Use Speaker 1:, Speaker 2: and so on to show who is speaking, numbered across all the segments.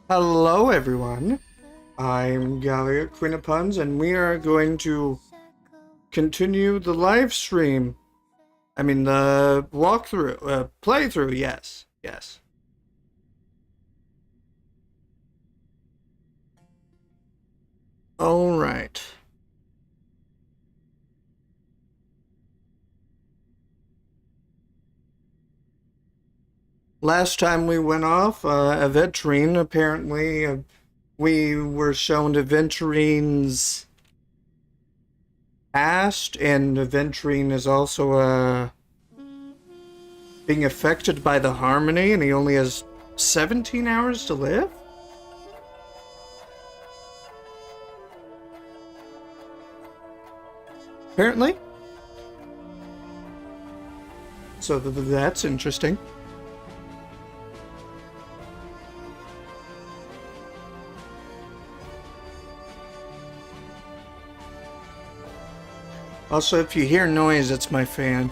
Speaker 1: Hello everyone, I'm Galiot-queenofpuns and we are going to continue the live stream. I mean the walkthrough, playthrough, yes. Alright. Last time we went off, Aventurine, apparently, we were shown Aventurine's past, and Aventurine is also, being affected by the harmony, and he only has 17 hours to live? Apparently. So that's interesting. Also, if you hear noise, it's my fan.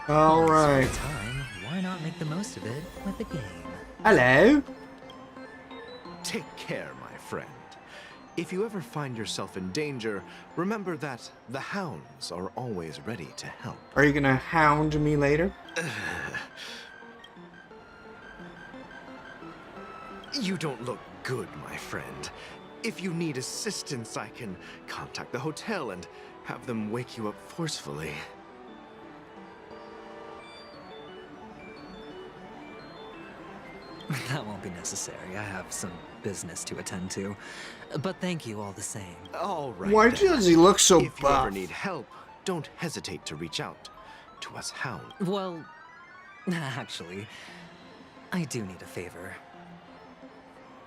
Speaker 1: Alright.
Speaker 2: Time, why not make the most of it with a game?
Speaker 1: Hello.
Speaker 3: Take care, my friend. If you ever find yourself in danger, remember that the hounds are always ready to help.
Speaker 1: Are you gonna hound me later?
Speaker 3: You don't look good, my friend. If you need assistance, I can contact the hotel and have them wake you up forcefully.
Speaker 2: That won't be necessary. I have some business to attend to. But thank you all the same.
Speaker 3: All right.
Speaker 1: Why
Speaker 3: then.
Speaker 1: does he look so
Speaker 3: If you
Speaker 1: buff?
Speaker 3: ever need help, don't hesitate to reach out to us hounds.
Speaker 2: Well, actually, I do need a favor.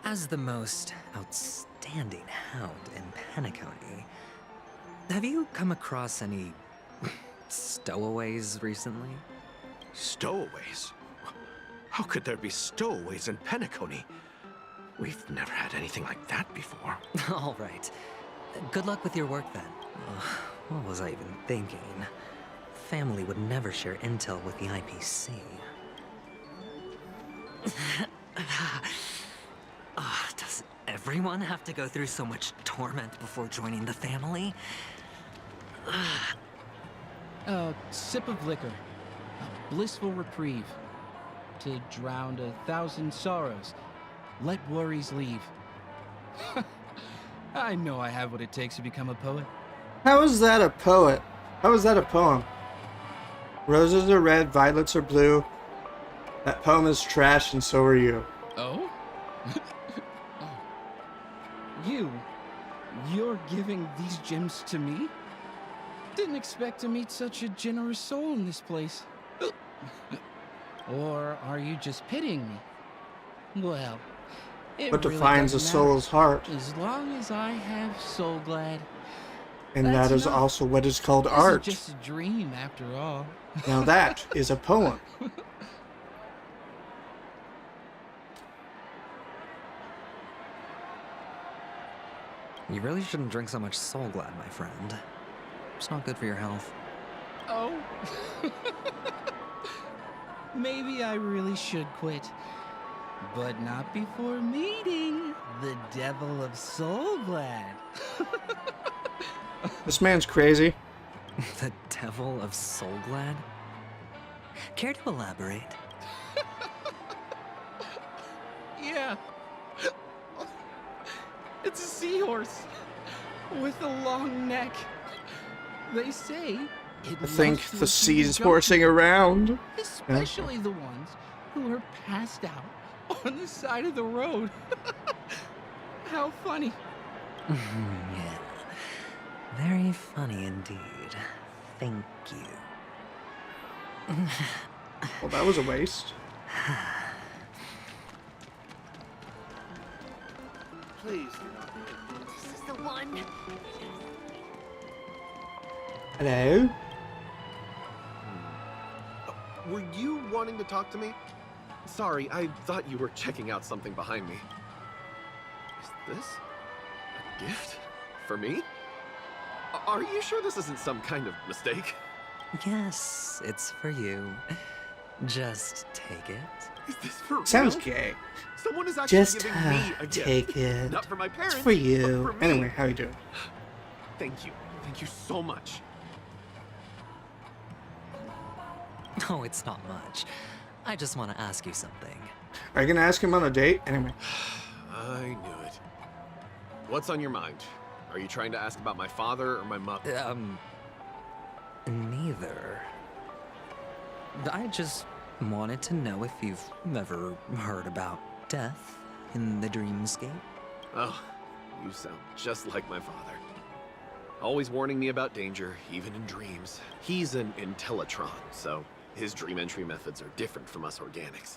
Speaker 2: As the most outstanding hound in Penacony, have you come across any stowaways recently?
Speaker 3: Stowaways? How could there be stowaways in Penacony? We've never had anything like that before.
Speaker 2: All right. Good luck with your work then. What was I even thinking? Family would never share intel with the IPC. Does everyone have to go through so much torment before joining the family?
Speaker 4: A sip of liquor, a blissful reprieve, to drown 1,000 sorrows. Let worries leave. I know I have what it takes to become a poet.
Speaker 1: How is that a poet? How is that a poem? Roses are red, violets are blue. That poem is trash and so are you.
Speaker 4: Oh? You're giving these gems to me? Didn't expect to meet such a generous soul in this place. Or are you just pitying me? Well, it
Speaker 1: What
Speaker 4: really
Speaker 1: defines a
Speaker 4: doesn't
Speaker 1: soul's heart?
Speaker 4: matter. As long as I have Soul Glad.
Speaker 1: And
Speaker 4: That's
Speaker 1: that is
Speaker 4: enough.
Speaker 1: also what is called
Speaker 4: This
Speaker 1: art.
Speaker 4: is just a dream after all.
Speaker 1: Now that is a poem.
Speaker 2: You really shouldn't drink so much Soul Glad, my friend. It's not good for your health.
Speaker 4: Oh. Maybe I really should quit. But not before meeting the Devil of Soul Glad.
Speaker 1: This man's crazy.
Speaker 2: The Devil of Soul Glad? Care to elaborate?
Speaker 4: Yeah. It's a seahorse with a long neck. They say it
Speaker 1: I think
Speaker 4: loves to
Speaker 1: the
Speaker 4: accuse
Speaker 1: sea's
Speaker 4: junkies,
Speaker 1: horsing around.
Speaker 4: especially the ones who are passed out on the side of the road. How funny.
Speaker 2: Yeah. Very funny indeed. Thank you.
Speaker 1: Well, that was a waste.
Speaker 3: Please.
Speaker 5: This is the one.
Speaker 1: Hello?
Speaker 6: Were you wanting to talk to me? Sorry, I thought you were checking out something behind me. Is this a gift? For me? Are you sure this isn't some kind of mistake?
Speaker 2: Yes, it's for you. Just take it.
Speaker 6: Is this For
Speaker 1: Sounds
Speaker 6: real?
Speaker 1: gay.
Speaker 6: Someone is actually
Speaker 1: Just
Speaker 6: giving me a gift.
Speaker 1: take it.
Speaker 6: Not for my parents.
Speaker 1: It's for
Speaker 6: but
Speaker 1: you.
Speaker 6: for me.
Speaker 1: Anyway, how you doing?
Speaker 6: Thank you. Thank you so much.
Speaker 2: No, it's not much. I just want to ask you something.
Speaker 1: Are you gonna ask him on a date? Anyway.
Speaker 6: I knew it. What's on your mind? Are you trying to ask about my father or my mother?
Speaker 2: Neither. I just wanted to know if you've ever heard about death in the dreamscape.
Speaker 6: Oh, you sound just like my father. Always warning me about danger, even in dreams. He's an Intellitron, so his dream entry methods are different from us organics.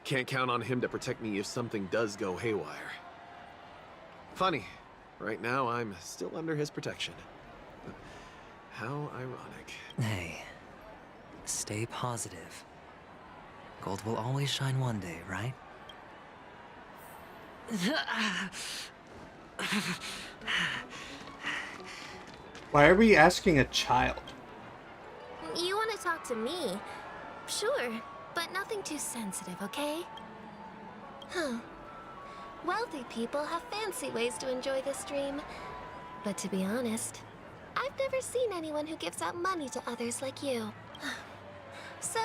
Speaker 6: Can't count on him to protect me if something does go haywire. Funny, right now I'm still under his protection. How ironic.
Speaker 2: Hey, stay positive. Gold will always shine one day, right?
Speaker 1: Why are we asking a child?
Speaker 5: You want to talk to me? Sure, but nothing too sensitive, okay? Huh. Wealthy people have fancy ways to enjoy this dream. But to be honest, I've never seen anyone who gives out money to others like you. So,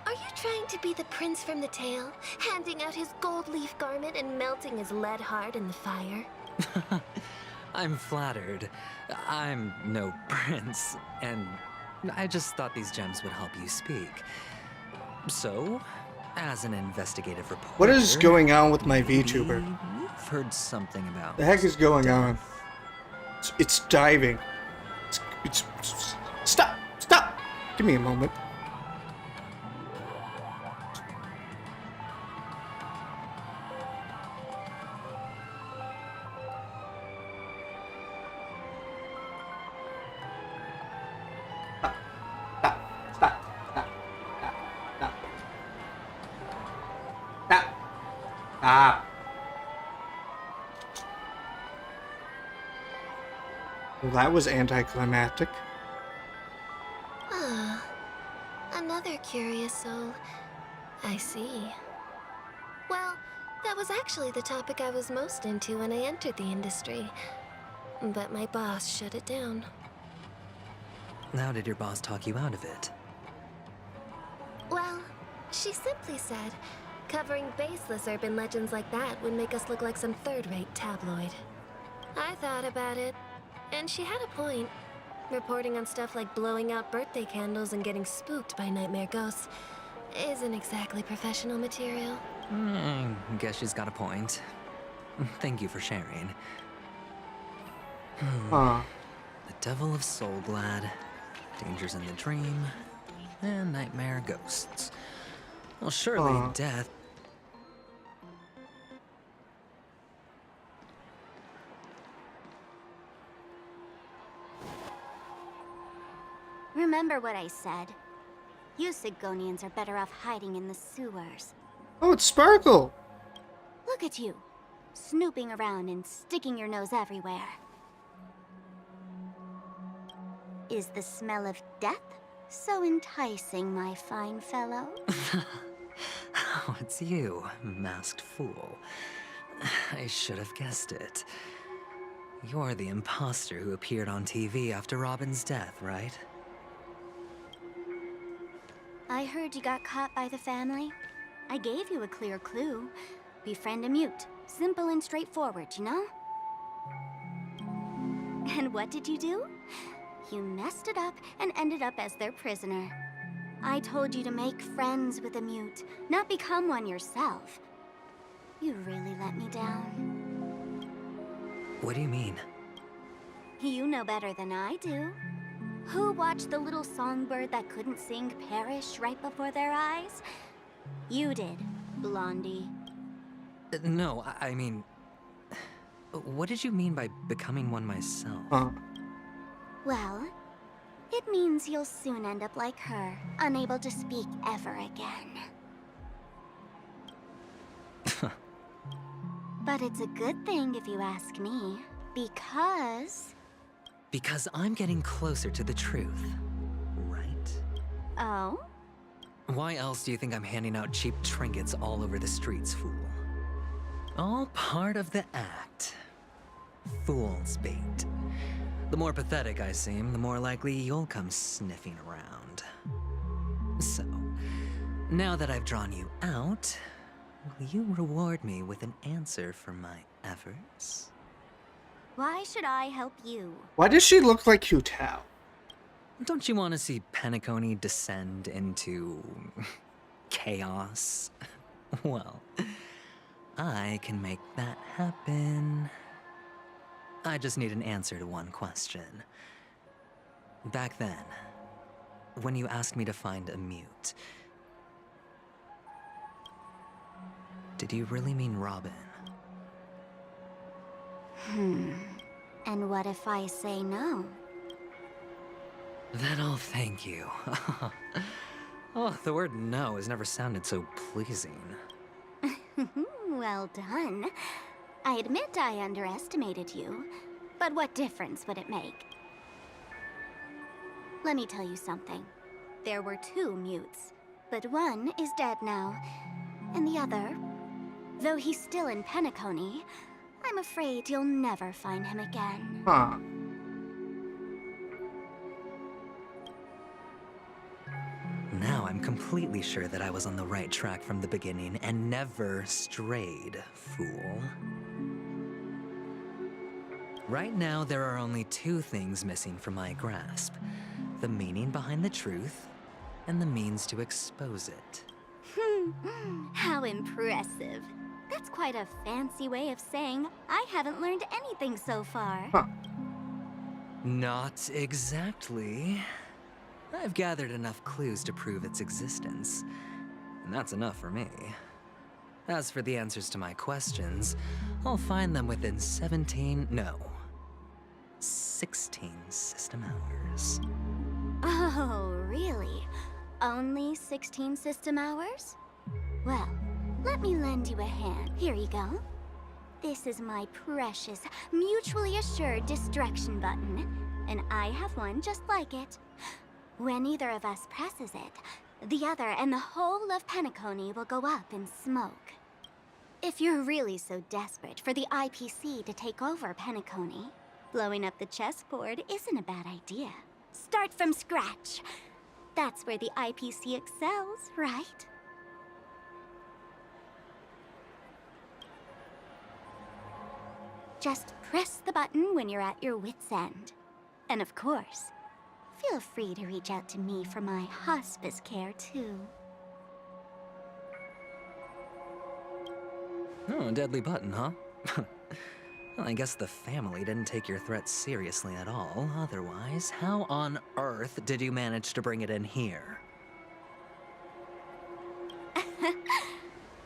Speaker 5: are you trying to be the prince from the tale, handing out his gold leaf garment and melting his lead heart in the fire?
Speaker 2: I'm flattered. I'm no prince, and I just thought these gems would help you speak. So, as an investigative reporter...
Speaker 1: What is going on with my
Speaker 2: maybe
Speaker 1: VTuber?
Speaker 2: You've heard something about...
Speaker 1: The heck is going on? It's diving. Stop! Stop! Give me a moment. Ah. Well, that was anticlimactic.
Speaker 5: Ah, another curious soul. I see. Well, that was actually the topic I was most into when I entered the industry. But my boss shut it down.
Speaker 2: How did your boss talk you out of it?
Speaker 5: Well, she simply said, covering baseless urban legends like that would make us look like some third-rate tabloid. I thought about it, and she had a point. Reporting on stuff like blowing out birthday candles and getting spooked by nightmare ghosts isn't exactly professional material.
Speaker 2: Guess she's got a point. Thank you for sharing.
Speaker 1: Huh.
Speaker 2: The Devil of Soulglad, Dangers in the Dream, and Nightmare Ghosts. Well, surely death...
Speaker 7: Remember what I said. You Sigonians are better off hiding in the sewers.
Speaker 1: Oh, it's Sparkle!
Speaker 7: Look at you, snooping around and sticking your nose everywhere. Is the smell of death so enticing, my fine fellow?
Speaker 2: Oh, it's you, masked fool. I should have guessed it. You're the imposter who appeared on TV after Robin's death, right?
Speaker 7: I heard you got caught by the family. I gave you a clear clue. Befriend a mute. Simple and straightforward, you know? And what did you do? You messed it up and ended up as their prisoner. I told you to make friends with a mute, not become one yourself. You really let me down.
Speaker 2: What do you mean?
Speaker 7: You know better than I do. Who watched the little songbird that couldn't sing perish right before their eyes? You did, Blondie.
Speaker 2: No, I mean... What did you mean by becoming one myself?
Speaker 7: Well, it means you'll soon end up like her, unable to speak ever again. But it's a good thing if you ask me, because...
Speaker 2: Because I'm getting closer to the truth, right?
Speaker 7: Oh?
Speaker 2: Why else do you think I'm handing out cheap trinkets all over the streets, fool? All part of the act. Fool's bait. The more pathetic I seem, the more likely you'll come sniffing around. So, now that I've drawn you out, will you reward me with an answer for my efforts?
Speaker 7: Why should I help you?
Speaker 1: Why does she look like Hu Tao?
Speaker 2: Don't you want to see Penacony descend into chaos? Well, I can make that happen. I just need an answer to one question. Back then, when you asked me to find a mute, did you really mean Robin?
Speaker 7: And what if I say no?
Speaker 2: Then I'll thank you. Oh, the word no has never sounded so pleasing.
Speaker 7: Well done. I admit I underestimated you, but what difference would it make? Let me tell you something. There were 2 mutes, but one is dead now, and the other, though he's still in Penacony, I'm afraid you'll never find him again.
Speaker 1: Huh.
Speaker 2: Now I'm completely sure that I was on the right track from the beginning and never strayed, fool. Right now, there are only 2 things missing from my grasp. The meaning behind the truth, and the means to expose it.
Speaker 7: How impressive. That's quite a fancy way of saying I haven't learned anything so far.
Speaker 1: Huh.
Speaker 2: Not exactly. I've gathered enough clues to prove its existence, and that's enough for me. As for the answers to my questions, I'll find them within 16 system hours.
Speaker 7: Oh, really? Only 16 system hours? Well, let me lend you a hand. Here you go. This is my precious, mutually assured distraction button, and I have one just like it. When either of us presses it, the other and the whole of Penacony will go up in smoke. If you're really so desperate for the IPC to take over Penacony, blowing up the chessboard isn't a bad idea. Start from scratch. That's where the IPC excels, right? Just press the button when you're at your wit's end. And of course, feel free to reach out to me for my hospice care, too.
Speaker 2: Oh, a deadly button, huh? Well, I guess the family didn't take your threat seriously at all. Otherwise, how on earth did you manage to bring it in here?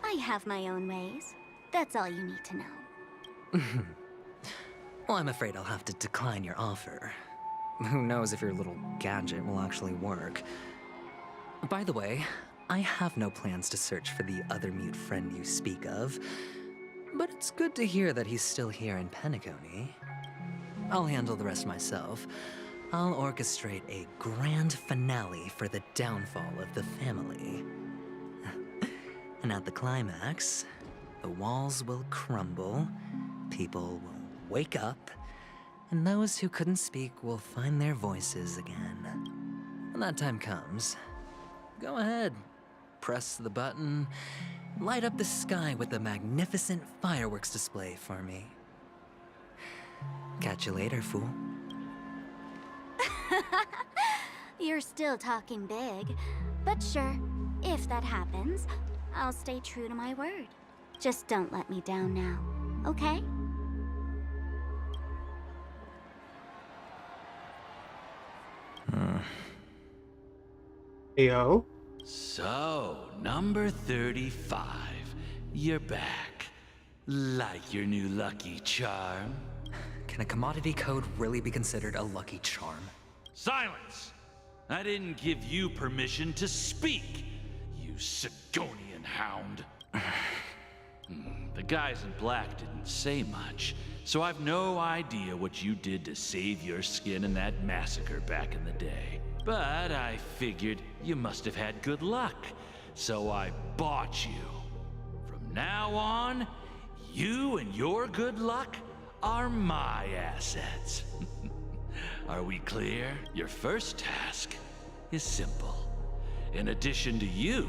Speaker 7: I have my own ways. That's all you need to know.
Speaker 2: Well, I'm afraid I'll have to decline your offer. Who knows if your little gadget will actually work. By the way, I have no plans to search for the other mute friend you speak of, but it's good to hear that he's still here in Penacony. I'll handle the rest myself. I'll orchestrate a grand finale for the downfall of the family. And at the climax, the walls will crumble, people will wake up, and those who couldn't speak will find their voices again. When that time comes, go ahead, press the button, light up the sky with a magnificent fireworks display for me. Catch you later, fool.
Speaker 7: You're still talking big, but sure, if that happens, I'll stay true to my word. Just don't let me down now, okay?
Speaker 1: Yo.
Speaker 8: So, number 35. You're back. Like your new lucky charm?
Speaker 2: Can a commodity code really be considered a lucky charm?
Speaker 8: Silence! I didn't give you permission to speak, you Sigonian hound. The guys in black didn't say much, so I've no idea what you did to save your skin in that massacre back in the day. But I figured you must have had good luck, so I bought you. From now on, you and your good luck are my assets. Are we clear? Your first task is simple. In addition to you,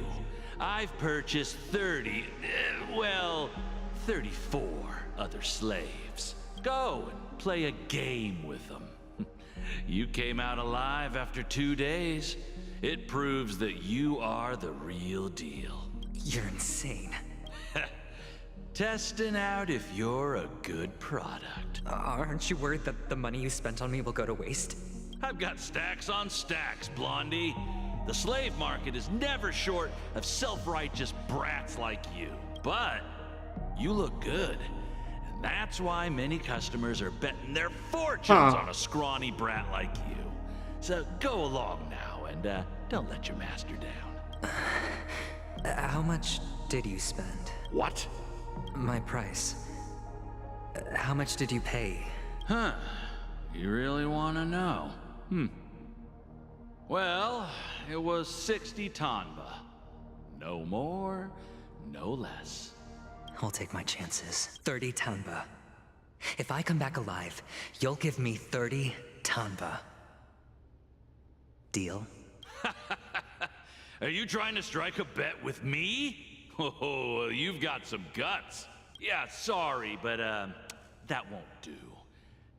Speaker 8: I've purchased 34 other slaves. Go and play a game with them. You came out alive after 2 days. It proves that you are the real deal.
Speaker 2: You're insane.
Speaker 8: Testing out if you're a good product.
Speaker 2: Aren't you worried that the money you spent on me will go to waste?
Speaker 8: I've got stacks on stacks, Blondie. The slave market is never short of self-righteous brats like you. But you look good. And that's why many customers are betting their fortunes on a scrawny brat like you. So go along now and don't let your master down.
Speaker 2: How much did you spend?
Speaker 8: What?
Speaker 2: My price. How much did you pay?
Speaker 8: Huh. You really want to know? Well, it was 60 tanba. No more, no less.
Speaker 2: I'll take my chances. 30 tanba. If I come back alive, you'll give me 30 tanba. Deal?
Speaker 8: Are you trying to strike a bet with me? Oh, you've got some guts. Yeah, sorry, but that won't do.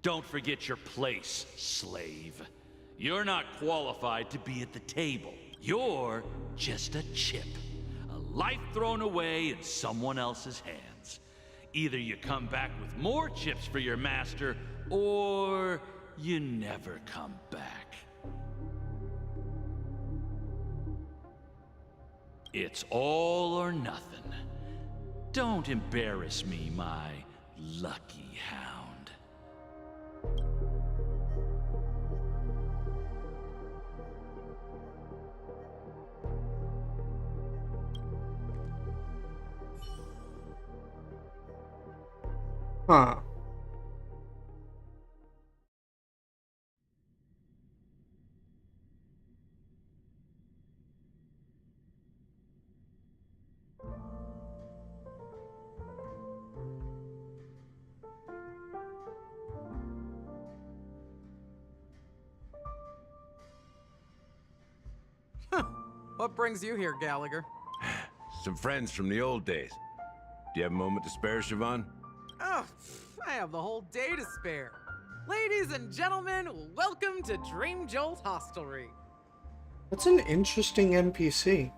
Speaker 8: Don't forget your place, slave. You're not qualified to be at the table. You're just a chip. A life thrown away in someone else's hands. Either you come back with more chips for your master, or you never come back. It's all or nothing. Don't embarrass me, my lucky hound.
Speaker 1: Huh.
Speaker 9: What brings you here, Gallagher?
Speaker 10: Some friends from the old days. Do you have a moment to spare, Siobhan?
Speaker 9: Oh, I have the whole day to spare. Ladies and gentlemen, welcome to Dream Jolt Hostelry.
Speaker 1: That's an interesting NPC.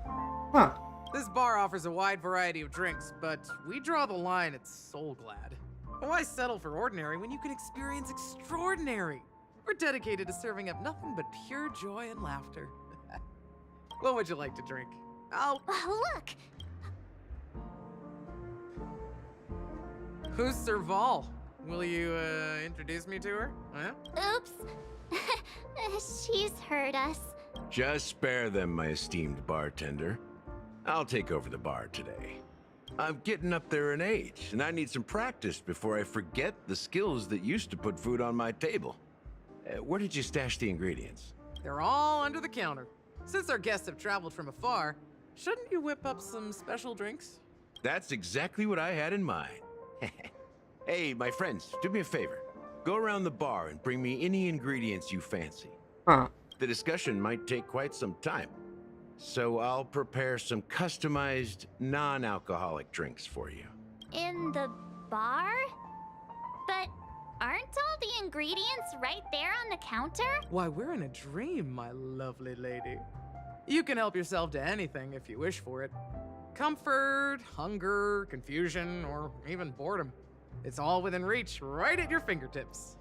Speaker 1: Huh.
Speaker 9: This bar offers a wide variety of drinks, but we draw the line at Soul Glad. Why settle for ordinary when you can experience extraordinary? We're dedicated to serving up nothing but pure joy and laughter. What would you like to drink?
Speaker 7: Look!
Speaker 9: Who's Serval? Will you, introduce me to her? Huh?
Speaker 7: Oops. She's heard us.
Speaker 10: Just spare them, my esteemed bartender. I'll take over the bar today. I'm getting up there in age, and I need some practice before I forget the skills that used to put food on my table. Where did you stash the ingredients?
Speaker 9: They're all under the counter. Since our guests have traveled from afar, shouldn't you whip up some special drinks?
Speaker 10: That's exactly what I had in mind. Hey, my friends, do me a favor. Go around the bar and bring me any ingredients you fancy.
Speaker 1: Huh.
Speaker 10: The discussion might take quite some time, so I'll prepare some customized, non-alcoholic drinks for you.
Speaker 7: In the bar? But aren't all the ingredients right there on the counter?
Speaker 9: Why, we're in a dream, my lovely lady. You can help yourself to anything if you wish for it. Comfort, hunger, confusion, or even boredom. It's all within reach, right at your fingertips.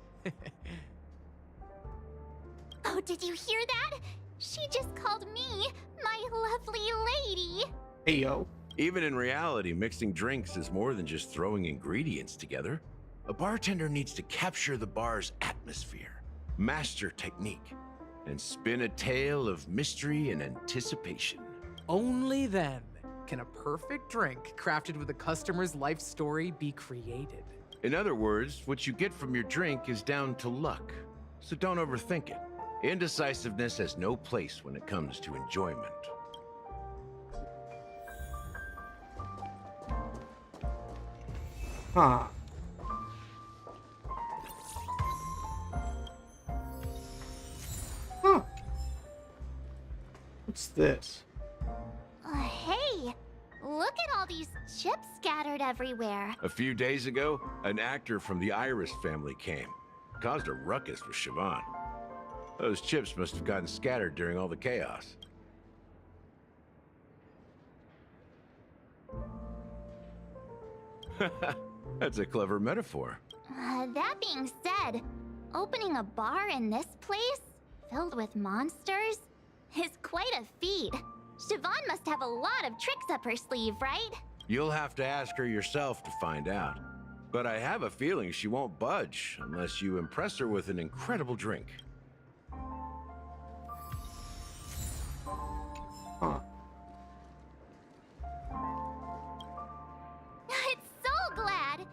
Speaker 7: Oh, did you hear that? She just called me my lovely lady.
Speaker 1: Hey, yo.
Speaker 10: Even in reality, mixing drinks is more than just throwing ingredients together. A bartender needs to capture the bar's atmosphere, master technique, and spin a tale of mystery and anticipation.
Speaker 9: Only then can a perfect drink crafted with a customer's life story be created.
Speaker 10: In other words, what you get from your drink is down to luck, so don't overthink it. Indecisiveness has no place when it comes to enjoyment.
Speaker 1: Huh. Huh. What's this?
Speaker 7: Hey, look at all these chips scattered everywhere.
Speaker 10: A few days ago, an actor from the Iris family came. Caused a ruckus with Siobhan. Those chips must have gotten scattered during all the chaos. That's a clever metaphor.
Speaker 7: That being said, opening a bar in this place, filled with monsters, is quite a feat. Siobhan must have a lot of tricks up her sleeve, right?
Speaker 10: You'll have to ask her yourself to find out. But I have a feeling she won't budge unless you impress her with an incredible drink.
Speaker 1: Huh.
Speaker 7: It's Soul Glad!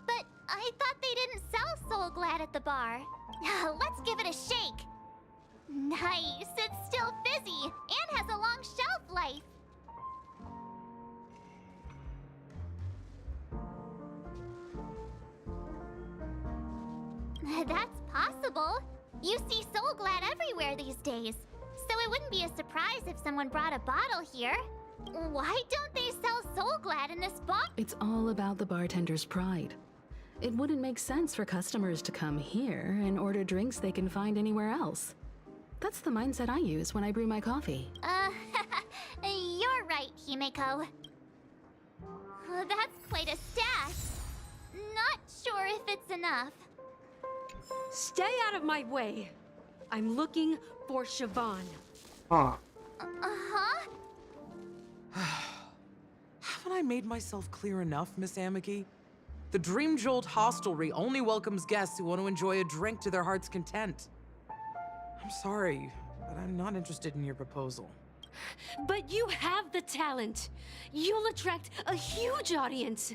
Speaker 7: But I thought they didn't sell Soul Glad at the bar. Let's give it a shake. Nice, it's still fizzy and has a long shelf life. That's possible. You see Soul Glad everywhere these days. So it wouldn't be a surprise if someone brought a bottle here. Why don't they sell Soul Glad in this bar?
Speaker 11: It's all about the bartender's pride. It wouldn't make sense for customers to come here and order drinks they can find anywhere else. That's the mindset I use when I brew my coffee.
Speaker 7: You're right, Himeko. That's quite a stash. Not sure if it's enough.
Speaker 12: Stay out of my way. I'm looking for Siobhan.
Speaker 1: Huh.
Speaker 7: Uh-huh?
Speaker 9: Haven't I made myself clear enough, Miss Amiki? The Dream Jolt Hostelry only welcomes guests who want to enjoy a drink to their heart's content. I'm sorry, but I'm not interested in your proposal.
Speaker 12: But you have the talent. You'll attract a huge audience.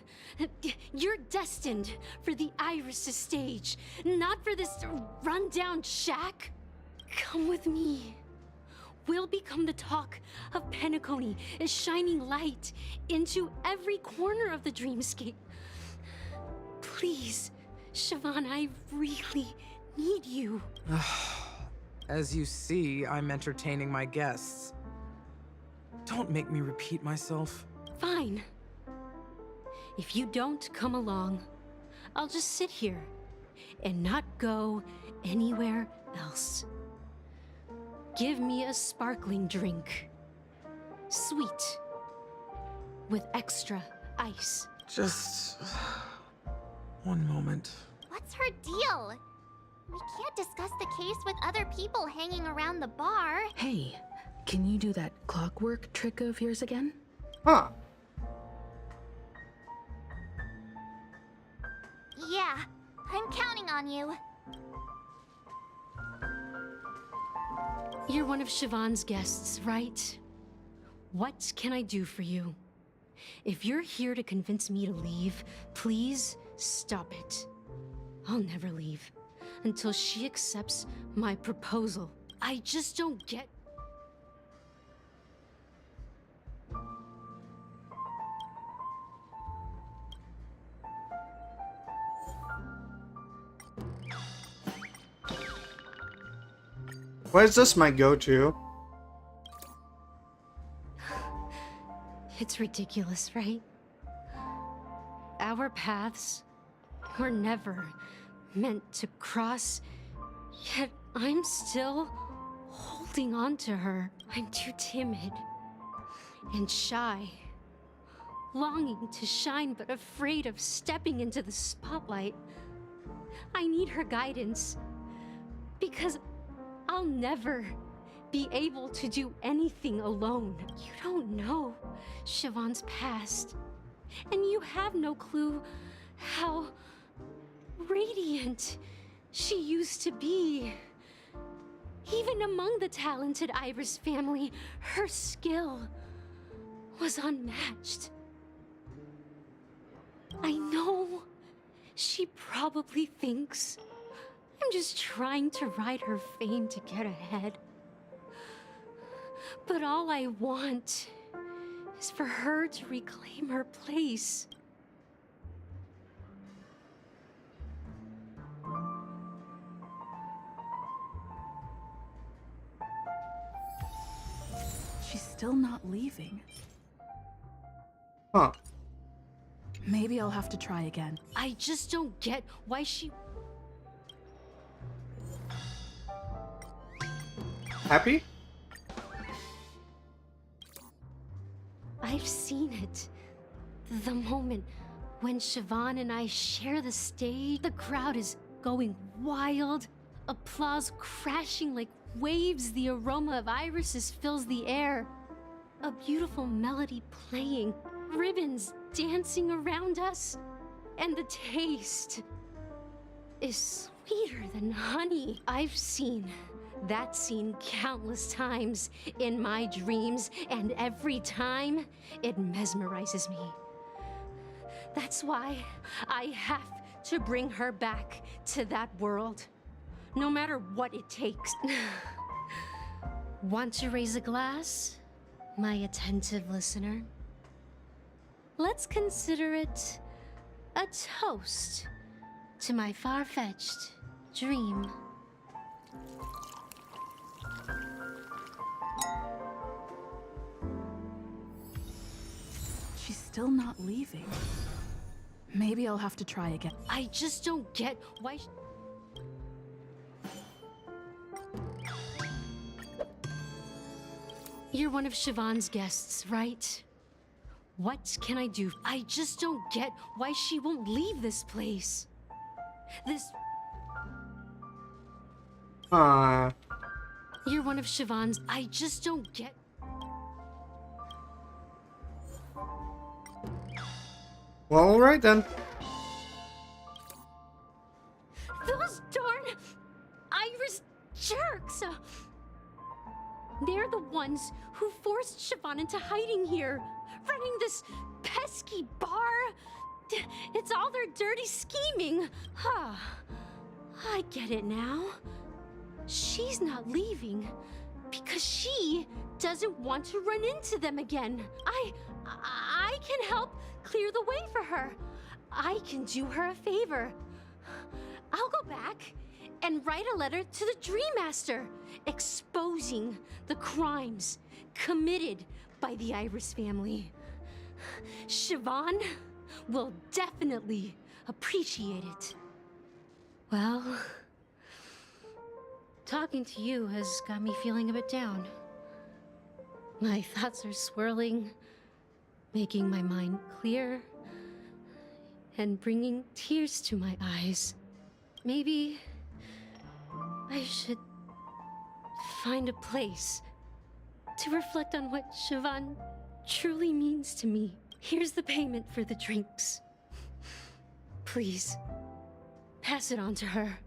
Speaker 12: You're destined for the Iris' stage, not for this rundown shack. Come with me. We'll become the talk of Penacony, is shining light into every corner of the dreamscape. Please, Siobhan, I really need you.
Speaker 9: As you see, I'm entertaining my guests. Don't make me repeat myself.
Speaker 12: Fine. If you don't come along, I'll just sit here and not go anywhere else. Give me a sparkling drink. Sweet. With extra ice.
Speaker 9: Just one moment.
Speaker 7: What's her deal? We can't discuss the case with other people hanging around the bar.
Speaker 11: Hey, can you do that clockwork trick of yours again?
Speaker 1: Huh.
Speaker 7: Yeah, I'm counting on you.
Speaker 12: You're one of Siobhan's guests, right? What can I do for you? If you're here to convince me to leave, please stop it. I'll never leave until she accepts my proposal. I just don't get...
Speaker 1: Why is this my go-to?
Speaker 12: It's ridiculous, right? Our paths were never meant to cross, yet I'm still holding on to her. I'm too timid and shy, longing to shine but afraid of stepping into the spotlight. I need her guidance because I'll never be able to do anything alone. You don't know Siobhan's past, and you have no clue how radiant she used to be. Even among the talented Iris family, her skill was unmatched. I know she probably thinks I'm just trying to ride her fame to get ahead. But all I want is for her to reclaim her place.
Speaker 13: She's still not leaving.
Speaker 1: Huh.
Speaker 13: Maybe I'll have to try again.
Speaker 12: I just don't get why she...
Speaker 1: Happy?
Speaker 12: I've seen it. The moment when Siobhan and I share the stage, the crowd is going wild. Applause crashing like waves. The aroma of irises fills the air. A beautiful melody playing. Ribbons dancing around us. And the taste is sweeter than honey. I've seen that scene countless times in my dreams, and every time it mesmerizes me. That's why I have to bring her back to that world, no matter what it takes. Want to raise a glass, my attentive listener? Let's consider it a toast to my far-fetched dream.
Speaker 13: She's still not leaving. Maybe I'll have to try again.
Speaker 12: I just don't get why... You're one of Siobhan's guests, right? What can I do? I just don't get why she won't leave this place. This... You're one of Siobhan's... I just don't get...
Speaker 1: Well, alright then.
Speaker 12: Those darn Irish jerks! They're the ones who forced Siobhan into hiding here, running this pesky bar. It's all their dirty scheming. I get it now. She's not leaving because she doesn't want to run into them again. I can help clear the way for her. I can do her a favor. I'll go back and write a letter to the Dream Master, exposing the crimes committed by the Iris family. Siobhan will definitely appreciate it. Well, talking to you has got me feeling a bit down. My thoughts are swirling, making my mind clear, and bringing tears to my eyes. Maybe I should find a place to reflect on what Siobhan truly means to me. Here's the payment for the drinks. Please, pass it on to her.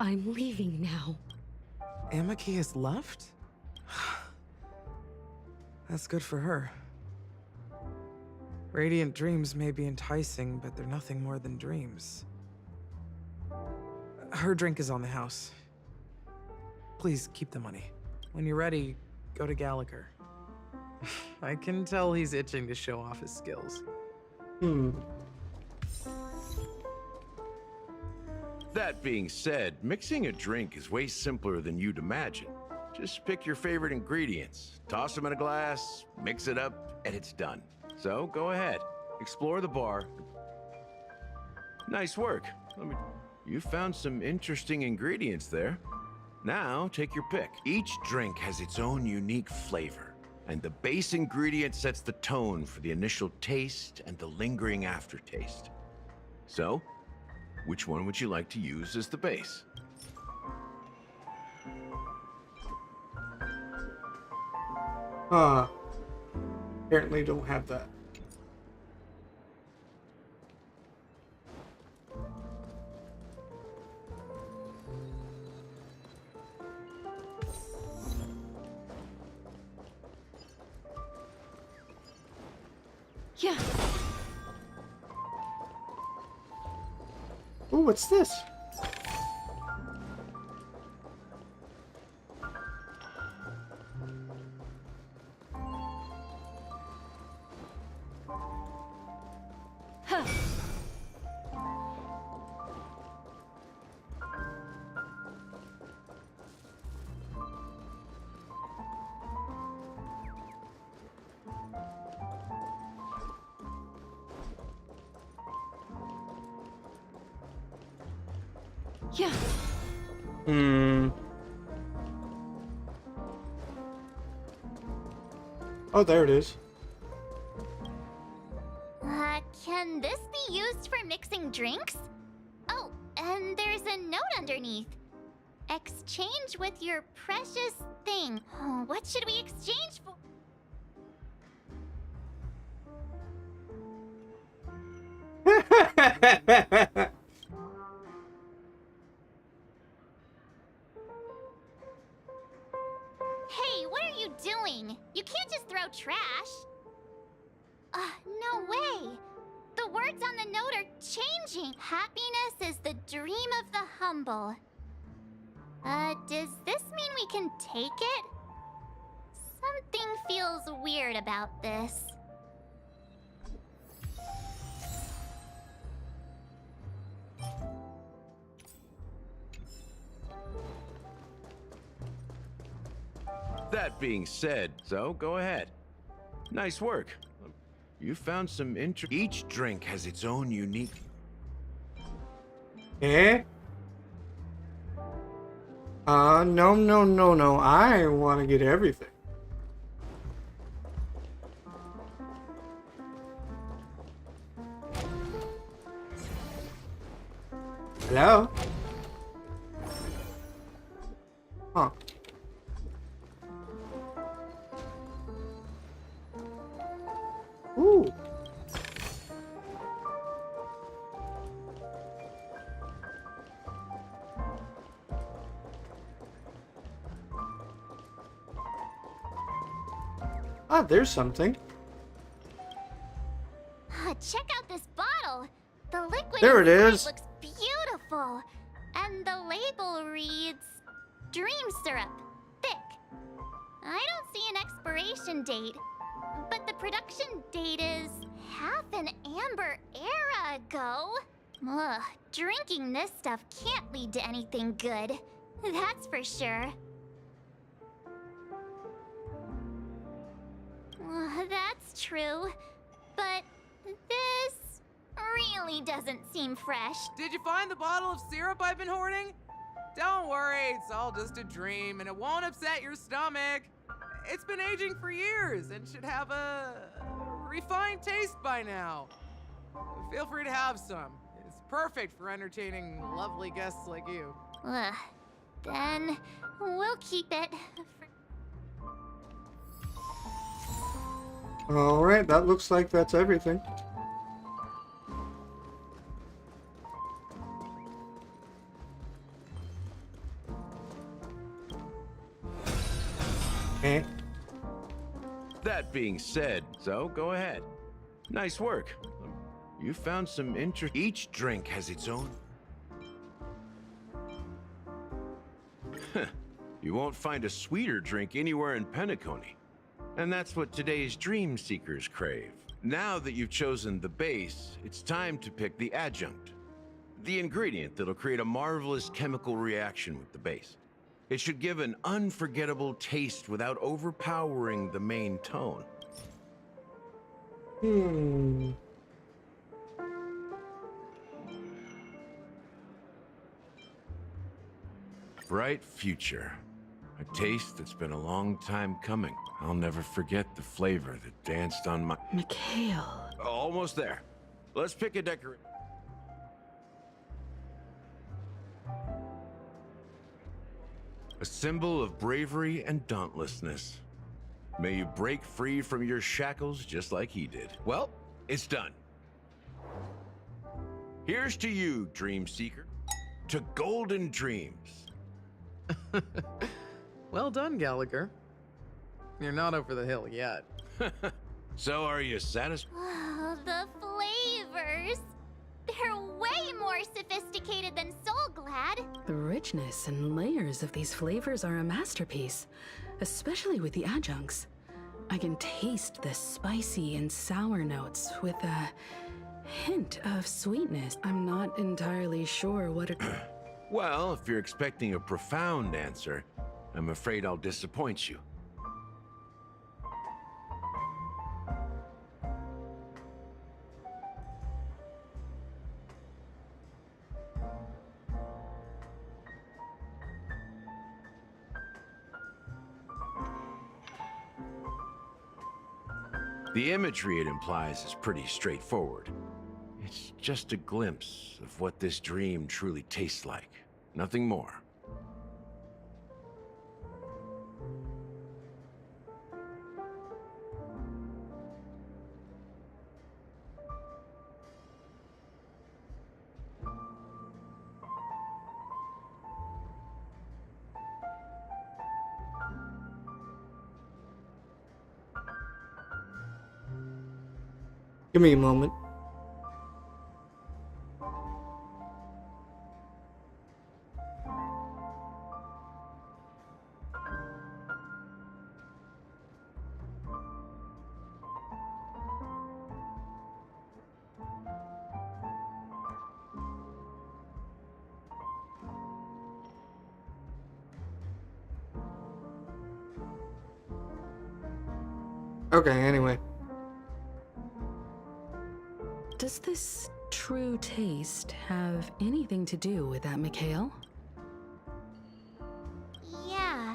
Speaker 12: I'm leaving now.
Speaker 9: Amaki has left? That's good for her. Radiant dreams may be enticing, but they're nothing more than dreams. Her drink is on the house. Please keep the money. When you're ready, go to Gallagher. I can tell he's itching to show off his skills.
Speaker 10: That being said, mixing a drink is way simpler than you'd imagine. Just pick your favorite ingredients, toss them in a glass, mix it up, and it's done. So go ahead, explore the bar. Nice work. You found some interesting ingredients there. Now take your pick. Each drink has its own unique flavor, and the base ingredient sets the tone for the initial taste and the lingering aftertaste. So, which one would you like to use as the base?
Speaker 1: Apparently don't have that.
Speaker 12: Yeah.
Speaker 1: Ooh, what's this?
Speaker 13: Yeah.
Speaker 1: Hmm. Oh, there it is.
Speaker 7: Can this be used for mixing drinks? Oh, and there's a note underneath. Exchange with your precious thing. Oh, what should we exchange for? Hey, what are you doing? You can't just throw trash. No way. The words on the note are changing. Happiness is the dream of the humble. Does this mean we can take it? Something feels weird about this.
Speaker 10: That being said, so go ahead. Nice work. You found some Each drink has its own unique...
Speaker 1: Eh? No. I want to get everything. Hello? Huh. Ooh. Ah, there's something.
Speaker 7: Check out this bottle. The liquid
Speaker 1: There it
Speaker 7: inside
Speaker 1: is.
Speaker 7: looks beautiful. And the label reads Dream Syrup, thick. I don't see an expiration date, but the production date is half an amber era ago. Ugh, drinking this stuff can't lead to anything good. That's for sure. That's true, but this really doesn't seem fresh.
Speaker 9: Did you find the bottle of syrup I've been hoarding? Don't worry, it's all just a dream and it won't upset your stomach. It's been aging for years and should have a refined taste by now. Feel free to have some. It's perfect for entertaining lovely guests like you.
Speaker 7: Ugh, then we'll keep it.
Speaker 1: Alright, that looks like that's everything. Eh?
Speaker 10: That being said, so go ahead. Nice work. You found some Each drink has its own... You won't find a sweeter drink anywhere in Penacony. And that's what today's dream seekers crave. Now that you've chosen the base, it's time to pick the adjunct. The ingredient that'll create a marvelous chemical reaction with the base. It should give an unforgettable taste without overpowering the main tone. Bright future. A taste that's been a long time coming. I'll never forget the flavor that danced on my...
Speaker 11: Mikhail.
Speaker 10: Almost there. Let's pick a decoration. A symbol of bravery and dauntlessness. May you break free from your shackles just like he did. Well, it's done. Here's to you, Dream Seeker. To golden dreams.
Speaker 9: Well done, Gallagher. You're not over the hill yet.
Speaker 10: So are you satisfied?
Speaker 7: Oh, the flavors. They're way more sophisticated than Soulglad.
Speaker 11: The richness and layers of these flavors are a masterpiece, especially with the adjuncts. I can taste the spicy and sour notes with a hint of sweetness. I'm not entirely sure what it...
Speaker 10: Well, if you're expecting a profound answer, I'm afraid I'll disappoint you. The imagery it implies is pretty straightforward. It's just a glimpse of what this dream truly tastes like. Nothing more.
Speaker 1: Give me a moment. Okay, anyway.
Speaker 11: Does this true taste have anything to do with that Mikhail?
Speaker 7: Yeah,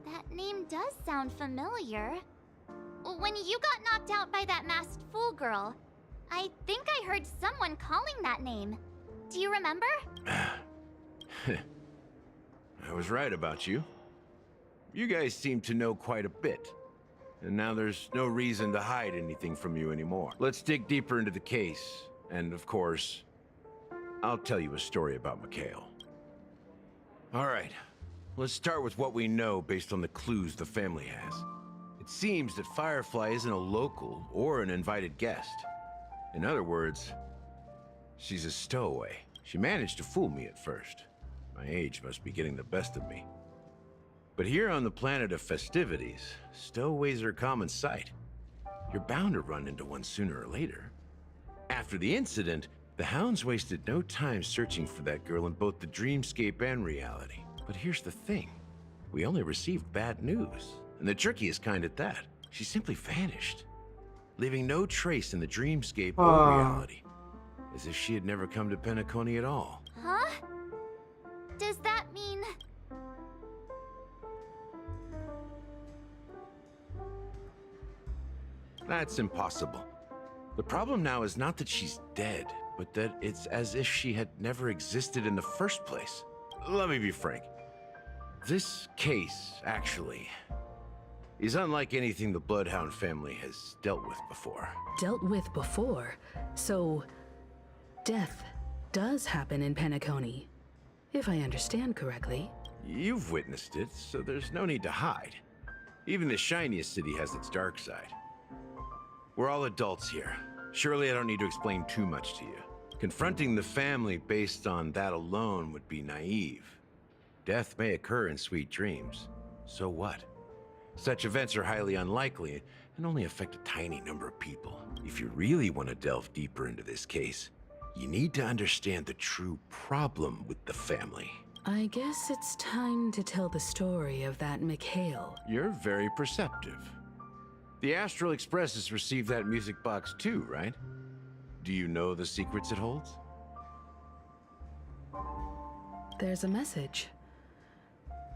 Speaker 7: that name does sound familiar. When you got knocked out by that masked fool girl, I think I heard someone calling that name. Do you remember?
Speaker 10: I was right about you. You guys seem to know quite a bit. And now there's no reason to hide anything from you anymore. Let's dig deeper into the case. And of course, I'll tell you a story about Mikhail. All right, let's start with what we know based on the clues the family has. It seems that Firefly isn't a local or an invited guest. In other words, she's a stowaway. She managed to fool me at first. My age must be getting the best of me. But here on the planet of festivities, stowaways are a common sight. You're bound to run into one sooner or later. After the incident, the hounds wasted no time searching for that girl in both the dreamscape and reality. But here's the thing. We only received bad news, and the trickiest kind at that. She simply vanished, leaving no trace in the dreamscape or reality, as if she had never come to Penacony at all.
Speaker 7: Huh? Does that mean...
Speaker 10: That's impossible. The problem now is not that she's dead, but that it's as if she had never existed in the first place. Let me be frank. This case, actually, is unlike anything the Bloodhound family has dealt with before.
Speaker 11: Dealt with before? So, death does happen in Penacony, if I understand correctly.
Speaker 10: You've witnessed it, so there's no need to hide. Even the shiniest city has its dark side. We're all adults here. Surely I don't need to explain too much to you. Confronting the family based on that alone would be naive. Death may occur in sweet dreams. So what? Such events are highly unlikely and only affect a tiny number of people. If you really want to delve deeper into this case, you need to understand the true problem with the family.
Speaker 11: I guess it's time to tell the story of that Mikhail.
Speaker 10: You're very perceptive. The Astral Express has received that music box too, right? Do you know the secrets it holds?
Speaker 11: There's a message.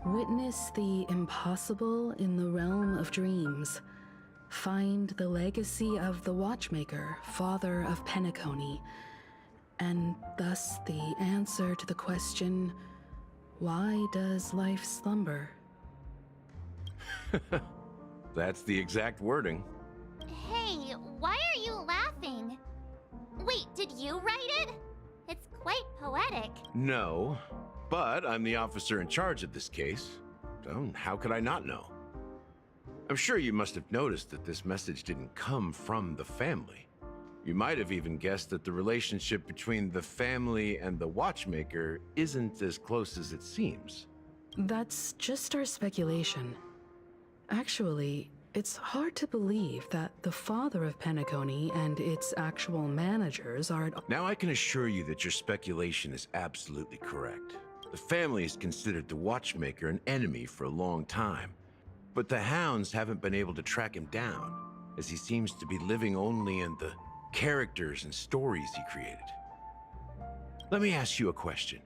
Speaker 11: Witness the impossible in the realm of dreams. Find the legacy of the Watchmaker, father of Penacony, and thus the answer to the question, why does life slumber?
Speaker 10: That's the exact wording.
Speaker 7: Hey, why are you laughing? Wait, did you write it? It's quite poetic.
Speaker 10: No, but I'm the officer in charge of this case. So how could I not know? I'm sure you must have noticed that this message didn't come from the family. You might have even guessed that the relationship between the family and the Watchmaker isn't as close as it seems.
Speaker 11: That's just our speculation. Actually, it's hard to believe that the father of Penacony and its actual managers are at...
Speaker 10: Now I can assure you that your speculation is absolutely correct. The family has considered the Watchmaker an enemy for a long time, but the hounds haven't been able to track him down, as he seems to be living only in the characters and stories he created. Let me ask you a question.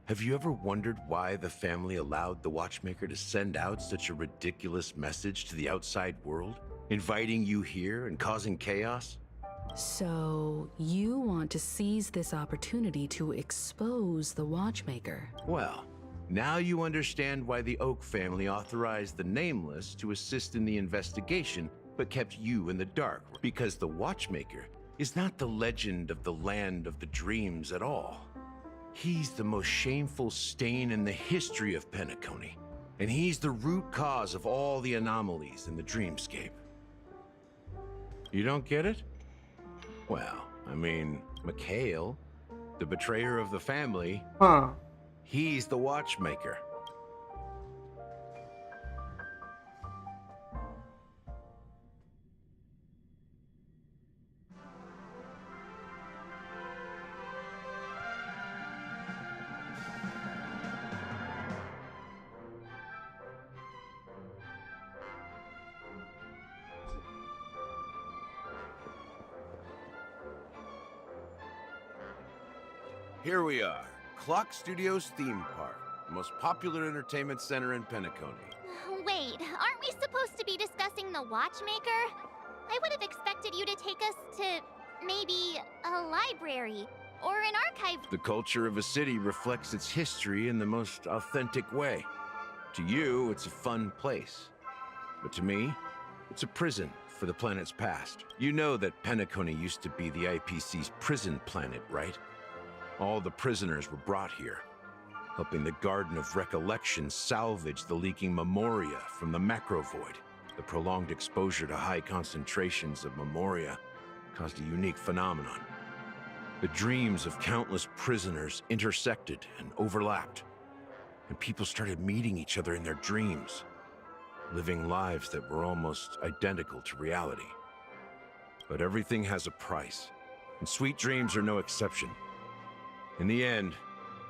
Speaker 10: Have you ever wondered why the family allowed the Watchmaker to send out such a ridiculous message to the outside world? Inviting you here and causing chaos?
Speaker 11: So, you want to seize this opportunity to expose the Watchmaker?
Speaker 10: Well, now you understand why the Oak family authorized the Nameless to assist in the investigation, but kept you in the dark. Because the Watchmaker is not the legend of the Land of the Dreams at all. He's the most shameful stain in the history of Penacony, and he's the root cause of all the anomalies in the dreamscape. You don't get it? Well, I mean, Mikhail, the betrayer of the family, he's the Watchmaker. Here we are, Clock Studios theme park, the most popular entertainment center in Penacony.
Speaker 7: Wait, aren't we supposed to be discussing the Watchmaker? I would have expected you to take us to maybe a library or an archive.
Speaker 10: The culture of a city reflects its history in the most authentic way. To you, it's a fun place. But to me, it's a prison for the planet's past. You know that Penacony used to be the IPC's prison planet, right? All the prisoners were brought here, helping the Garden of Recollection salvage the leaking memoria from the macrovoid. The prolonged exposure to high concentrations of memoria caused a unique phenomenon. The dreams of countless prisoners intersected and overlapped, and people started meeting each other in their dreams, living lives that were almost identical to reality. But everything has a price, and sweet dreams are no exception. In the end,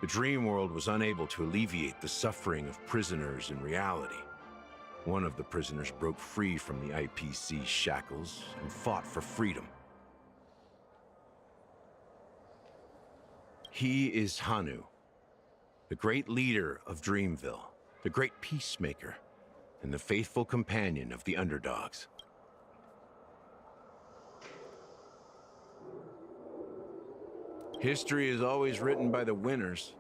Speaker 10: the dream world was unable to alleviate the suffering of prisoners in reality. One of the prisoners broke free from the IPC's shackles and fought for freedom. He is Hanu, the great leader of Dreamville, the great peacemaker, and the faithful companion of the underdogs. History is always written by the winners.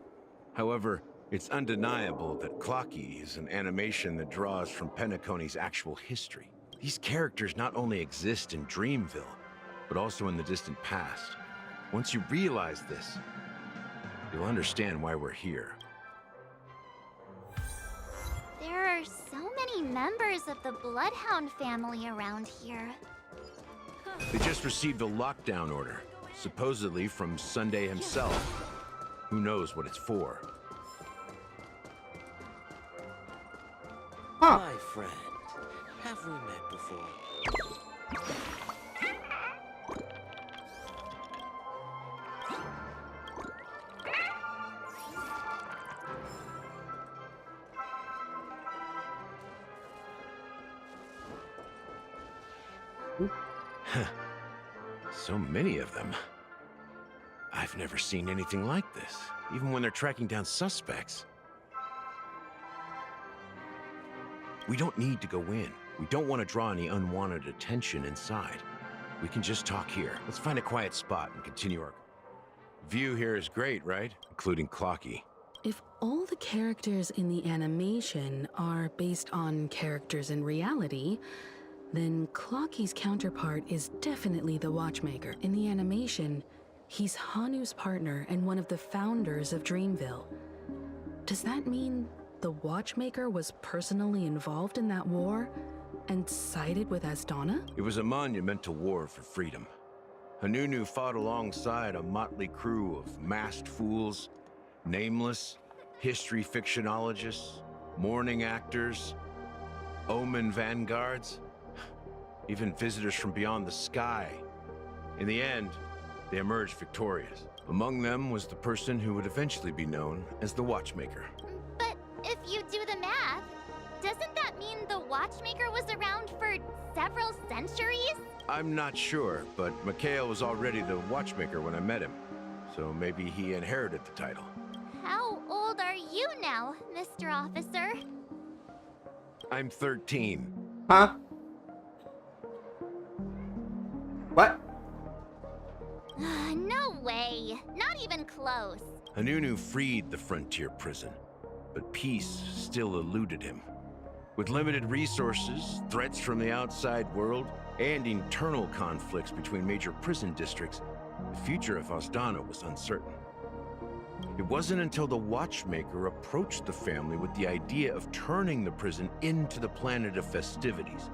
Speaker 10: However, it's undeniable that Clocky is an animation that draws from Penacony's actual history. These characters not only exist in Dreamville, but also in the distant past. Once you realize this, you'll understand why we're here.
Speaker 7: There are so many members of the Bloodhound family around here.
Speaker 10: They just received a lockdown order, supposedly from Sunday himself. Who knows what it's for?
Speaker 14: My friend, have we met before?
Speaker 10: So many of them. I've never seen anything like this, even when they're tracking down suspects. We don't need to go in. We don't want to draw any unwanted attention inside. We can just talk here. Let's find a quiet spot and continue our... View here is great, right? Including Clocky.
Speaker 11: If all the characters in the animation are based on characters in reality, then Clocky's counterpart is definitely the Watchmaker. In the animation, he's Hanu's partner and one of the founders of Dreamville. Does that mean the Watchmaker was personally involved in that war and sided with Asdana?
Speaker 10: It was a monumental war for freedom. Hanunu fought alongside a motley crew of masked fools, nameless, history fictionologists, mourning actors, omen vanguards, even visitors from beyond the sky. In the end, they emerged victorious. Among them was the person who would eventually be known as the Watchmaker.
Speaker 7: But if you do the math, doesn't that mean the Watchmaker was around for several centuries?
Speaker 10: I'm not sure, but Mikhail was already the Watchmaker when I met him, so maybe he inherited the title.
Speaker 7: How old are you now, Mr. Officer?
Speaker 10: I'm 13.
Speaker 1: Huh? What?
Speaker 7: No way. Not even close.
Speaker 10: Hanunu freed the frontier prison, but peace still eluded him. With limited resources, threats from the outside world, and internal conflicts between major prison districts, the future of Osdana was uncertain. It wasn't until the Watchmaker approached the family with the idea of turning the prison into the planet of festivities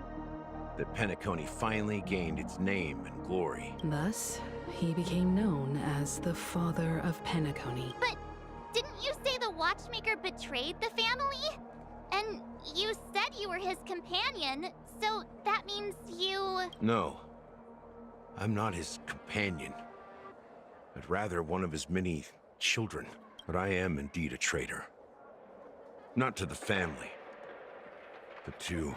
Speaker 10: that Penacony finally gained its name and glory.
Speaker 11: Thus, he became known as the Father of Penacony.
Speaker 7: But didn't you say the Watchmaker betrayed the family? And you said you were his companion, so that means you...
Speaker 10: No, I'm not his companion, but rather one of his many children. But I am indeed a traitor. Not to the family, but to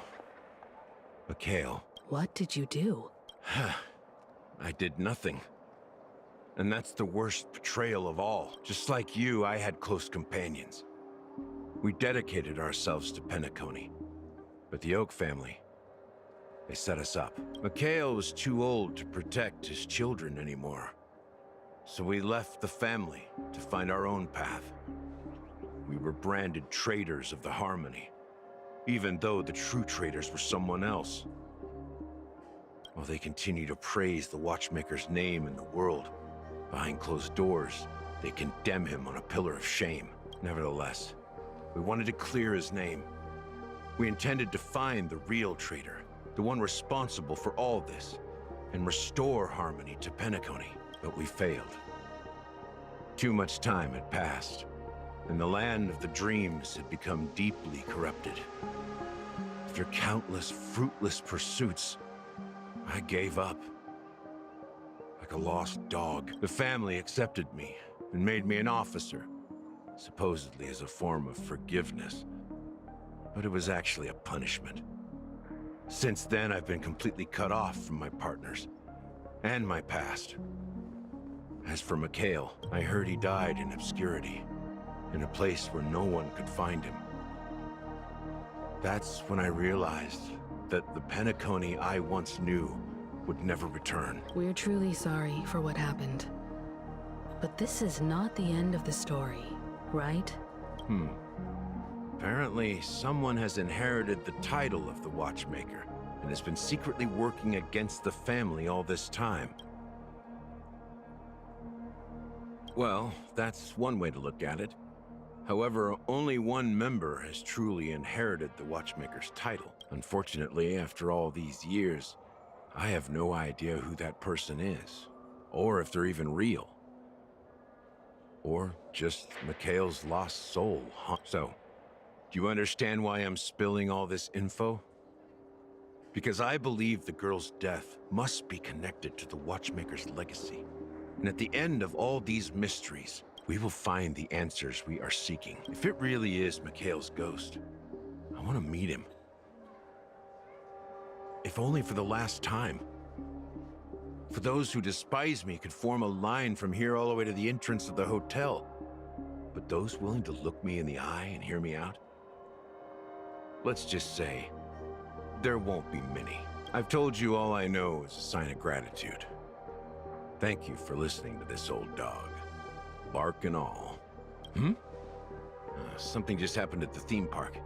Speaker 10: Mikhail.
Speaker 11: What did you do?
Speaker 10: I did nothing. And that's the worst betrayal of all. Just like you, I had close companions. We dedicated ourselves to Penacony. But the Oak family, they set us up. Mikhail was too old to protect his children anymore. So we left the family to find our own path. We were branded traitors of the Harmony, even though the true traitors were someone else. While they continue to praise the Watchmaker's name in the world, behind closed doors, they condemn him on a pillar of shame. Nevertheless, we wanted to clear his name. We intended to find the real traitor, the one responsible for all this, and restore harmony to Penacony. But we failed. Too much time had passed, and the land of the dreams had become deeply corrupted. After countless fruitless pursuits, I gave up. Like a lost dog, the family accepted me and made me an officer, supposedly as a form of forgiveness. But it was actually a punishment. Since then, I've been completely cut off from my partners and my past. As for Mikhail, I heard he died in obscurity, in a place where no one could find him. That's when I realized that the Penacony I once knew would never return.
Speaker 11: We're truly sorry for what happened. But this is not the end of the story, right?
Speaker 10: Apparently, someone has inherited the title of the Watchmaker and has been secretly working against the family all this time. Well, that's one way to look at it. However, only one member has truly inherited the Watchmaker's title. Unfortunately, after all these years, I have no idea who that person is, or if they're even real. Or just Mikhail's lost soul. So, do you understand why I'm spilling all this info? Because I believe the girl's death must be connected to the Watchmaker's legacy. And at the end of all these mysteries, we will find the answers we are seeking. If it really is Mikhail's ghost, I want to meet him. If only for the last time. For those who despise me could form a line from here all the way to the entrance of the hotel. But those willing to look me in the eye and hear me out? Let's just say, there won't be many. I've told you all I know is a sign of gratitude. Thank you for listening to this old dog. Bark and all. Something just happened at the theme park.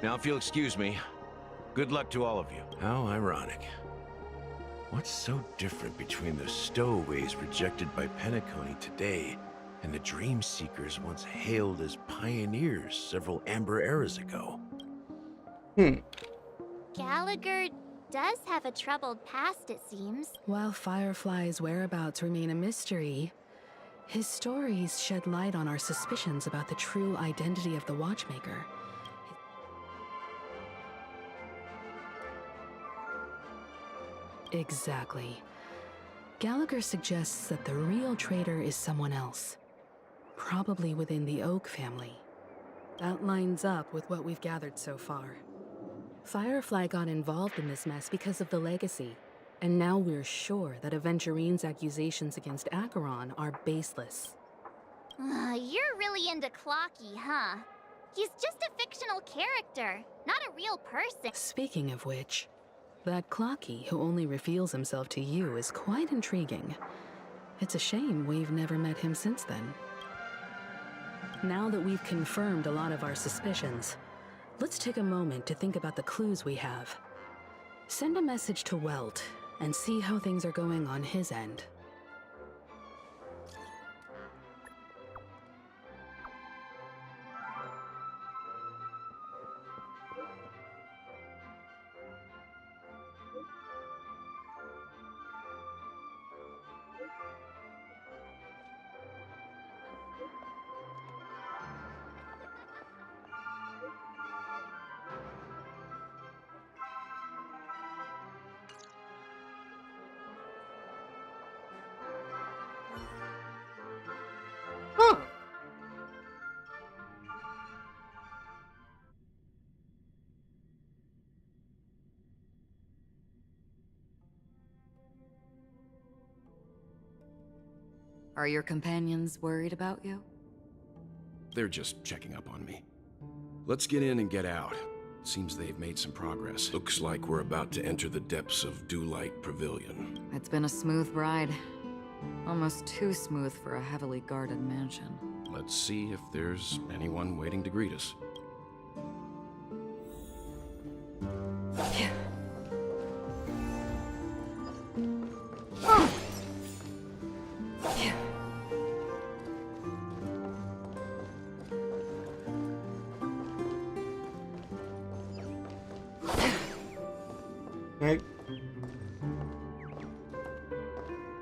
Speaker 10: Now if you'll excuse me, good luck to all of you. How ironic. What's so different between the stowaways rejected by Penacony today and the dream seekers once hailed as pioneers several amber eras ago?
Speaker 7: Gallagher does have a troubled past, it seems.
Speaker 11: While Firefly's whereabouts remain a mystery, his stories shed light on our suspicions about the true identity of the Watchmaker. Exactly. Gallagher suggests that the real traitor is someone else, probably within the Oak family. That lines up with what we've gathered so far. Firefly got involved in this mess because of the legacy, and now we're sure that Aventurine's accusations against Acheron are baseless.
Speaker 7: You're really into Clocky, huh? He's just a fictional character, not a real person.
Speaker 11: Speaking of which, That Clocky who only reveals himself to you is quite intriguing. It's a shame we've never met him since then. Now that we've confirmed a lot of our suspicions, let's take a moment to think about the clues we have. Send a message to Welt and see how things are going on his end.
Speaker 1: Huh.
Speaker 15: Are your companions worried about you?
Speaker 16: They're just checking up on me. Let's get in and get out. Seems they've made some progress.
Speaker 10: Looks like we're about to enter the depths of Dewlight Pavilion.
Speaker 15: It's been a smooth ride. Almost too smooth for a heavily guarded mansion.
Speaker 16: Let's see if there's anyone waiting to greet us.
Speaker 1: Right.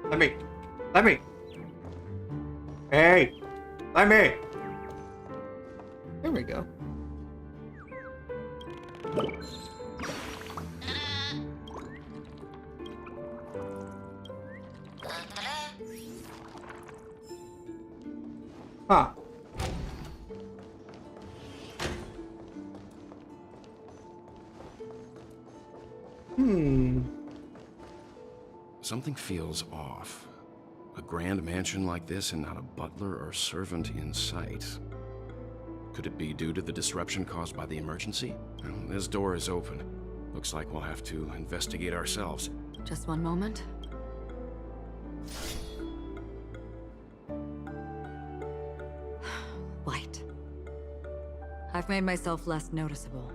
Speaker 1: Let me. Hey, let me. There we go. Huh.
Speaker 16: Something feels off. A grand mansion like this and not a butler or servant in sight. Could it be due to the disruption caused by the emergency? Well, this door is open. Looks like we'll have to investigate ourselves.
Speaker 15: Just one moment. Light. I've made myself less noticeable.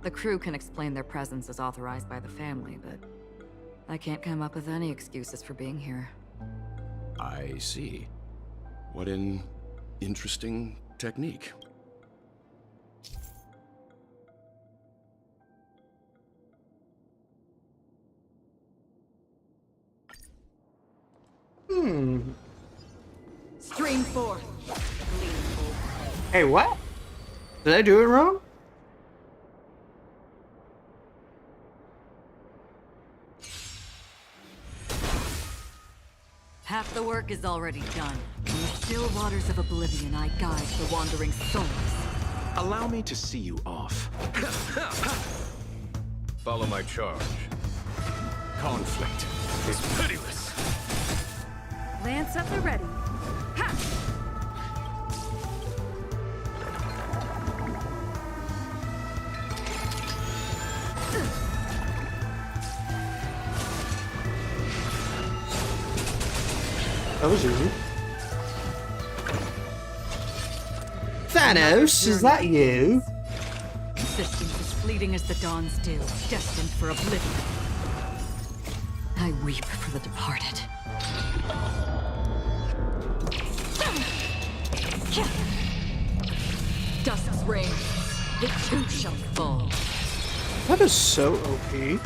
Speaker 15: The crew can explain their presence as authorized by the family, but I can't come up with any excuses for being here.
Speaker 16: I see. What an interesting technique.
Speaker 15: Stream forth.
Speaker 1: Hey, what? Did I do it wrong?
Speaker 15: Half the work is already done. In the still waters of oblivion, I guide the wandering souls.
Speaker 3: Allow me to see you off.
Speaker 10: Follow my charge.
Speaker 3: Conflict is pitiless.
Speaker 13: Lance at the ready. Ha!
Speaker 1: That was easy. Thanos, is that you?
Speaker 15: Existence is fleeting as the dawn's dew, destined for oblivion. I weep for the departed. Dusk's reign, it too shall fall.
Speaker 1: That is so OP.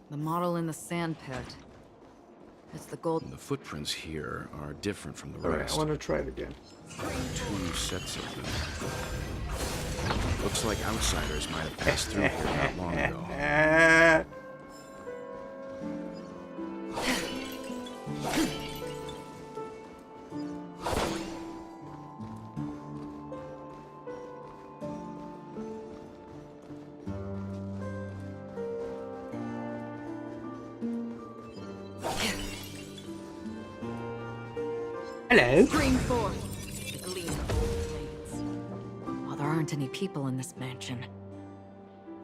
Speaker 15: The model in the sand pit. It's the gold.
Speaker 16: The footprints here are different from the
Speaker 1: Alright,
Speaker 16: rest.
Speaker 1: I want to try it again.
Speaker 16: 2 sets of them. Looks like outsiders might have passed through here not long ago.
Speaker 1: Hello.
Speaker 15: Stream forth the gleam of old blades. While there aren't any people in this mansion,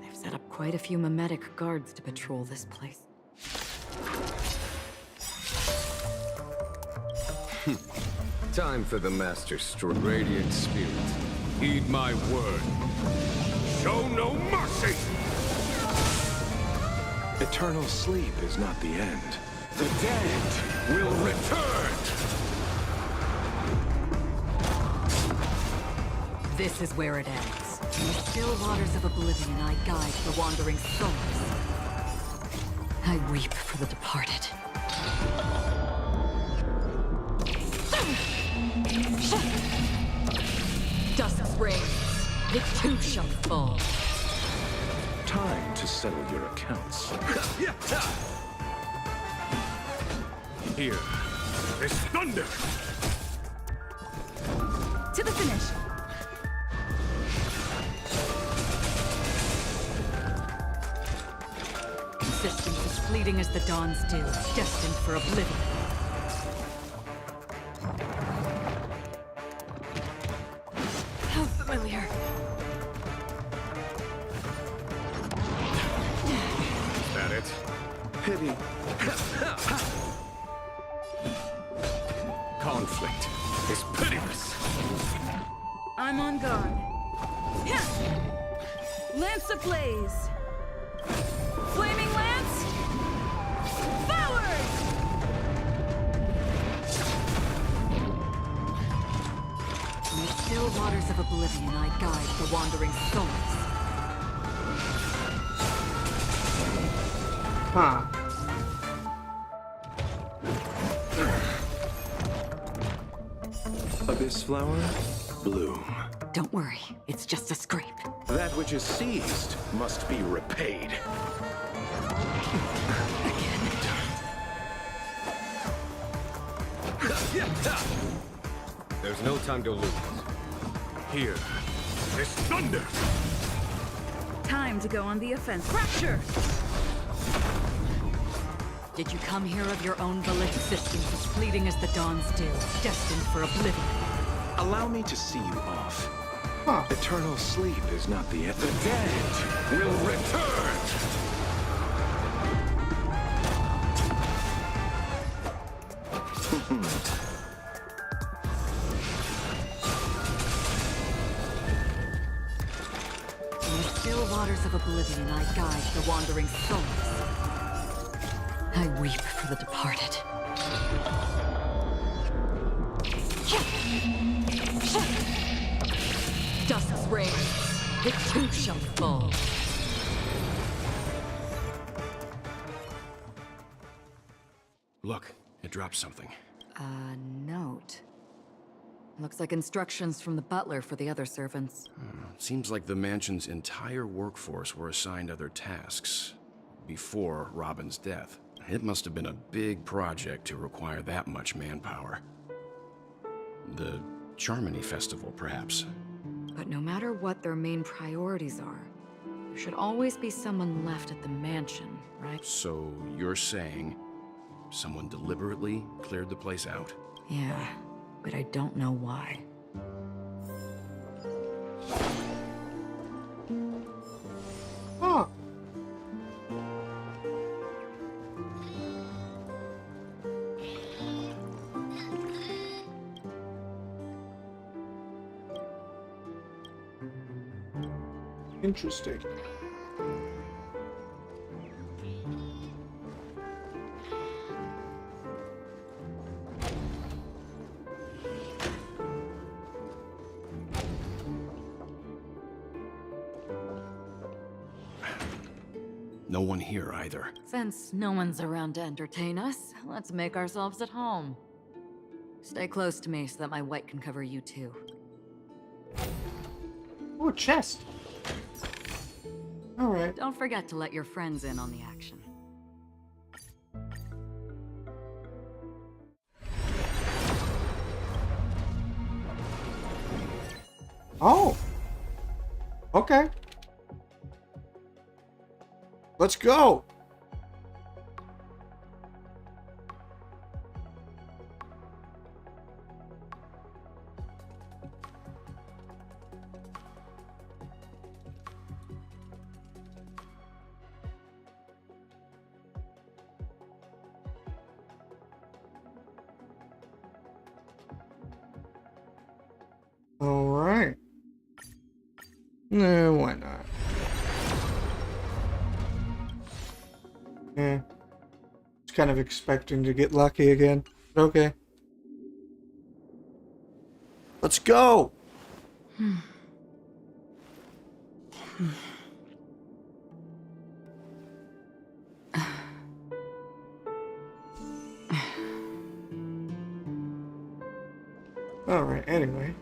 Speaker 15: they've set up quite a few mimetic guards to patrol this place.
Speaker 17: Time for the Master Stroke. Radiant Spirit, heed my word. Show no mercy!
Speaker 3: Eternal sleep is not the end.
Speaker 17: The dead will return!
Speaker 15: This is where it ends. In the still waters of oblivion, I guide the wandering souls. I weep for the departed. Dusk reigns. It too shall fall.
Speaker 3: Time to settle your accounts.
Speaker 17: Here is thunder!
Speaker 13: To the finish.
Speaker 15: Existence as fleeting as the dawn's dew, destined for oblivion. How familiar.
Speaker 17: Is that it?
Speaker 3: Pity.
Speaker 17: Conflict is pitiless.
Speaker 13: I'm on guard. Yeah. Lance ablaze. Flaming lance. Forward!
Speaker 15: In the still waters of oblivion, I guide the wandering souls.
Speaker 1: Huh.
Speaker 3: Abyss flower, bloom.
Speaker 15: Don't worry, it's just a scrape.
Speaker 3: That which is seized must be repaid.
Speaker 17: There's no time to lose. Here is thunder!
Speaker 13: Time to go on the offense. Fracture!
Speaker 15: Did you come here of your own volition? Existence as fleeting as the dawn's dew, destined for oblivion.
Speaker 3: Allow me to see you off.
Speaker 1: Huh.
Speaker 3: Eternal sleep is not the end.
Speaker 17: The dead will return!
Speaker 15: In the still waters of oblivion, I guide the wandering souls. I weep for the departed. Dusk's reign, it too shall fall.
Speaker 16: Look, it dropped something.
Speaker 15: A note. Looks like instructions from the butler for the other servants.
Speaker 16: Seems like the mansion's entire workforce were assigned other tasks before Robin's death. It must have been a big project to require that much manpower. The Charmony Festival, perhaps.
Speaker 15: But no matter what their main priorities are, there should always be someone left at the mansion, right?
Speaker 16: So you're saying someone deliberately cleared the place out?
Speaker 15: Yeah, but I don't know why.
Speaker 1: Huh. Interesting.
Speaker 16: No one here either.
Speaker 15: Since no one's around to entertain us, let's make ourselves at home. Stay close to me so that my white can cover you too.
Speaker 1: Oh, a chest. All right.
Speaker 15: Don't forget to let your friends in on the action.
Speaker 1: Oh. Okay. Let's go. Why not? Yeah. Just kind of expecting to get lucky again. Okay. Let's go! Alright, anyway.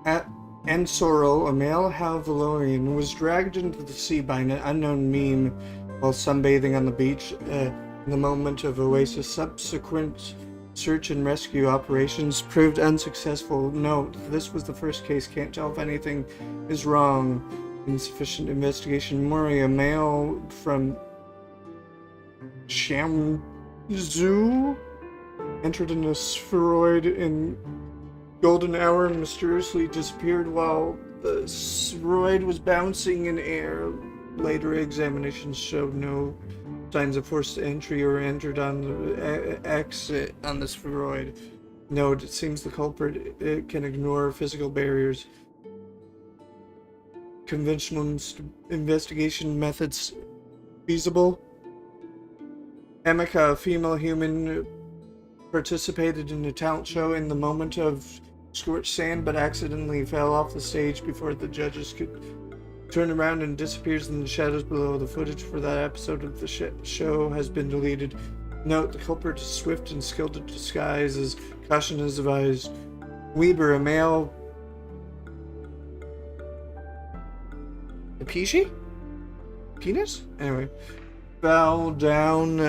Speaker 1: At Ensoro, a male Halvalorian, was dragged into the sea by an unknown meme while sunbathing on the beach in the moment of Oasis. Subsequent search and rescue operations proved unsuccessful. Note, this was the first case. Can't tell if anything is wrong. Insufficient investigation. Mori, a male from Shamzu, entered in a spheroid in golden hour and mysteriously disappeared while the spheroid was bouncing in air. Later examinations showed no signs of forced entry or entered on the exit on the spheroid. Note, it seems the culprit can ignore physical barriers. Conventional investigation methods feasible. Emeka, a female human, participated in a talent show in the moment of scorched sand, but accidentally fell off the stage before the judges could turn around and disappears in the shadows below. The footage for that episode of the show has been deleted. Note, the culprit is swift and skilled at disguise, as caution is advised. Weber, a male... A Pishi? Penis? Anyway. Fell down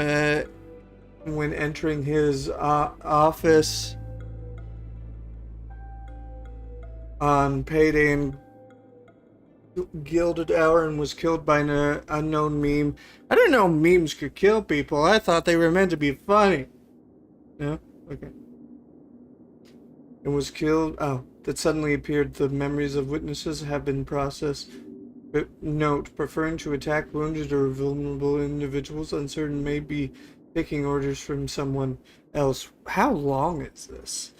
Speaker 1: when entering his office on payday and gilded hour and was killed by an unknown meme. I didn't know memes could kill people. I thought they were meant to be funny. No? Okay. And was killed. Oh, that suddenly appeared. The memories of witnesses have been processed. But note, preferring to attack wounded or vulnerable individuals, uncertain may be taking orders from someone else. How long is this?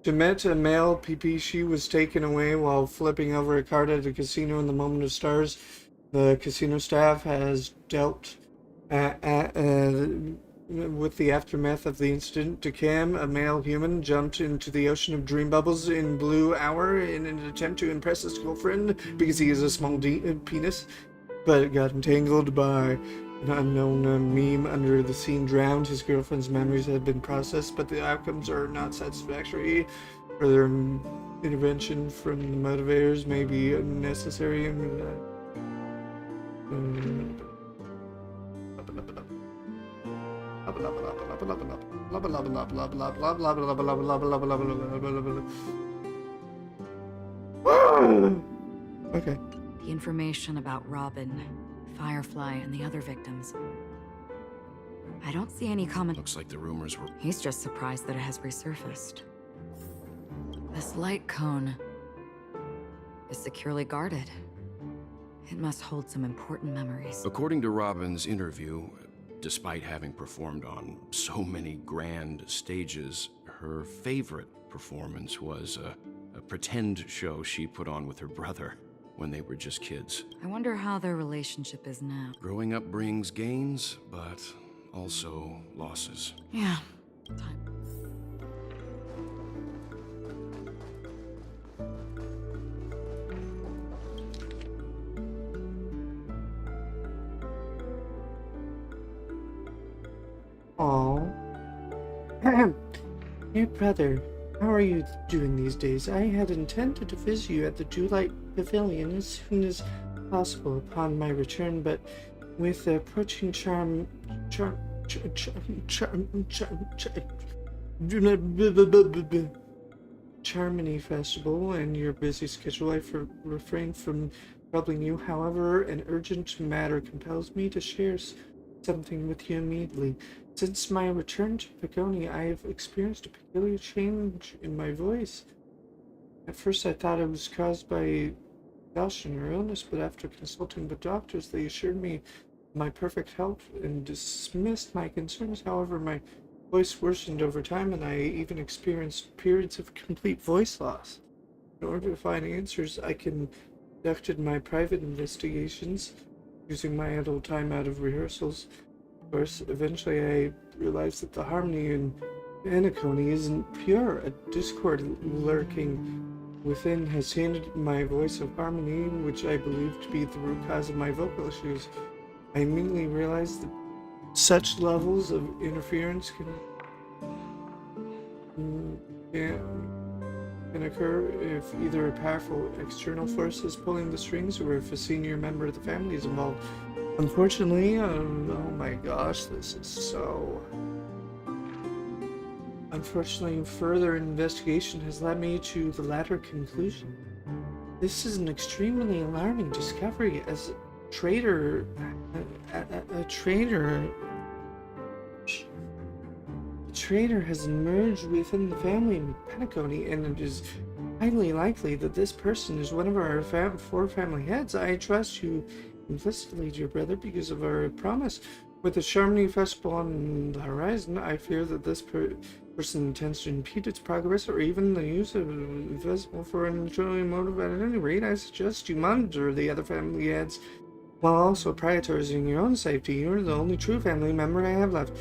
Speaker 1: Demet, a male Pipishi, was taken away while flipping over a card at a casino in the moment of stars. The casino staff has dealt with the aftermath of the incident. Decam, a male human, jumped into the ocean of dream bubbles in blue hour in an attempt to impress his girlfriend because he has a small penis, but got entangled by an unknown meme under the scene. Drowned. His girlfriend's memories have been processed, but the outcomes are not satisfactory. Further intervention from the motivators may be necessary. Okay.
Speaker 15: The information about Robin, Firefly, and the other victims. I don't see any common...
Speaker 16: Looks like the rumors were...
Speaker 15: He's just surprised that it has resurfaced. This light cone is securely guarded. It must hold some important memories.
Speaker 16: According to Robin's interview, despite having performed on so many grand stages, her favorite performance was a pretend show she put on with her brother when they were just kids.
Speaker 15: I wonder how their relationship is now.
Speaker 16: Growing up brings gains, but also losses.
Speaker 15: Yeah. Time.
Speaker 1: Aww. Dear brother, how are you doing these days? I had intended to visit you at the Julight Pavilion as soon as possible upon my return, but with the approaching Charmony Festival and your busy schedule, I refrain from troubling you. However, an urgent matter compels me to share something with you immediately. Since my return to Pagoni, I have experienced a peculiar change in my voice. At first I thought it was caused by exhaustion or illness, but after consulting with doctors, they assured me of my perfect health and dismissed my concerns. However, my voice worsened over time, and I even experienced periods of complete voice loss. In order to find answers, I conducted my private investigations using my idle time out of rehearsals. Of course, eventually I realized that the harmony in Anacone isn't pure. A discord lurking within has tainted my voice of harmony, which I believe to be the root cause of my vocal issues. I immediately realized that such levels of interference can occur if either a powerful external force is pulling the strings or if a senior member of the family is involved. Unfortunately, oh my gosh, this is so... Unfortunately, further investigation has led me to the latter conclusion. This is an extremely alarming discovery, as a traitor has emerged within the family in Penacony, and it is highly likely that this person is one of our four family heads. I trust you implicitly, dear brother, because of our promise. With the Charmony Festival on the horizon, I fear that this person intends to impede its progress, or even the use of the festival for an internal motive. At any rate, I suggest you monitor the other family heads while also prioritizing your own safety. You're the only true family member I have left.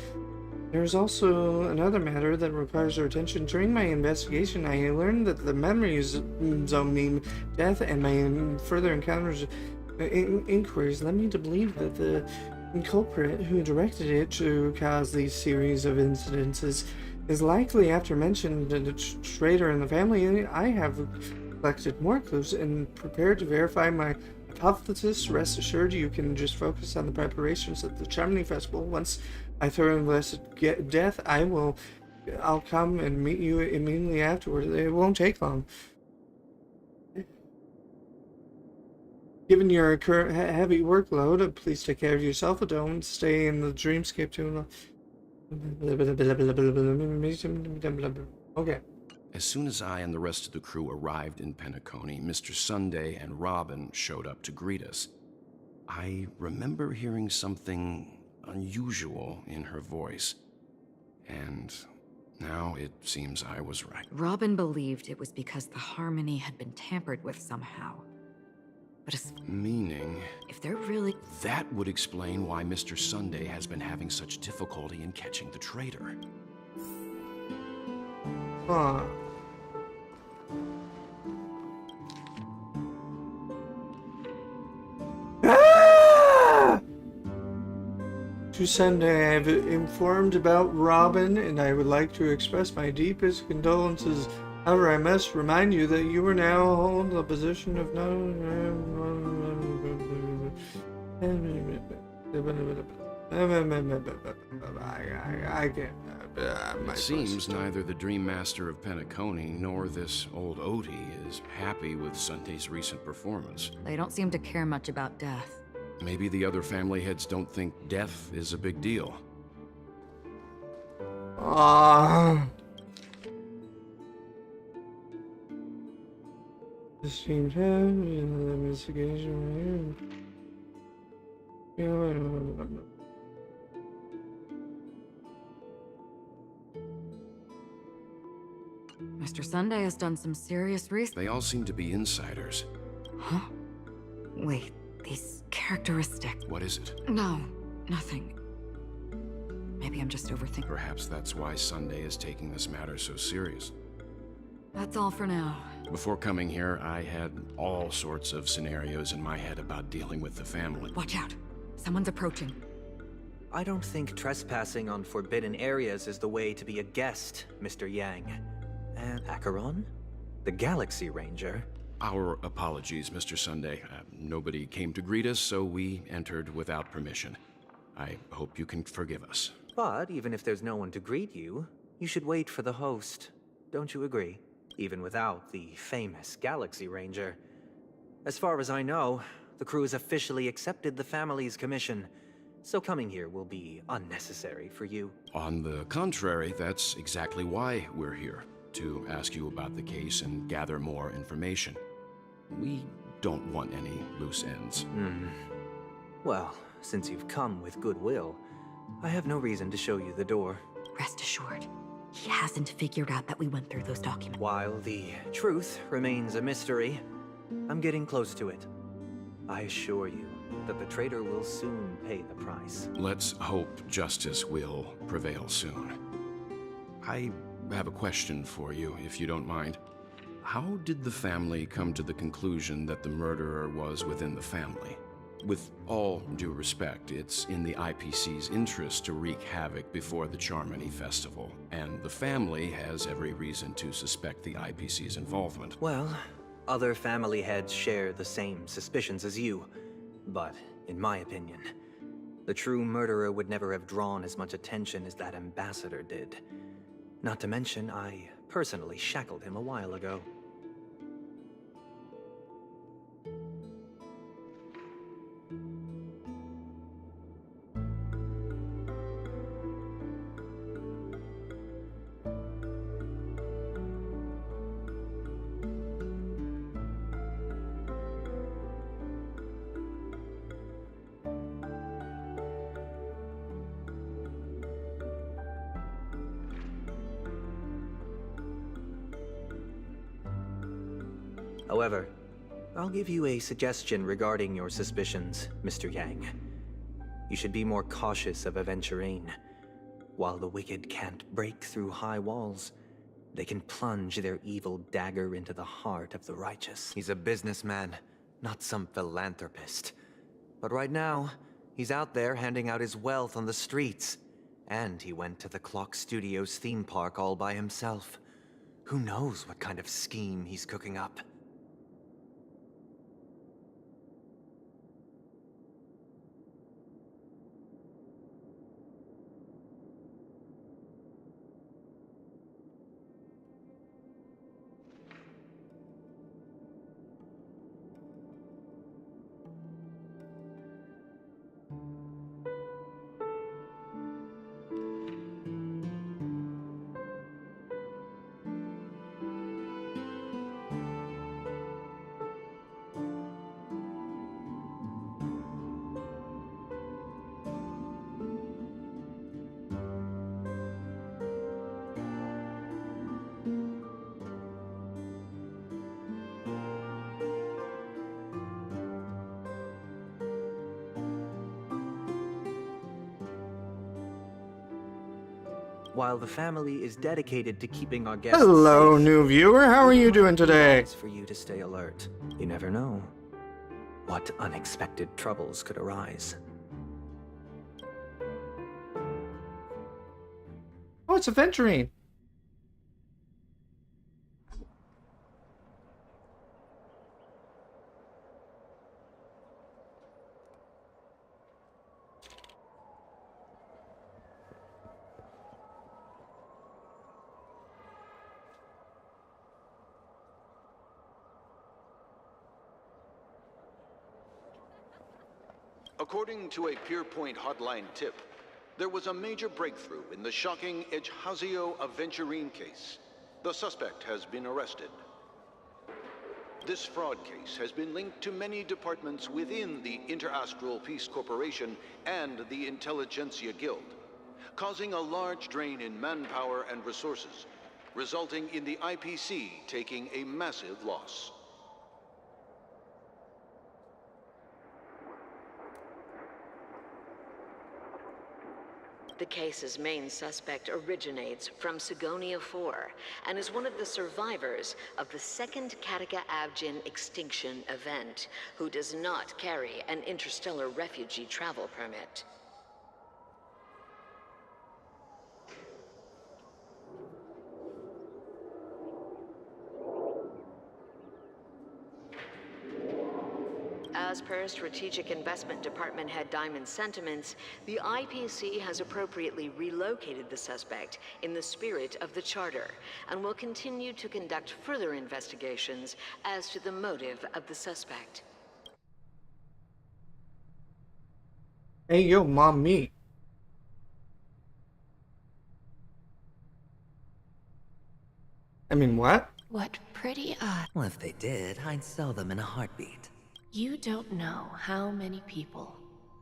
Speaker 1: There is also another matter that requires your attention. During my investigation, I learned that the memories zone death and my further encounters inquiries led me to believe that the culprit who directed it to cause these series of incidences is likely after mentioned a traitor in the family. I have collected more clues and prepared to verify my hypothesis. Rest assured, you can just focus on the preparations at the Charmony Festival. Once I thoroughly investigate death, I'll come and meet you immediately afterward. It won't take long. Given your current heavy workload, please take care of yourself. Don't stay in the dreamscape too long. Okay.
Speaker 16: As soon as I and the rest of the crew arrived in Penacony, Mr. Sunday and Robin showed up to greet us. I remember hearing something unusual in her voice, and now it seems I was right.
Speaker 15: Robin believed it was because the harmony had been tampered with somehow. But
Speaker 16: meaning...
Speaker 15: if they're really...
Speaker 16: That would explain why Mr. Sunday has been having such difficulty in catching the traitor.
Speaker 1: Huh. To Sunday, I have informed about Robin, and I would like to express my deepest condolences. However, I must remind you that you are now hold the position of I can't.
Speaker 16: It seems neither the Dream Master of Penacony nor this old Odie is happy with Sunday's recent performance.
Speaker 15: They don't seem to care much about death.
Speaker 16: Maybe the other family heads don't think death is a big deal.
Speaker 1: This seems heavy in the investigation.
Speaker 15: Mr. Sunday has done some serious research.
Speaker 16: They all seem to be insiders.
Speaker 15: Huh? Wait, these characteristics...
Speaker 16: What is it?
Speaker 15: No, nothing. Maybe I'm just overthinking.
Speaker 16: Perhaps that's why Sunday is taking this matter so serious.
Speaker 15: That's all for now.
Speaker 16: Before coming here, I had all sorts of scenarios in my head about dealing with the family.
Speaker 15: Watch out. Someone's approaching.
Speaker 18: I don't think trespassing on forbidden areas is the way to be a guest, Mr. Yang. And Acheron? The Galaxy Ranger?
Speaker 16: Our apologies, Mr. Sunday. Nobody came to greet us, so we entered without permission. I hope you can forgive us.
Speaker 18: But even if there's no one to greet you, you should wait for the host. Don't you agree? Even without the famous Galaxy Ranger. As far as I know, the crew has officially accepted the family's commission, so coming here will be unnecessary for you.
Speaker 16: On the contrary, that's exactly why we're here, to ask you about the case and gather more information. We don't want any loose ends.
Speaker 18: Well, since you've come with goodwill, I have no reason to show you the door.
Speaker 15: Rest assured, he hasn't figured out that we went through those documents.
Speaker 18: While the truth remains a mystery, I'm getting close to it. I assure you that the traitor will soon pay the price.
Speaker 16: Let's hope justice will prevail soon. I have a question for you, if you don't mind. How did the family come to the conclusion that the murderer was within the family? With all due respect, it's in the IPC's interest to wreak havoc before the Charmony Festival, and the family has every reason to suspect the IPC's involvement.
Speaker 18: Well, other family heads share the same suspicions as you, but in my opinion, the true murderer would never have drawn as much attention as that ambassador did. Not to mention, I personally shackled him a while ago. However, I'll give you a suggestion regarding your suspicions, Mr. Yang. You should be more cautious of Aventurine. While the wicked can't break through high walls, they can plunge their evil dagger into the heart of the righteous. He's a businessman, not some philanthropist. But right now, he's out there handing out his wealth on the streets. And he went to the Clock Studios theme park all by himself. Who knows what kind of scheme he's cooking up? While the family is dedicated to keeping our guests
Speaker 1: Hello,
Speaker 18: safe,
Speaker 1: new viewer. How are you doing today?
Speaker 18: it's for you to stay alert. You never know what unexpected troubles could arise.
Speaker 1: Oh, it's Aventurine.
Speaker 19: According to a Pierpoint hotline tip, there was a major breakthrough in the shocking Ejhazio Aventurine case. The suspect has been arrested. This fraud case has been linked to many departments within the Interastral Peace Corporation and the Intelligentsia Guild, causing a large drain in manpower and resources, resulting in the IPC taking a massive loss.
Speaker 20: The case's main suspect originates from Sigonia 4 and is one of the survivors of the second Kataka Abjin extinction event, who does not carry an interstellar refugee travel permit. As per Strategic Investment Department Head Diamond's sentiments, the IPC has appropriately relocated the suspect in the spirit of the Charter and will continue to conduct further investigations as to the motive of the suspect.
Speaker 1: Hey, yo, mommy. I mean, what?
Speaker 21: What pretty eyes.
Speaker 2: Well, if they did, I'd sell them in a heartbeat.
Speaker 21: You don't know how many people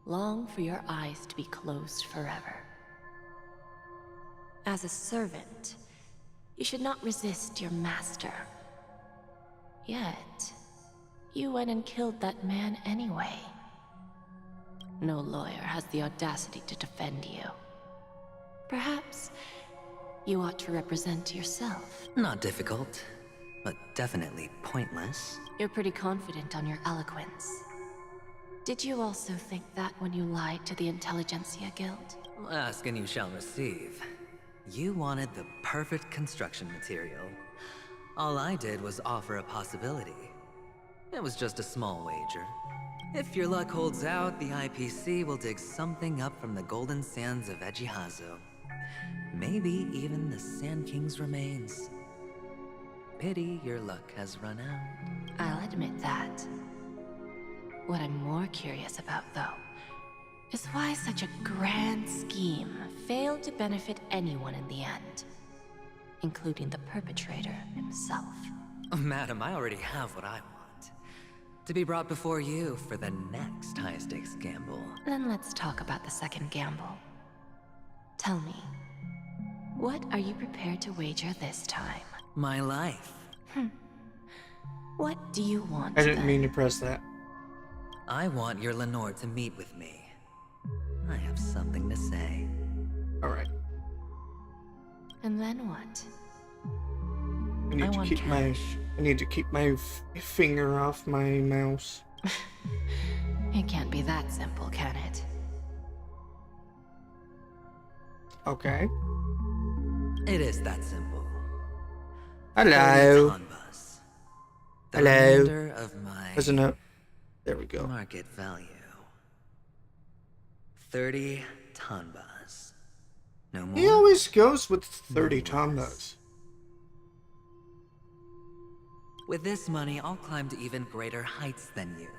Speaker 21: long for your eyes to be closed forever. As a servant, you should not resist your master. Yet, you went and killed that man anyway. No lawyer has the audacity to defend you. Perhaps you ought to represent yourself.
Speaker 2: Not difficult, but definitely pointless.
Speaker 21: You're pretty confident on your eloquence. Did you also think that when you lied to the Intelligentsia Guild?
Speaker 2: Ask and you shall receive. You wanted the perfect construction material. All I did was offer a possibility. It was just a small wager. If your luck holds out, the IPC will dig something up from the golden sands of Ejihazo. Maybe even the Sand King's remains. Pity your luck has run out.
Speaker 21: I'll admit that. What I'm more curious about, though, is why such a grand scheme failed to benefit anyone in the end, including the perpetrator himself.
Speaker 2: Madam, I already have what I want. To be brought before you for the next high-stakes gamble.
Speaker 21: Then let's talk about the second gamble. Tell me, what are you prepared to wager this time?
Speaker 2: My life.
Speaker 21: What do you want?
Speaker 1: I didn't mean to press that.
Speaker 2: I want your Lenore to meet with me. I have something to say.
Speaker 1: Alright.
Speaker 21: And then what?
Speaker 1: I need to keep my finger off my mouse.
Speaker 21: It can't be that simple, can it?
Speaker 1: Okay.
Speaker 2: It is that simple.
Speaker 1: Hello.
Speaker 2: 30 tonbas. The
Speaker 1: Hello.
Speaker 2: remainder of my
Speaker 1: Isn't it? There we go.
Speaker 2: market value. 30 tonbas. No more.
Speaker 1: He always goes with 30 tombos.
Speaker 2: With this money, I'll climb to even greater heights than you.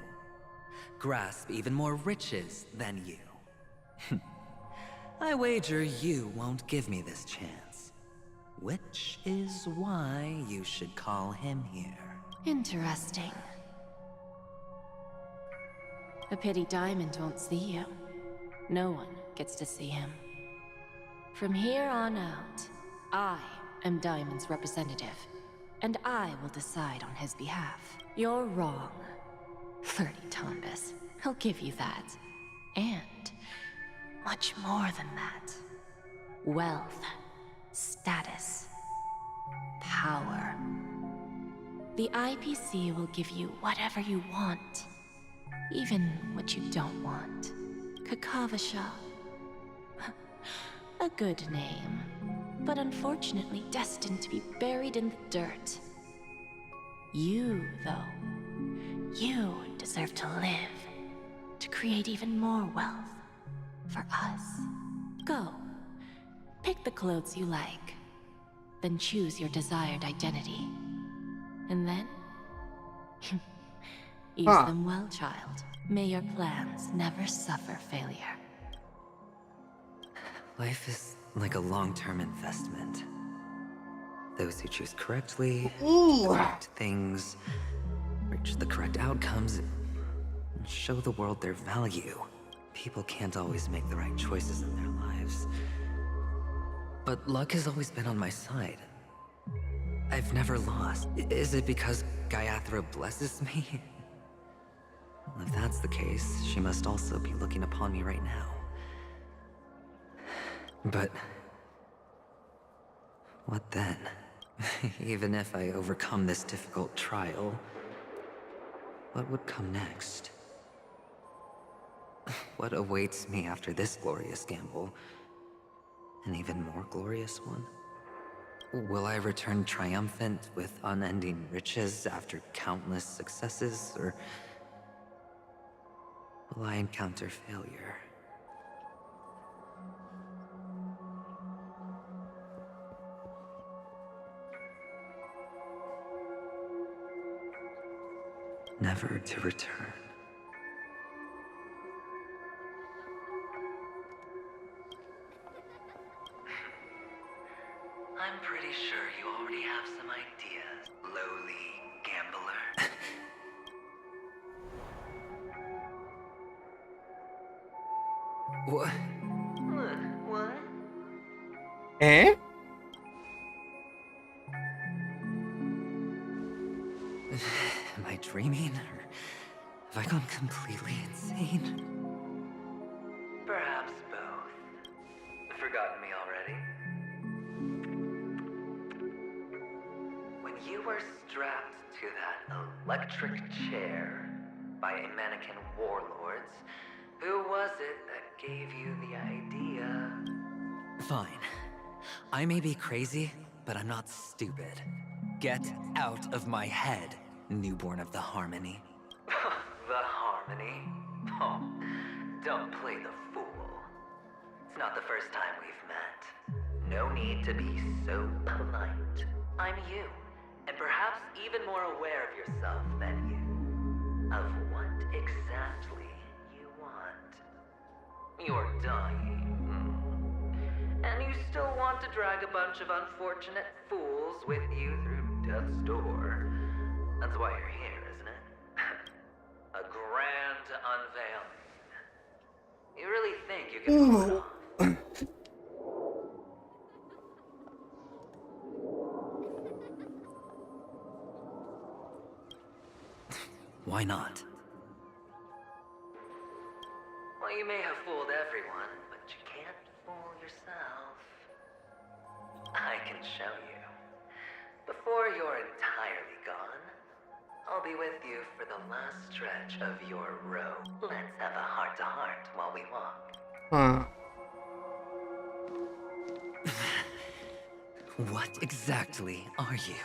Speaker 2: Grasp even more riches than you. I wager you won't give me this chance. Which is why you should call him here.
Speaker 21: Interesting. A pity Diamond won't see you. No one gets to see him. From here on out, I am Diamond's representative, and I will decide on his behalf. You're wrong. 30 tombas. I'll give you that. And much more than that. Wealth, status, power. The IPC will give you whatever you want. Even what you don't want. Kakavasha. A good name, but unfortunately destined to be buried in the dirt. You, though, you deserve to live, to create even more wealth. For us. Go. Pick the clothes you like. Then choose your desired identity. And then... use them well, child. May your plans never suffer failure.
Speaker 2: Life is like a long-term investment. Those who choose correctly, correct things, reach the correct outcomes, and show the world their value. People can't always make the right choices in their lives. But luck has always been on my side. I've never lost. Is it because Gaiathra blesses me? Well, if that's the case, she must also be looking upon me right now. But... what then? Even if I overcome this difficult trial, what would come next? What awaits me after this glorious gamble? An even more glorious one? Will I return triumphant with unending riches after countless successes, or will I encounter failure? Never to return. I'm pretty sure you already have some ideas, lowly gambler. What?
Speaker 1: Eh?
Speaker 2: Am I dreaming, or have I gone completely insane?
Speaker 4: Perhaps both. Forgotten me already? When you were strapped to that electric chair by a mannequin warlords, who was it that gave you the idea?
Speaker 2: Fine. I may be crazy, but I'm not stupid. Get out of my head, newborn of the Harmony.
Speaker 4: The Harmony? Oh, don't play the fool. It's not the first time we've met. No need to be so polite. I'm you, and perhaps even more aware of yourself than you. Of what exactly you want. You're dying. And you still want to drag a bunch of unfortunate fools with you through death's door. That's why you're here, isn't it? A grand unveiling. You really think you can pull it off?
Speaker 2: Why not?
Speaker 4: Well, you may have fooled everyone, but you can't fool yourself. I can show you. Before you're entirely gone, I'll be with you for the last stretch of your road. Let's have a heart-to-heart while we walk.
Speaker 1: Huh.
Speaker 2: What exactly are you?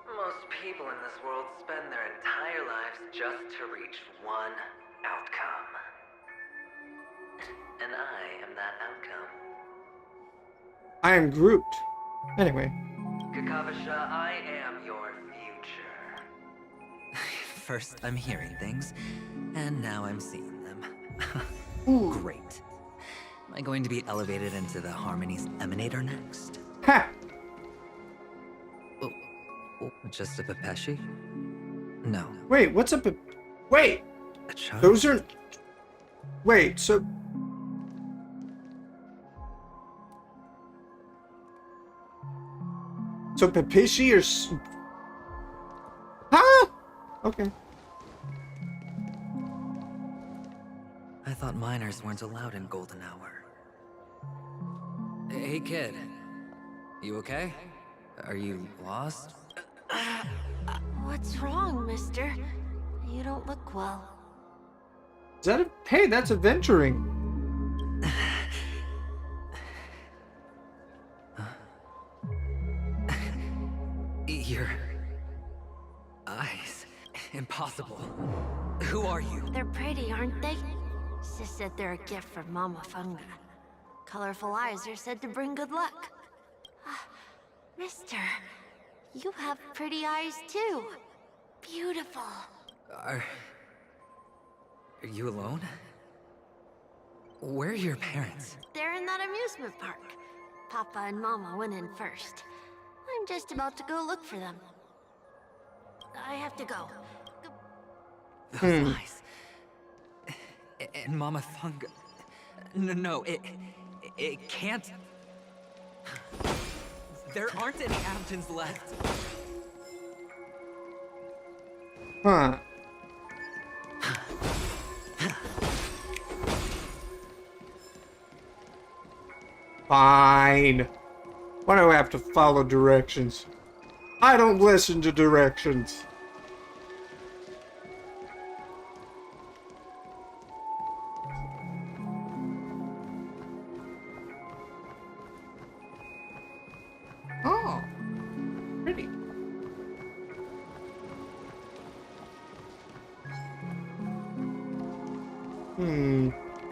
Speaker 4: Most people in this world spend their entire lives just to reach one outcome. And I am that outcome.
Speaker 1: I am Groot. Anyway.
Speaker 4: Kakavasha, I am your future.
Speaker 2: First, I'm hearing things, and now I'm seeing them. Great. Am I going to be elevated into the Harmony's Emanator next?
Speaker 1: Ha!
Speaker 2: Oh, just a Pepeshi? No.
Speaker 1: Wait, what's up? Wait!
Speaker 2: A chug?
Speaker 1: Those are... Wait, so... So Pepeshi or... Huh? Okay.
Speaker 2: I thought minors weren't allowed in Golden Hour. Hey, kid. You okay? Are you lost?
Speaker 5: What's wrong, mister? You don't look well.
Speaker 1: Is that a... Hey, that's adventuring.
Speaker 2: Your... eyes. Impossible. Who are you?
Speaker 5: They're pretty, aren't they? Sis said they're a gift from Mama Funga. Colorful eyes are said to bring good luck. Mister, you have pretty eyes too. Beautiful.
Speaker 2: Are you alone? Where are your parents?
Speaker 5: They're in that amusement park. Papa and Mama went in first. I'm just about to go look for them. I have to go.
Speaker 2: Those eyes. And Mama Funga. No, it can't. There aren't any Abtons left.
Speaker 1: Huh. Fine. Why do I have to follow directions? I don't listen to directions. Oh, pretty.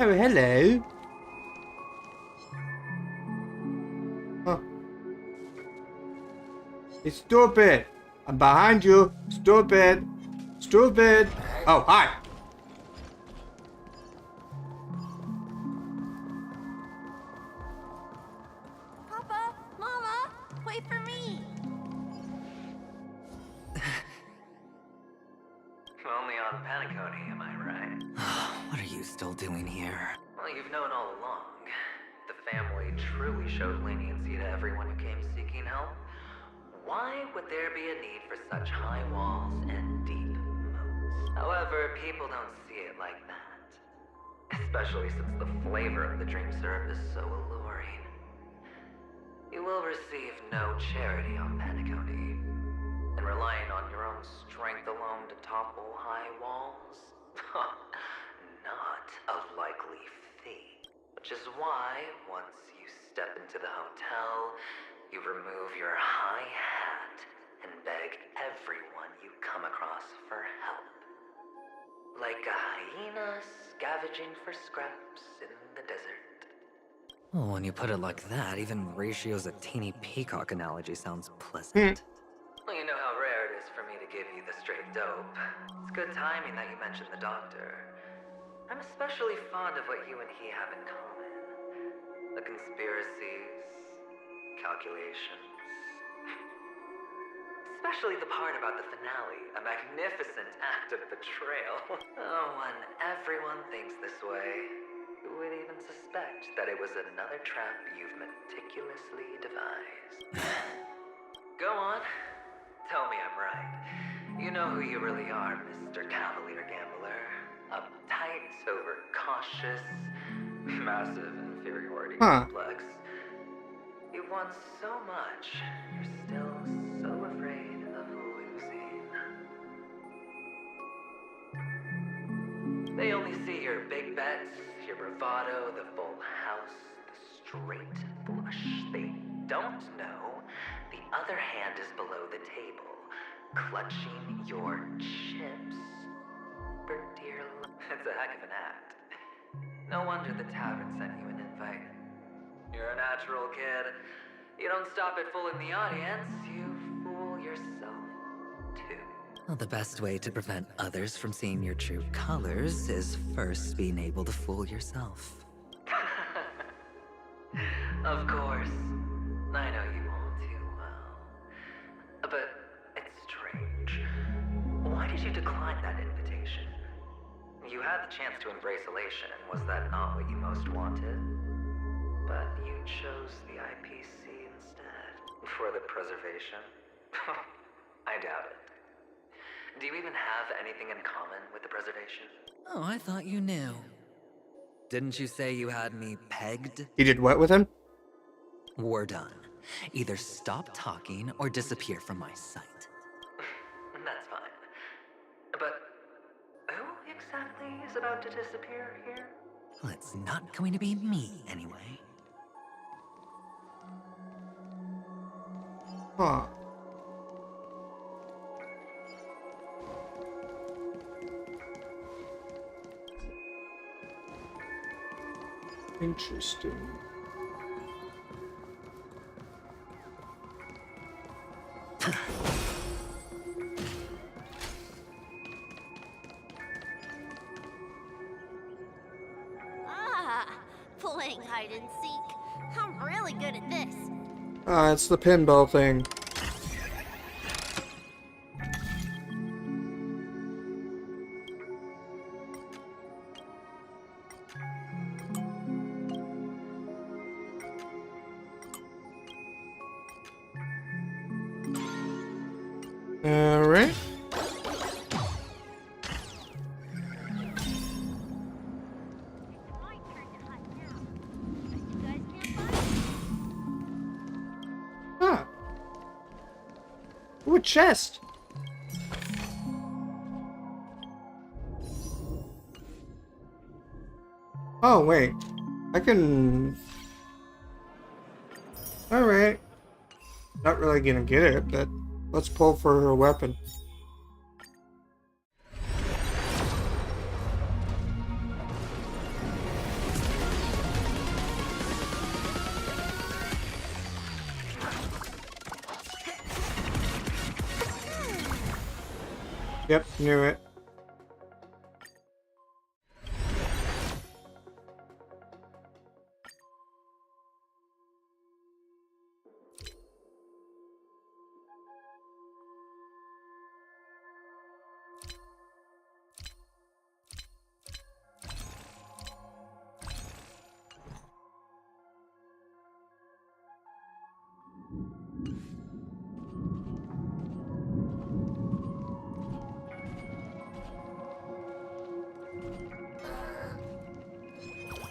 Speaker 1: Oh, hello. Huh. It's stupid. I'm behind you. Stupid. Stupid. Oh, hi.
Speaker 5: Papa, Mama, wait for me.
Speaker 4: Only on Paniconi, am I right?
Speaker 2: What are you still doing here?
Speaker 4: Well, you've known all along. The family truly showed leniency to everyone who came seeking help. Why would there be a need for such high walls and deep moats? However, people don't see it like that. Especially since the flavor of the dream syrup is so alluring. You will receive no charity on Pentagoney. And relying on your own strength alone to topple high walls? Not a likely feat. Which is why, once you step into the hotel, you remove your high hat and beg everyone you come across for help. Like a hyena scavenging for scraps in the desert.
Speaker 2: Well, when you put it like that, even Ratio's a teeny peacock analogy sounds pleasant.
Speaker 4: Well, you know how rare it is for me to give you the straight dope. It's good timing that you mentioned the doctor. I'm especially fond of what you and he have in common. The conspiracies, calculations. Especially the part about the finale, a magnificent act of betrayal. Oh, when everyone thinks this way, who would even suspect that it was another trap you've meticulously devised? Go on. Tell me I'm right. You know who you really are, Mr. Cavalier Gambler. Uptight, overcautious, massive inferiority complex. You want so much, you're still so afraid of losing. They only see your big bets, your bravado, the full house, the straight flush. They don't know the other hand is below the table, clutching your chips. For dear life. It's a heck of an act. No wonder the tavern sent you an invite. You're a natural kid. You don't stop at fooling the audience, you fool yourself too.
Speaker 2: Well, the best way to prevent others from seeing your true colors is first being able to fool yourself.
Speaker 4: Of course. I know you all too well. But it's strange. Why did you decline that invitation? You had the chance to embrace elation. Was that not what you most wanted? But you chose the IPC instead. For the preservation? I doubt it. Do you even have anything in common with the preservation?
Speaker 2: Oh, I thought you knew. Didn't you say you had me pegged?
Speaker 1: He did what with him?
Speaker 2: We're done. Either stop talking or disappear from my sight.
Speaker 4: That's fine. But who exactly is about to disappear here?
Speaker 2: Well, it's not going to be me, anyway.
Speaker 1: Huh. Interesting.
Speaker 7: Playing hide and seek. I'm really good at this.
Speaker 1: Ah, it's the pinball thing. Alright. Ah. Ooh, a chest. Oh, wait. I can... Alright. Not really gonna get it, but let's pull for her weapon. Yep, knew it.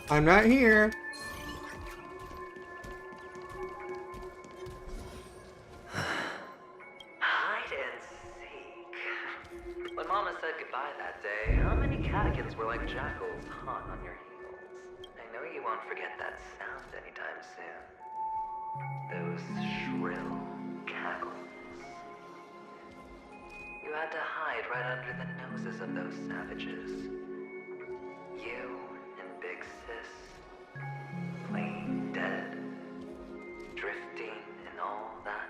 Speaker 1: I'm not here.
Speaker 4: Hide and seek. When Mama said goodbye that day, how many catechins were like jackals hot on your heels? I know you won't forget that sound anytime soon. Those shrill cackles. You had to hide right under the noses of those savages. You and Big Sis, playing dead, drifting in all that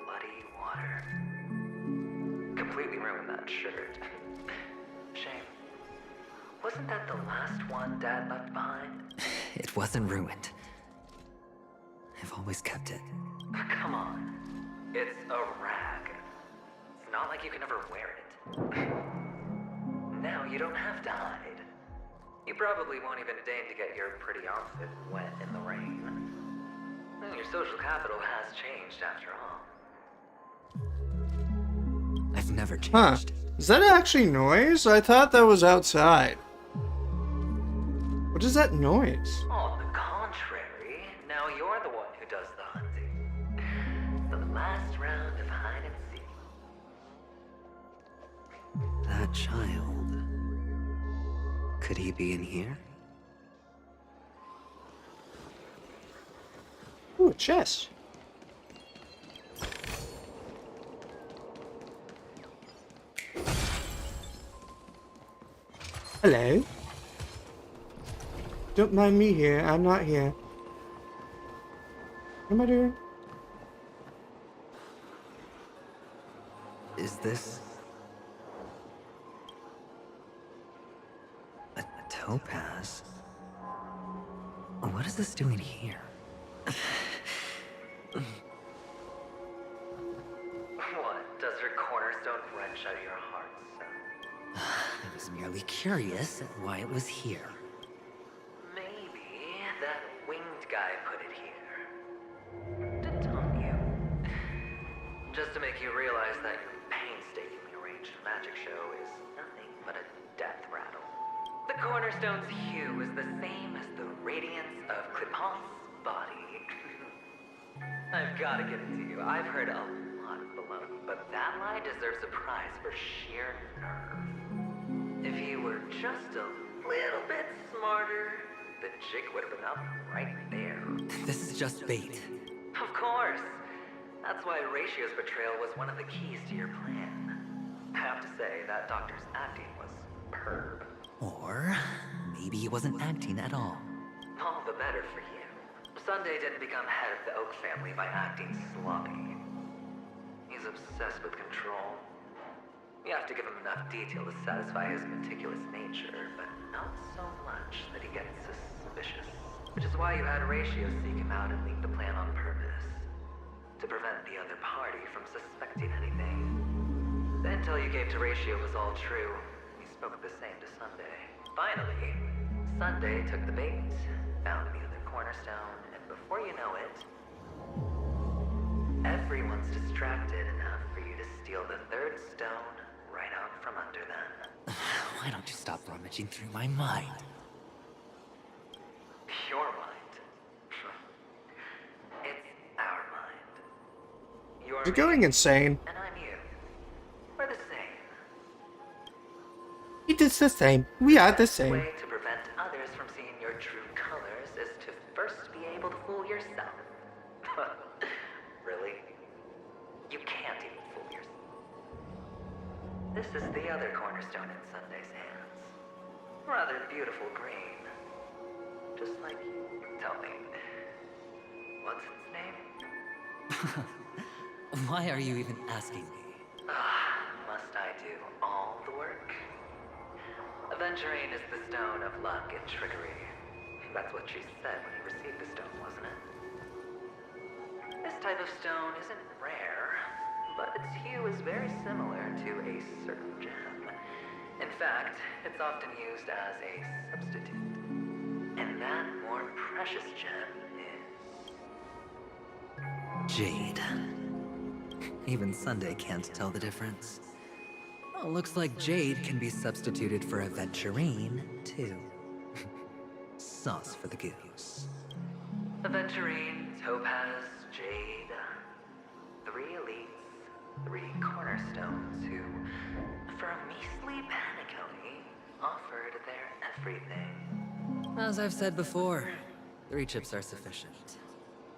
Speaker 4: bloody water. Completely ruined that shirt. Shame. Wasn't that the last one Dad left behind?
Speaker 2: It wasn't ruined. I've always kept it.
Speaker 4: Come on. It's a rag. It's not like you can ever wear it. Now you don't have to hide. You probably won't even deign to get your pretty outfit wet in the rain. Your social capital has changed after all.
Speaker 2: I've never changed.
Speaker 1: Huh. Is that actually noise? I thought that was outside. What is that noise?
Speaker 4: On the contrary, now you're the one who does the hunting. The last round of hide and seek.
Speaker 2: That child. Could he be in here?
Speaker 1: Ooh, a chest. Hello. Don't mind me here. I'm not here. What am I doing?
Speaker 2: Is this a topaz? What is this doing here?
Speaker 4: What? Does her cornerstone wrench out your heart, son?
Speaker 2: I was merely curious at why it was here.
Speaker 4: Maybe that winged guy put it here. To taunt you. Just to make you realize that your painstakingly arranged magic show is nothing but a death rattle. The cornerstone's hue is the same as the radiance of Clipant's body. I've got to give it to you. I've heard a lot of baloney, but that lie deserves a prize for sheer nerve. If you were just a little bit smarter, the jig would have been up right there.
Speaker 2: This is just bait.
Speaker 4: Of course. That's why Ratio's betrayal was one of the keys to your plan. I have to say, that doctor's acting was superb.
Speaker 2: Or maybe he wasn't acting at all.
Speaker 4: All the better for you. Sunday didn't become head of the Oak family by acting sloppy. He's obsessed with control. You have to give him enough detail to satisfy his meticulous nature, but not so much that he gets suspicious. Which is why you had Ratio seek him out and leak the plan on purpose. To prevent the other party from suspecting anything. The intel you gave to Ratio was all true. He spoke the same to Sunday. Finally, Sunday took the bait, found the other cornerstone, and before you know it, everyone's distracted enough for you to steal the third stone right out from under them.
Speaker 2: Why don't you stop rummaging through my mind?
Speaker 4: Your mind. It's our mind. You're
Speaker 1: You're going insane.
Speaker 4: and I'm you. We're the same.
Speaker 1: It is the same. We are the same.
Speaker 4: Way to prevent others from seeing your true colors is to first be able to fool yourself. Really? You can't even fool yourself. This is the other cornerstone in Sunday's hands. Rather beautiful green. Just like you. Tell me. What's its name?
Speaker 2: Why are you even asking me?
Speaker 4: Must I do all the work? Aventurine is the stone of luck and trickery. That's what she said when you received the stone, wasn't it? This type of stone isn't rare, but its hue is very similar to a certain gem. In fact, it's often used as a substitute. And that more precious gem is...
Speaker 2: Jade. Even Sunday can't tell the difference. Oh, looks like Jade can be substituted for Aventurine, too. sauce for the goose.
Speaker 4: Aventurine, topaz, jade. 3 elites, 3 cornerstones who, for a measly panicone, offered their everything.
Speaker 2: As I've said before, 3 chips are sufficient.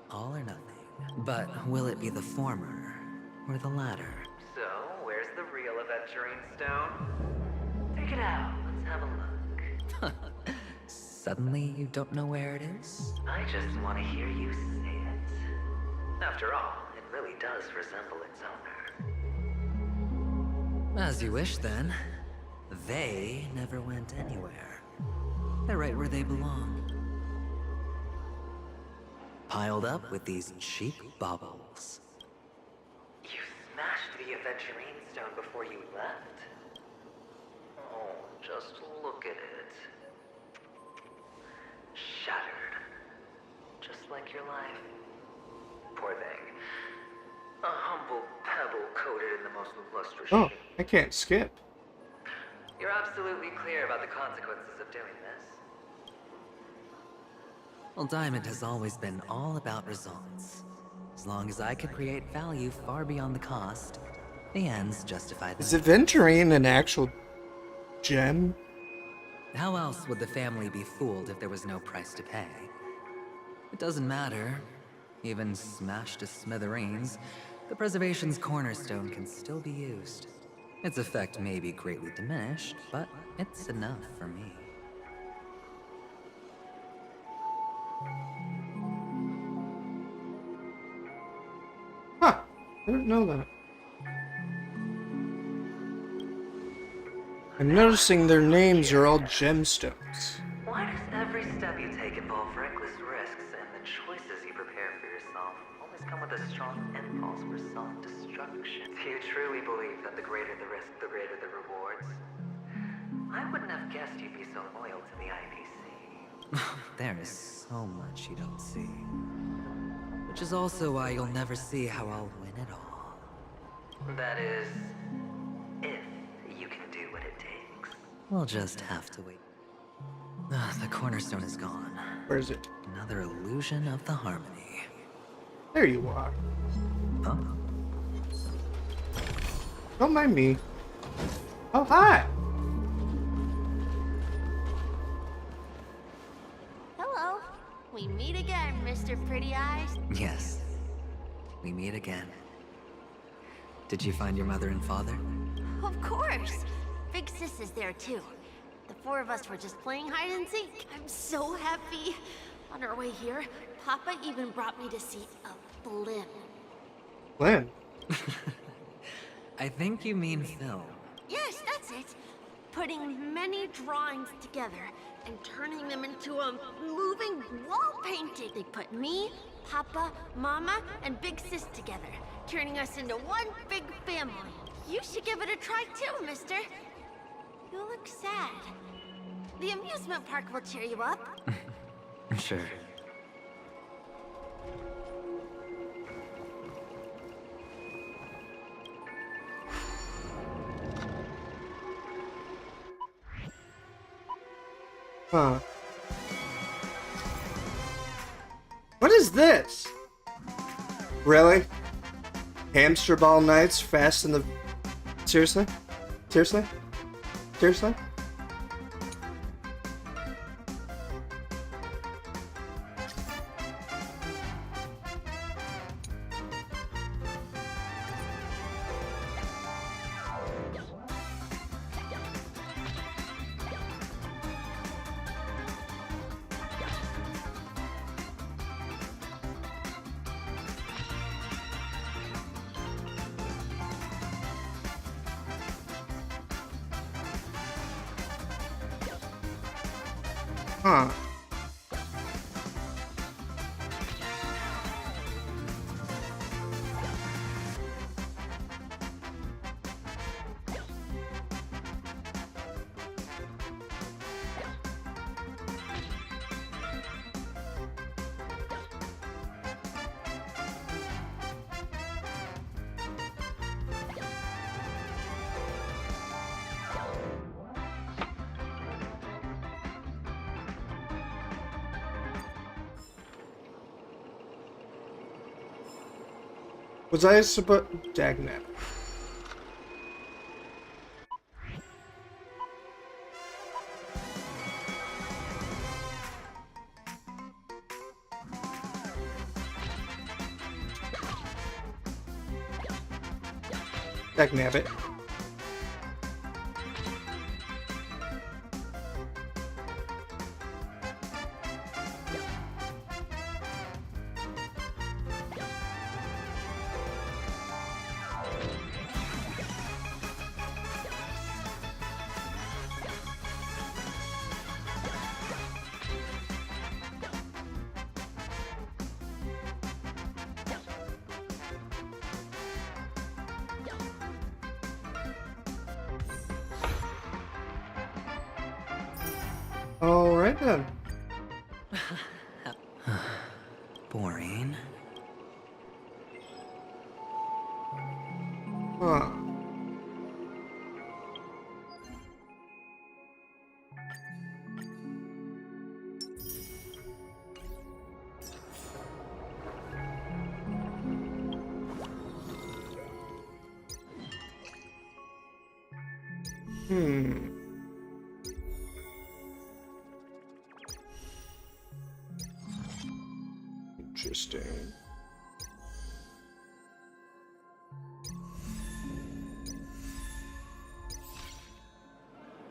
Speaker 2: All or nothing. But will it be the former or the latter?
Speaker 4: So, where's the real aventurine stone? Take it out, let's have a look.
Speaker 2: Suddenly you don't know where it is?
Speaker 4: I just want to hear you say it. After all, it really does resemble its owner.
Speaker 2: As you wish, then. They never went anywhere. They're right where they belong. Piled up with these cheap baubles.
Speaker 4: You smashed the aventurine stone before you left? Oh, just look at it. Shattered. Just like your life. Poor thing. A humble pebble coated in the most lustrous
Speaker 1: Oh,
Speaker 4: sheen.
Speaker 1: I can't skip.
Speaker 4: You're absolutely clear about the consequences of doing this.
Speaker 2: Well, Diamond has always been all about results. As long as I could create value far beyond the cost, the ends justify the
Speaker 1: Is Aventurine an actual gem?
Speaker 2: How else would the family be fooled if there was no price to pay? It doesn't matter. Even smashed to smithereens, the preservation's cornerstone can still be used. Its effect may be greatly diminished, but it's enough for me.
Speaker 1: Huh. I didn't know that. I'm noticing their names are all gemstones.
Speaker 4: Why does every step you take involve reckless risks, and the choices you prepare for yourself always come with a strong impulse for self-destruction? Do you truly believe that the greater the risk, the greater the rewards? I wouldn't have guessed you'd be so loyal to the IPC.
Speaker 2: There is so much you don't see. Which is also why you'll never see how I'll win it all.
Speaker 4: That is, if you can do what it takes.
Speaker 2: We'll just have to wait. The cornerstone is gone.
Speaker 1: Where is it?
Speaker 2: Another illusion of the harmony.
Speaker 1: There you are.
Speaker 2: Huh?
Speaker 1: Don't mind me. Oh, hi.
Speaker 7: Hello. We meet again, Mr. Pretty Eyes.
Speaker 2: Yes. We meet again. Did you find your mother and father?
Speaker 7: Of course. Big Sis is there too. The 4 of us were just playing hide and seek. I'm so happy. On our way here, Papa even brought me to see a blimp.
Speaker 1: Glenn.
Speaker 2: I think you mean film.
Speaker 7: Yes, that's it. Putting many drawings together and turning them into a moving wall painting. They put me, Papa, Mama, and Big Sis together, turning us into one big family. You should give it a try too, mister. You look sad. The amusement park will cheer you up.
Speaker 2: Sure.
Speaker 1: Huh. What is this? Really? Hamster ball nights fast in the... Seriously? Seriously? Seriously? Huh. Was I supposed... Dagnabbit. Dagnabbit. All right then.
Speaker 2: Boring.
Speaker 1: Huh. Interesting.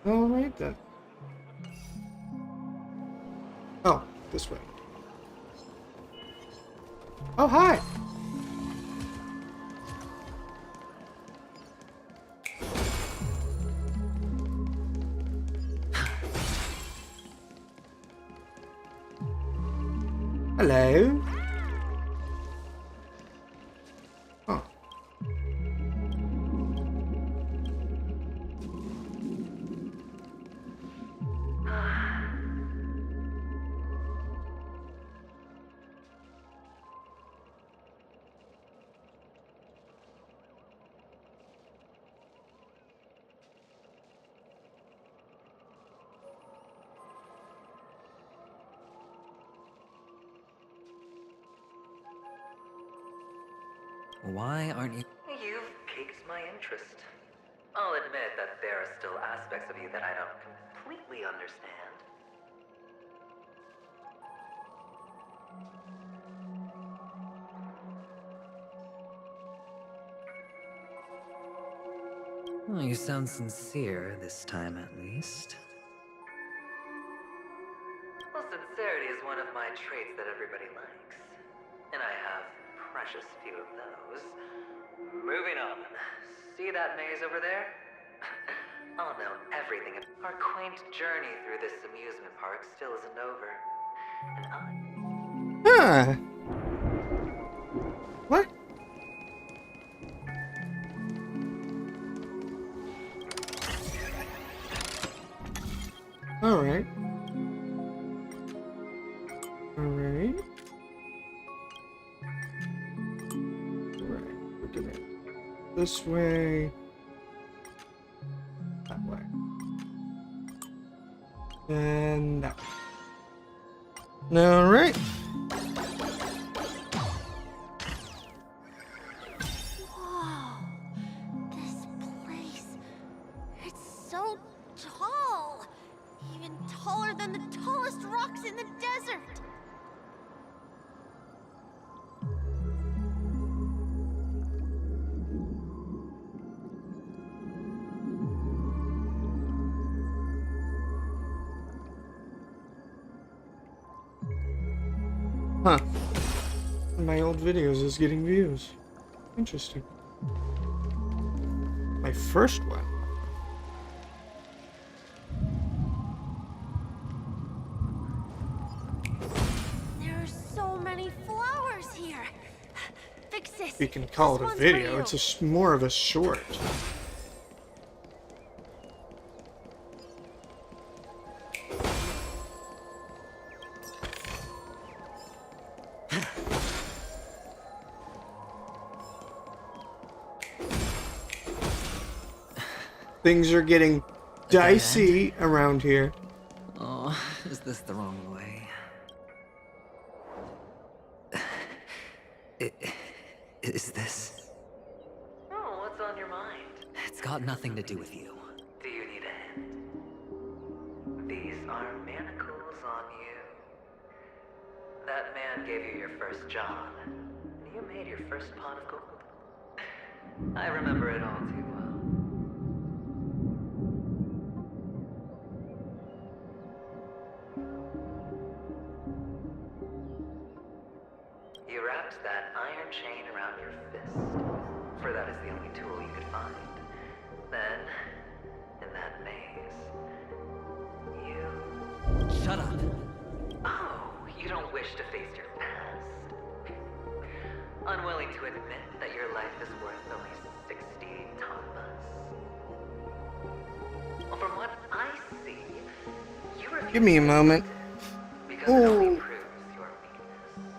Speaker 1: All right then. Oh, this way. Oh, hi. Hello. Oh.
Speaker 2: Why aren't you...
Speaker 4: You've piqued my interest. I'll admit that there are still aspects of you that I don't completely understand.
Speaker 2: Well, you sound sincere this time, at least.
Speaker 4: Well, sincerity is one of my traits that everybody likes. And I have precious few of those. Moving on. See that maze over there? I'll know everything. Our quaint journey through this amusement park still isn't over. And
Speaker 1: Huh. What? All right. All right. We're gonna this way. That way. And that way. All right.
Speaker 7: Whoa. This place. It's so tall. Even taller than the tallest rocks in the desert.
Speaker 1: Huh. My old videos is getting views. Interesting. My first one.
Speaker 7: There are so many flowers here. Fix this.
Speaker 1: You can call it a
Speaker 7: This one's
Speaker 1: video.
Speaker 7: for you.
Speaker 1: It's more of a short. Things are getting dicey around here.
Speaker 2: Oh, is this the wrong way? Is this...
Speaker 4: Oh, what's on your mind?
Speaker 2: It's got nothing to do with you.
Speaker 4: Do you need a hint? These are manacles on you. That man gave you your first job, and you made your first pot of gold. I remember it all too well. You wrapped that iron chain around your fist, for that is the only tool you could find. Then, in that maze, you...
Speaker 2: Shut up!
Speaker 4: Oh, you don't wish to face your past? Unwilling to admit that your life is worth only 60 tamas? Well, from what I see, you refuse
Speaker 1: Give me a moment.
Speaker 4: because it only proves your weakness.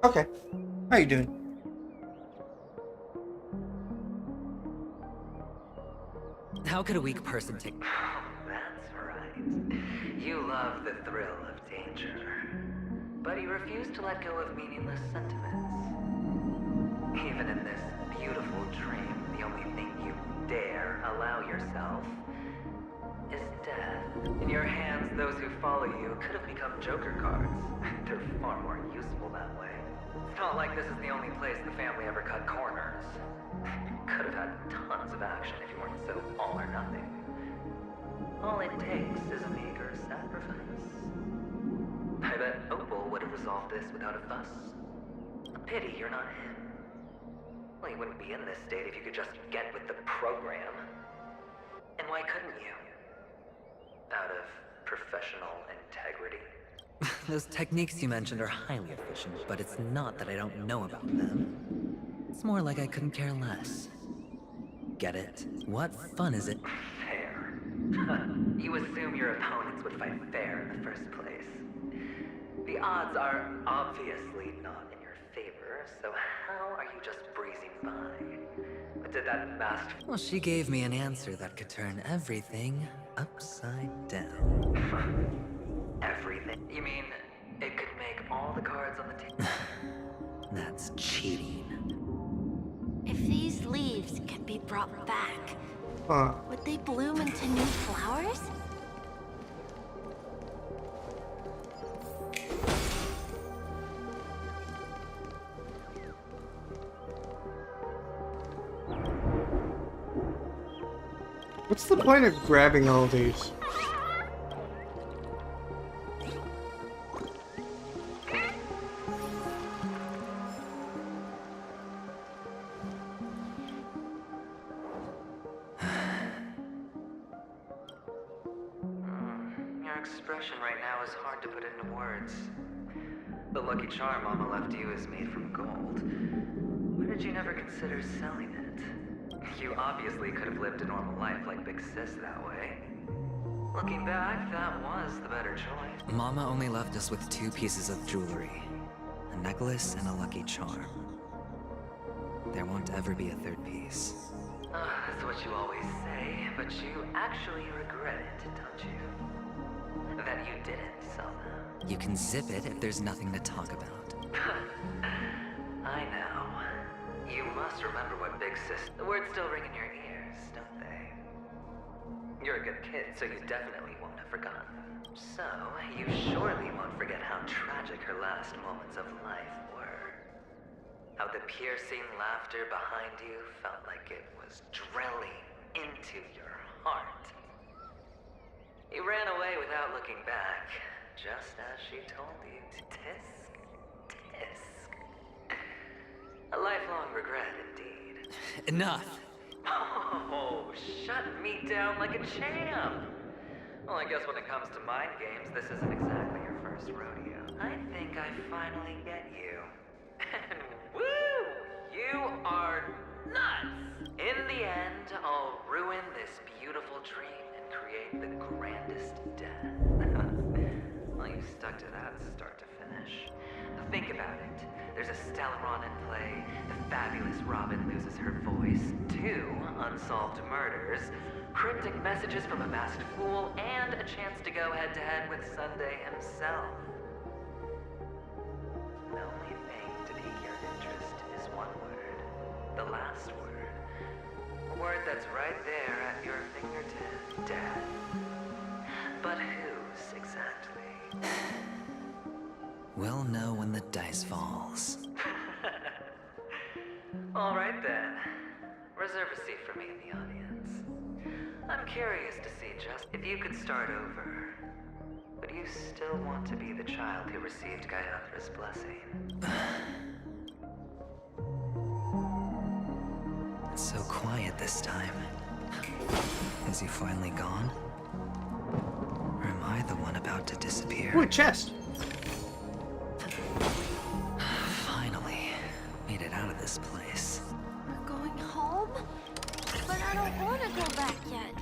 Speaker 1: Okay. How you doing?
Speaker 2: How could a weak person take...
Speaker 4: That's right. You love the thrill of danger. But you refuse to let go of meaningless sentiments. Even in this beautiful dream, the only thing you dare allow yourself is death. In your hands, those who follow you could have become Joker cards. They're far more useful that way. It's not like this is the only place the family ever cut corners. You could have had tons of action if you weren't so all or nothing. All it takes is a meager sacrifice. I bet Opal would have resolved this without a fuss. A pity you're not him. Well, you wouldn't be in this state if you could just get with the program. And why couldn't you? Out of professional integrity.
Speaker 2: Those techniques you mentioned are highly efficient, but it's not that I don't know about them. It's more like I couldn't care less. Get it? What fun is it?
Speaker 4: Fair. You assume your opponents would fight fair in the first place. The odds are obviously not in your favor, so how are you just breezing by? But did that masked...
Speaker 2: Well, she gave me an answer that could turn everything upside down.
Speaker 4: Everything? You mean it could make all the cards on the table?
Speaker 2: That's cheating.
Speaker 7: If these leaves could be brought back,
Speaker 1: Huh.
Speaker 7: would they bloom into new flowers?
Speaker 1: What's the point of grabbing all these?
Speaker 4: Your expression right now is hard to put into words. The lucky charm Mama left you is made from gold. Why did you never consider selling it? You obviously could have lived a normal life like Big Sis that way. Looking back, that was the better choice.
Speaker 2: Mama only left us with 2 pieces of jewelry. A necklace and a lucky charm. There won't ever be a 3rd piece.
Speaker 4: That's what you always say, but you actually regret it, don't you? That you didn't sell them.
Speaker 2: You can zip it if there's nothing to talk about.
Speaker 4: I know. You must remember what Big Sis... The words still ring in your ears, don't they? You're a good kid, so you definitely won't have forgotten. So, you surely won't forget how tragic her last moments of life were. How the piercing laughter behind you felt like it was drilling into your heart. You ran away without looking back, just as she told you to tisk, tisk. A lifelong regret, indeed.
Speaker 2: Enough!
Speaker 4: Oh, shut me down like a champ! Well, I guess when it comes to mind games, this isn't exactly your first rodeo. I think I finally get you. And woo! You are nuts! In the end, I'll ruin this beautiful dream and create the grandest death. Well, you stuck to that start to finish. Think about it. There's a Stellaron in play, the fabulous Robin loses her voice, 2 unsolved murders, cryptic messages from a masked fool, and a chance to go head-to-head with Sunday himself. The only thing to pique your interest is one word. The last word. A word that's right there at your fingertip. Dad. But whose exactly?
Speaker 2: We'll know when the dice falls.
Speaker 4: All right then. Reserve a seat for me in the audience. I'm curious to see just if you could start over. Would you still want to be the child who received Gayathra's blessing?
Speaker 2: It's so quiet this time. Is he finally gone? Or am I the one about to disappear?
Speaker 1: Ooh, a chest.
Speaker 2: Finally, made it out of this place.
Speaker 7: We're going home? But I don't want to go back yet.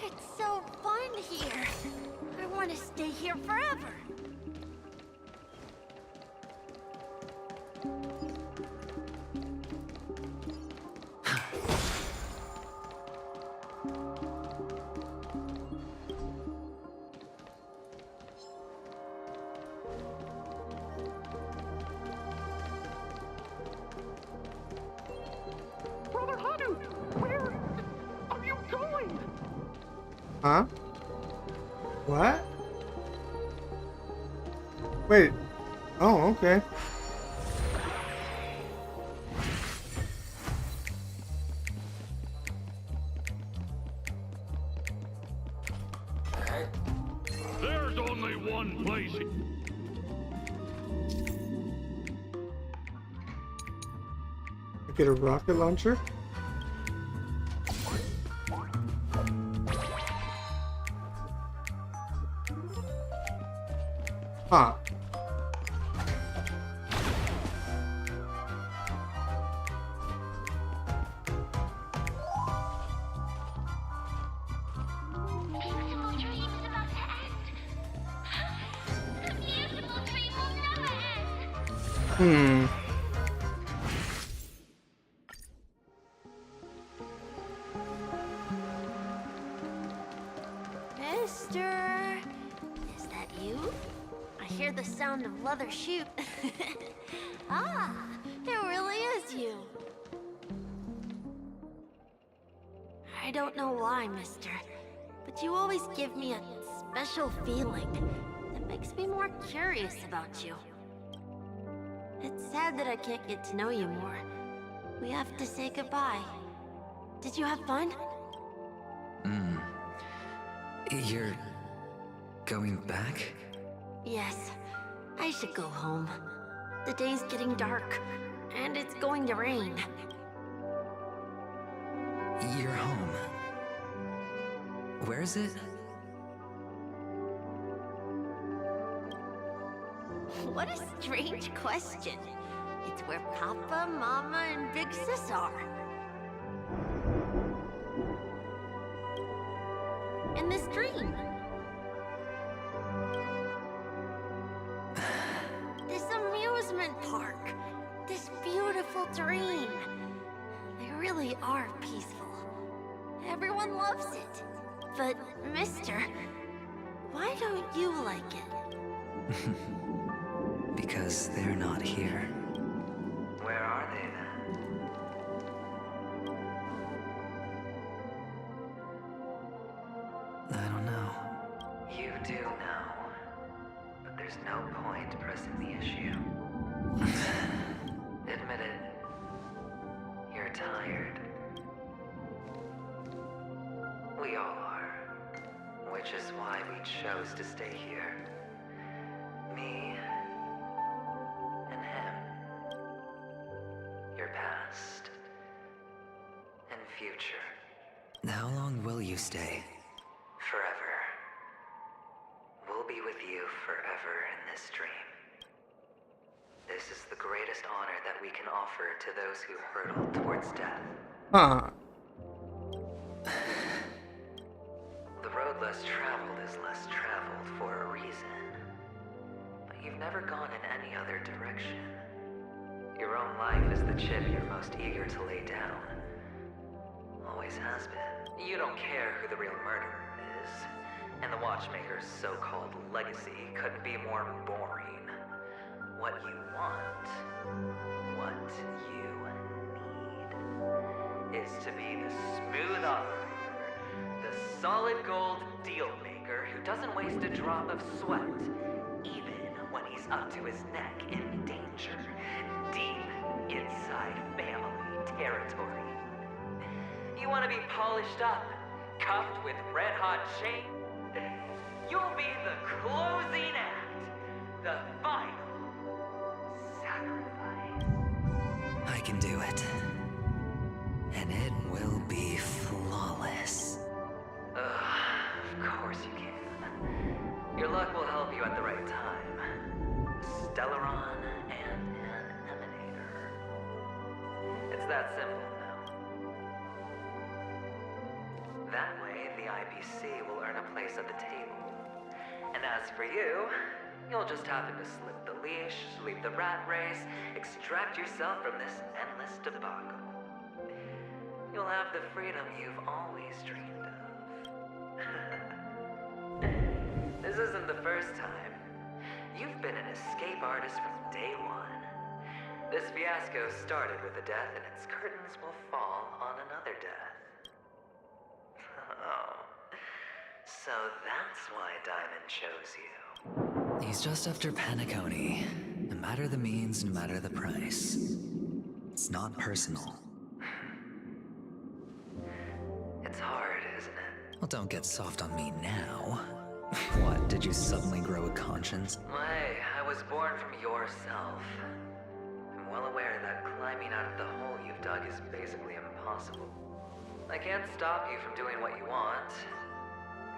Speaker 7: It's so fun here. I want to stay here forever.
Speaker 6: Brother Hanu, where are you going?
Speaker 1: Huh? What? Wait. Oh, okay.
Speaker 8: There's only one place.
Speaker 1: Get a rocket launcher? Huh. Hmm.
Speaker 7: Mister, is that you? I hear the sound of leather chute. Ah, it really is you. I don't know why, mister, but you always give me a special feeling that makes me more curious about you. It's sad that I can't get to know you more. We have to say goodbye. Did you have fun?
Speaker 2: You're going back?
Speaker 7: Yes, I should go home. The day's getting dark, and it's going to rain.
Speaker 2: You're home. Where is it?
Speaker 7: What a strange question. It's where Papa, Mama, and Big Sis are. In this dream. This amusement park. This beautiful dream. They really are peaceful. Everyone loves it. But, mister, why don't you like it?
Speaker 2: Because they're not here.
Speaker 4: Where are they then?
Speaker 2: I don't know.
Speaker 4: You do know. But there's no point pressing the issue. Admit it. You're tired. We all are. Which is why we chose to stay here. Me and him. Your past future.
Speaker 2: How long will you stay?
Speaker 4: Forever. We'll be with you forever in this dream. This is the greatest honor that we can offer to those who hurtle towards death.
Speaker 1: Huh.
Speaker 4: The road less traveled is less traveled for a reason. But you've never gone in any other direction. Your own life is the chip you're most eager to lay down. Always has been. You don't care who the real murderer is. And the Watchmaker's so-called legacy couldn't be more boring. What you want, what you need, is to be the smooth operator, the solid gold deal maker who doesn't waste a drop of sweat, even when he's up to his neck in danger, deep inside family territory. You want to be polished up, cuffed with red-hot chains? You'll be the closing act, the final sacrifice.
Speaker 2: I can do it. And it will be flawless.
Speaker 4: Of course you can. Your luck will help you at the right time. Stellaron and an emanator. It's that simple now. That way, the IBC will earn a place at the table. And as for you, you'll just happen to slip the leash, leave the rat race, extract yourself from this endless debacle. You'll have the freedom you've always dreamed of. This isn't the first time. You've been an escape artist from day one. This fiasco started with a death, and its curtains will fall on another death. Oh. So that's why Diamond chose you.
Speaker 2: He's just after Paniconi. No matter the means, no matter the price. It's not personal.
Speaker 4: It's hard, isn't it?
Speaker 2: Well, don't get soft on me now. What, did you suddenly grow a conscience?
Speaker 4: Hey, I was born from yourself. I'm well aware that climbing out of the hole you've dug is basically impossible. I can't stop you from doing what you want.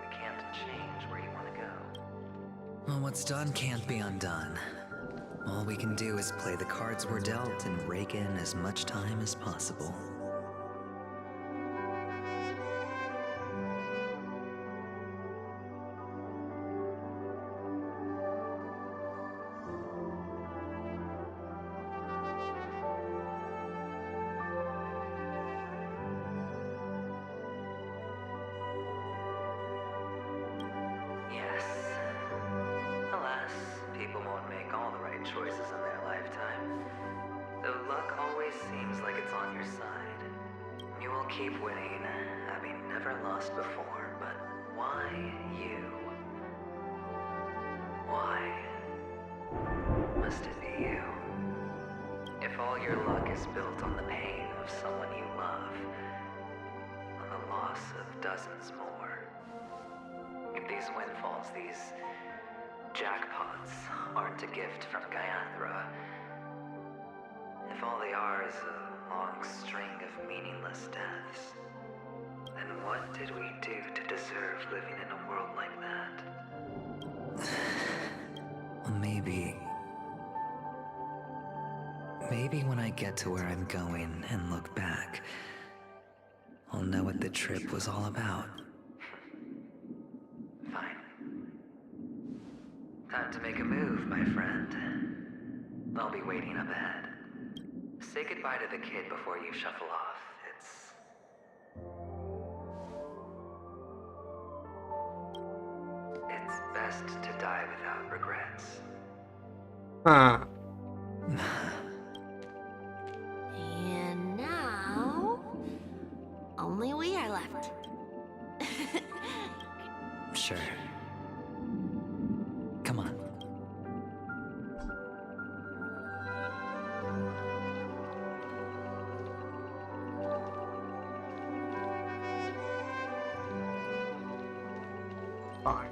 Speaker 4: We can't change where you want to go.
Speaker 2: Well, what's done can't be undone. All we can do is play the cards we're dealt and rake in as much time as possible.
Speaker 4: Yes. Alas, people won't make all the right choices in their lifetime. Though luck always seems like it's on your side. You will keep winning, having never lost before, but why you? Why must it be you? If all your luck is built on the pain of someone you love, on the loss of dozens more, if these windfalls, these jackpots, aren't a gift from Gaiathra, if all they are is a long string of meaningless deaths, then what did we do to deserve living in a world like that?
Speaker 2: Well, maybe when I get to where I'm going and look back, I'll know what the trip was all about.
Speaker 4: Fine. Time to make a move, my friend. I'll be waiting up ahead. Say goodbye to the kid before you shuffle off. It's best to die without regrets.
Speaker 1: Huh.
Speaker 5: And now, only we are left.
Speaker 2: Sure. Come on.
Speaker 1: Fine.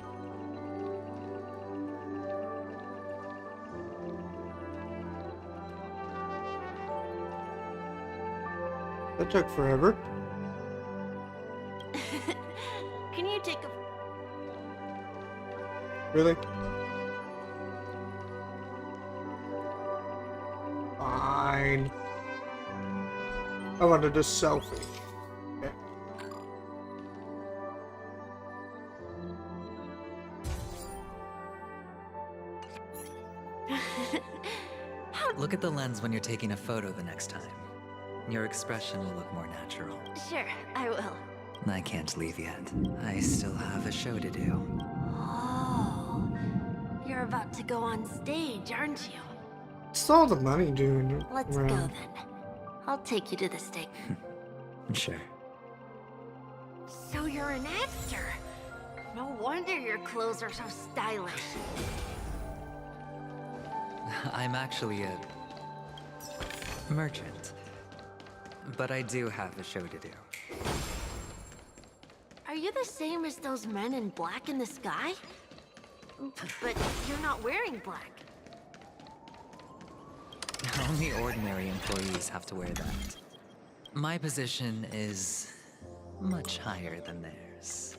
Speaker 1: That took forever. Really? Fine. I wanted a selfie. Okay.
Speaker 2: Look at the lens when you're taking a photo the next time. Your expression will look more natural.
Speaker 7: Sure, I will.
Speaker 2: I can't leave yet. I still have a show to do.
Speaker 7: Oh, you're about to go on stage, aren't you?
Speaker 1: It's all the money doing
Speaker 7: Let's
Speaker 1: around.
Speaker 7: go then. I'll take you to the stage.
Speaker 2: Sure.
Speaker 7: So you're an actor. No wonder your clothes are so stylish.
Speaker 2: I'm actually a merchant. But I do have a show to do.
Speaker 7: Are you the same as those men in black in the sky? But you're not wearing black.
Speaker 2: Only ordinary employees have to wear that. My position is much higher than theirs.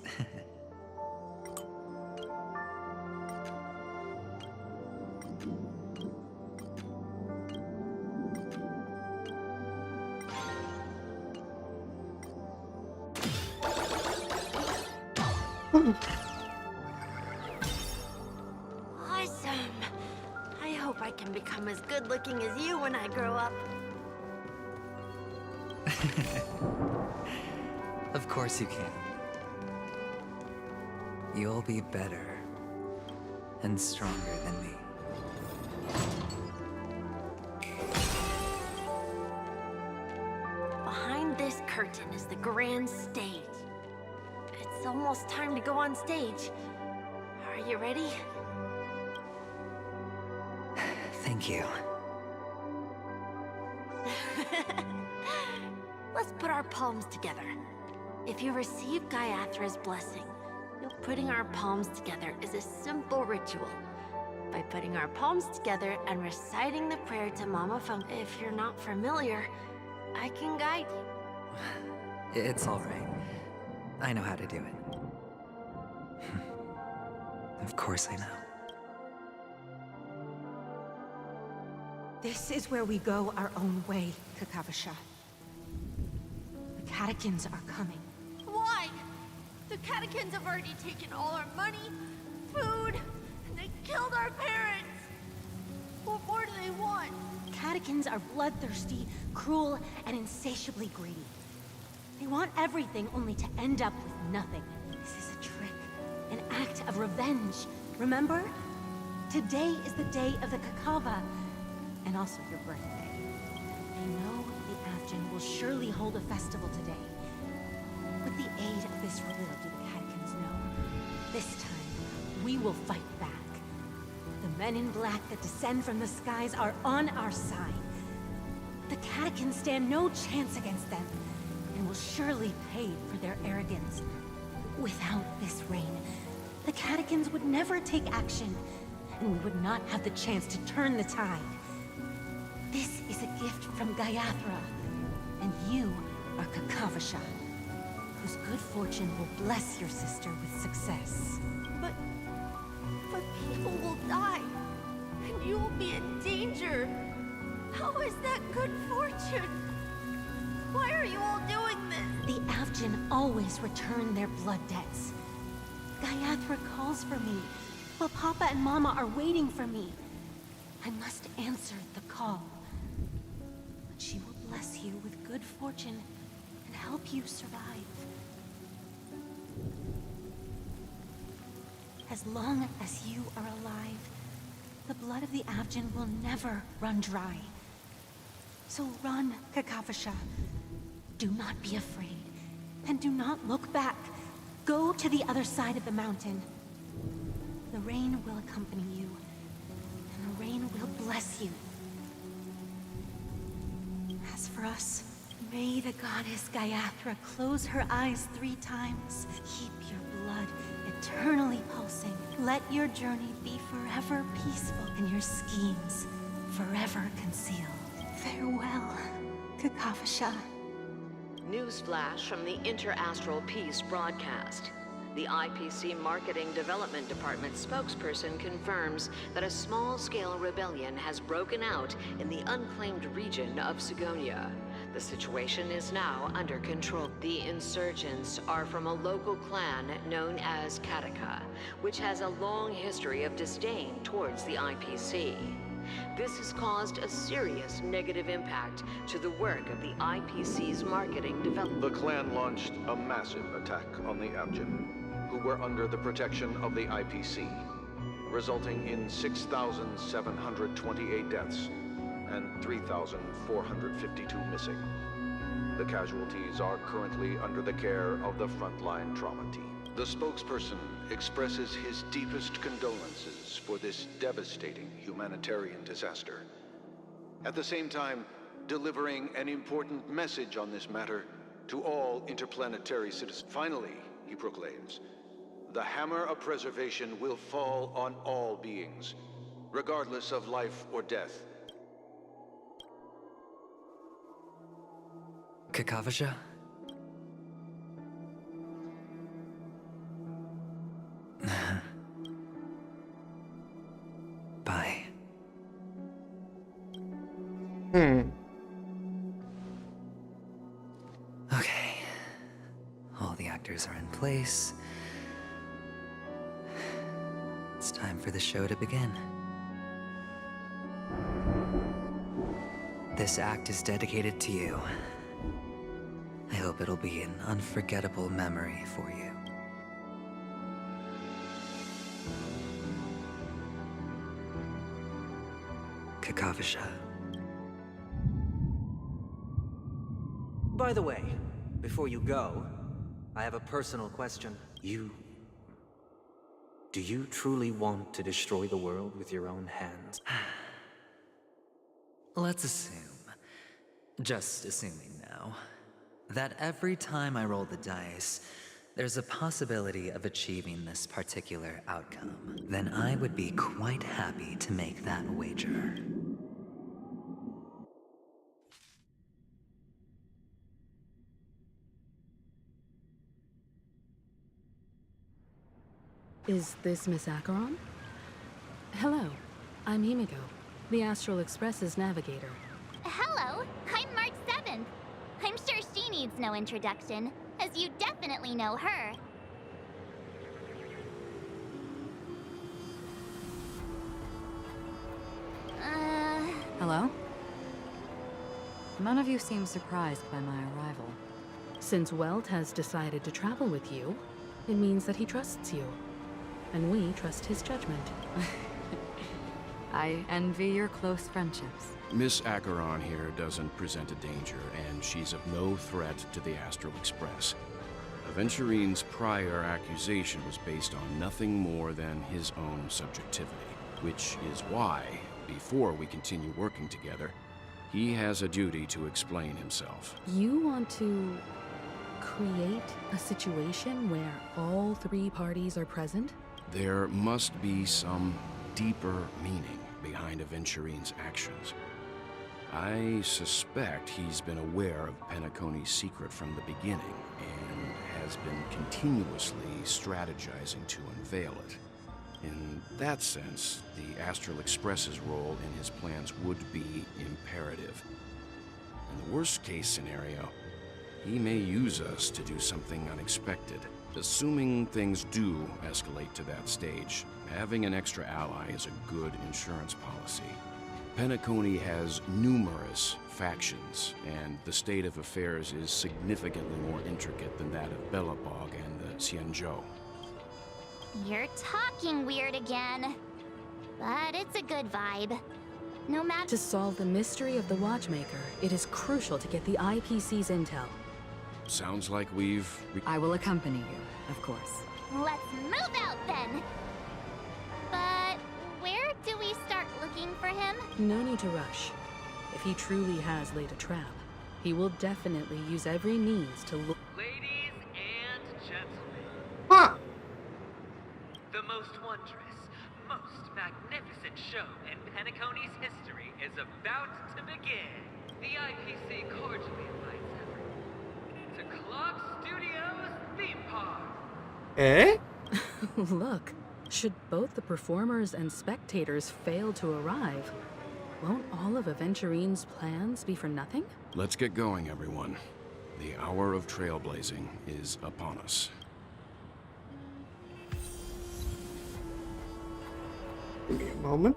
Speaker 7: Awesome. I hope I can become as good looking as you when I grow up.
Speaker 2: Of course you can. You'll be better and stronger than me.
Speaker 7: Behind this curtain is the grand stage. It's almost time to go on stage. Are you ready?
Speaker 2: Thank you.
Speaker 7: Let's put our palms together. If you receive Gaiathra's blessing, putting our palms together is a simple ritual. By putting our palms together and reciting the prayer to Mama Funk, if you're not familiar, I can guide you.
Speaker 2: It's all right. I know how to do it. Of course I know.
Speaker 12: This is where we go our own way, Kakavasha. The catechins are coming.
Speaker 7: Why? The catechins have already taken all our money, food, and they killed our parents. What more do they want?
Speaker 12: Catechins are bloodthirsty, cruel, and insatiably greedy. They want everything only to end up with nothing. This is a trick, an act of revenge. Remember? Today is the day of the Kakava, and also your birthday. They know the Avgin will surely hold a festival today. With the aid of this riddle, do the catechins know? This time, we will fight back. The men in black that descend from the skies are on our side. The catechins stand no chance against them, and will surely pay for their arrogance. Without this rain, the catechins would never take action, and we would not have the chance to turn the tide. This is a gift from Gaiathra, and you are Kakavasha, whose good fortune will bless your sister with success.
Speaker 7: But people will die, and you will be in danger. How is that good fortune? Why are you all doing this?
Speaker 12: The Avgin always return their blood debts. Gaiathra calls for me, while Papa and Mama are waiting for me. I must answer the call. But she will bless you with good fortune and help you survive. As long as you are alive, the blood of the Avgin will never run dry. So run, Kakavasha. Do not be afraid, and do not look back. Go to the other side of the mountain. The rain will accompany you, and the rain will bless you. As for us, may the goddess Gaiathra close her eyes 3 times. Keep your blood eternally pulsing. Let your journey be forever peaceful, and your schemes forever concealed. Farewell, Kakavasha.
Speaker 20: Newsflash from the Inter-Astral Peace broadcast. The IPC Marketing Development Department spokesperson confirms that a small-scale rebellion has broken out in the unclaimed region of Sigonia. The situation is now under control. The insurgents are from a local clan known as Kataka, which has a long history of disdain towards the IPC. This has caused a serious negative impact to the work of the IPC's marketing development.
Speaker 19: The clan launched a massive attack on the Abjin, who were under the protection of the IPC, resulting in 6,728 deaths and 3,452 missing. The casualties are currently under the care of the frontline trauma team. The spokesperson expresses his deepest condolences for this devastating humanitarian disaster. At the same time, delivering an important message on this matter to all interplanetary citizens. Finally, he proclaims, the hammer of preservation will fall on all beings, regardless of life or death.
Speaker 2: Kakavasha? Bye. Okay. All the actors are in place. It's time for the show to begin. This act is dedicated to you. I hope it'll be an unforgettable memory for you. Kakavasha.
Speaker 18: By the way, before you go, I have a personal question. Do you truly want to destroy the world with your own hands?
Speaker 2: Let's assume, just assuming now, that every time I roll the dice, there's a possibility of achieving this particular outcome. Then I would be quite happy to make that wager.
Speaker 11: Is this Miss Acheron? Hello, I'm Himiko, the Astral Express's navigator.
Speaker 7: Hello, I'm Mark 7th. I'm sure she needs no introduction, as you definitely know her.
Speaker 15: Hello? None of you seem surprised by my arrival.
Speaker 11: Since Welt has decided to travel with you, it means that he trusts you. And we trust his judgment.
Speaker 15: I envy your close friendships.
Speaker 16: Miss Acheron here doesn't present a danger, and she's of no threat to the Astral Express. Aventurine's prior accusation was based on nothing more than his own subjectivity, which is why, before we continue working together, he has a duty to explain himself.
Speaker 11: You want to create a situation where all three parties are present?
Speaker 16: There must be some deeper meaning behind Aventurine's actions. I suspect he's been aware of Penacony's secret from the beginning and has been continuously strategizing to unveil it. In that sense, the Astral Express's role in his plans would be imperative. In the worst-case scenario, he may use us to do something unexpected. Assuming things do escalate to that stage, having an extra ally is a good insurance policy. Penacony has numerous factions, and the state of affairs is significantly more intricate than that of Belobog and the Xianzhou.
Speaker 7: You're talking weird again. But it's a good vibe. No matter—
Speaker 11: To solve the mystery of the Watchmaker, it is crucial to get the IPC's intel.
Speaker 16: Sounds like we've...
Speaker 15: I will accompany you, of course.
Speaker 7: Let's move out then! But where do we start looking for him?
Speaker 11: No need to rush. If he truly has laid a trap, he will definitely use every means to look—
Speaker 4: Ladies and gentlemen.
Speaker 1: Huh.
Speaker 4: The most wondrous, most magnificent show in Penacony's history is about to begin. The IPC cordially invites everyone to Clock Studios Theme Park.
Speaker 1: Eh?
Speaker 11: Look, should both the performers and spectators fail to arrive, won't all of Aventurine's plans be for nothing?
Speaker 16: Let's get going, everyone. The hour of trailblazing is upon us.
Speaker 1: Give me a moment.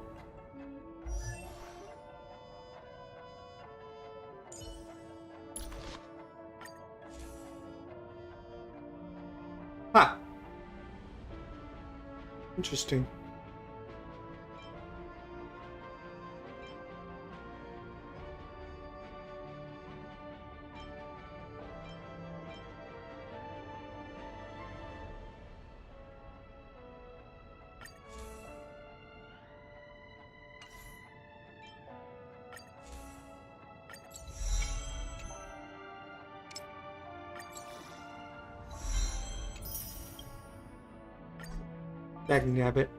Speaker 1: Ha! Interesting. Dagnabbit.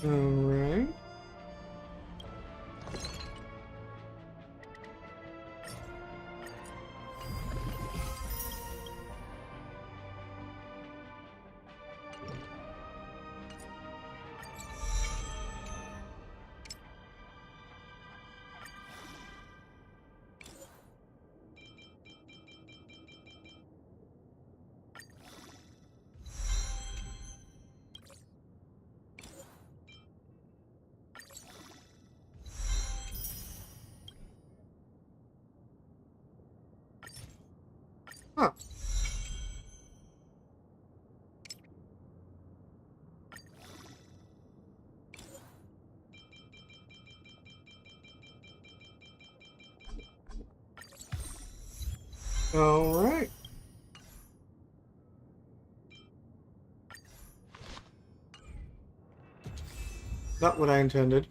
Speaker 1: Alright. Huh. All right. Not what I intended.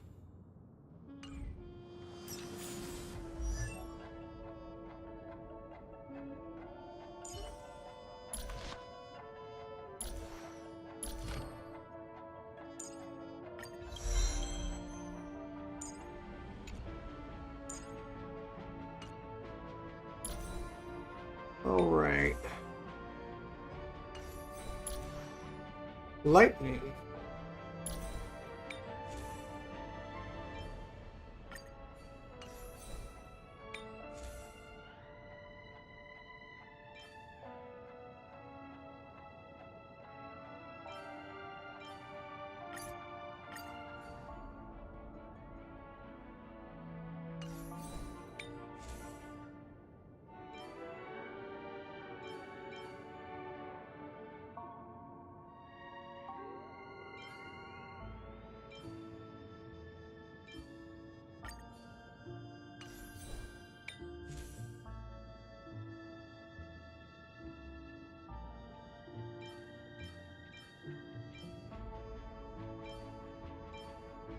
Speaker 1: All right. Lightning.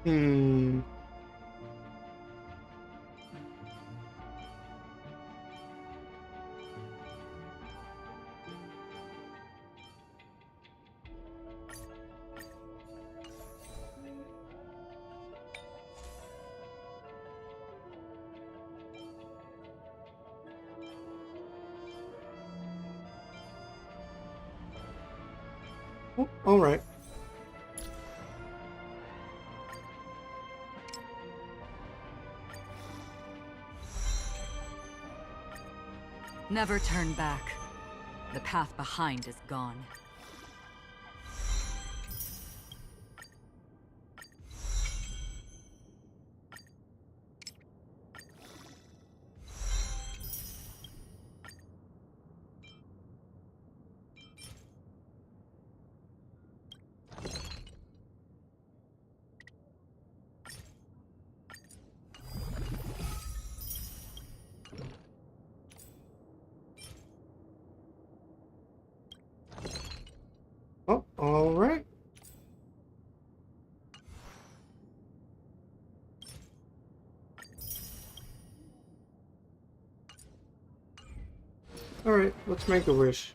Speaker 1: Hmm. Oh, all right.
Speaker 15: Never turn back. The path behind is gone.
Speaker 1: Alright, let's make a wish.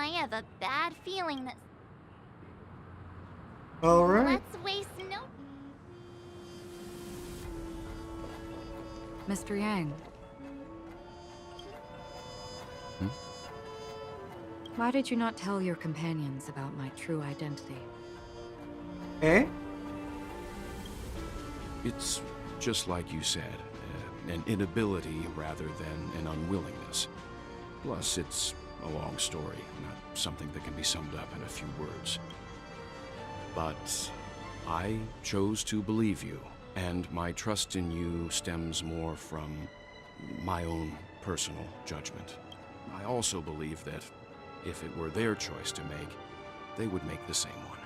Speaker 7: I have a bad feeling that.
Speaker 1: Alright.
Speaker 7: Let's waste no.
Speaker 15: Mr. Yang. Why did you not tell your companions about my true identity?
Speaker 1: Eh?
Speaker 16: It's just like you said, an inability rather than an unwillingness. Plus, it's a long story, not something that can be summed up in a few words. But I chose to believe you, and my trust in you stems more from my own personal judgment. I also believe that if it were their choice to make, they would make the same one.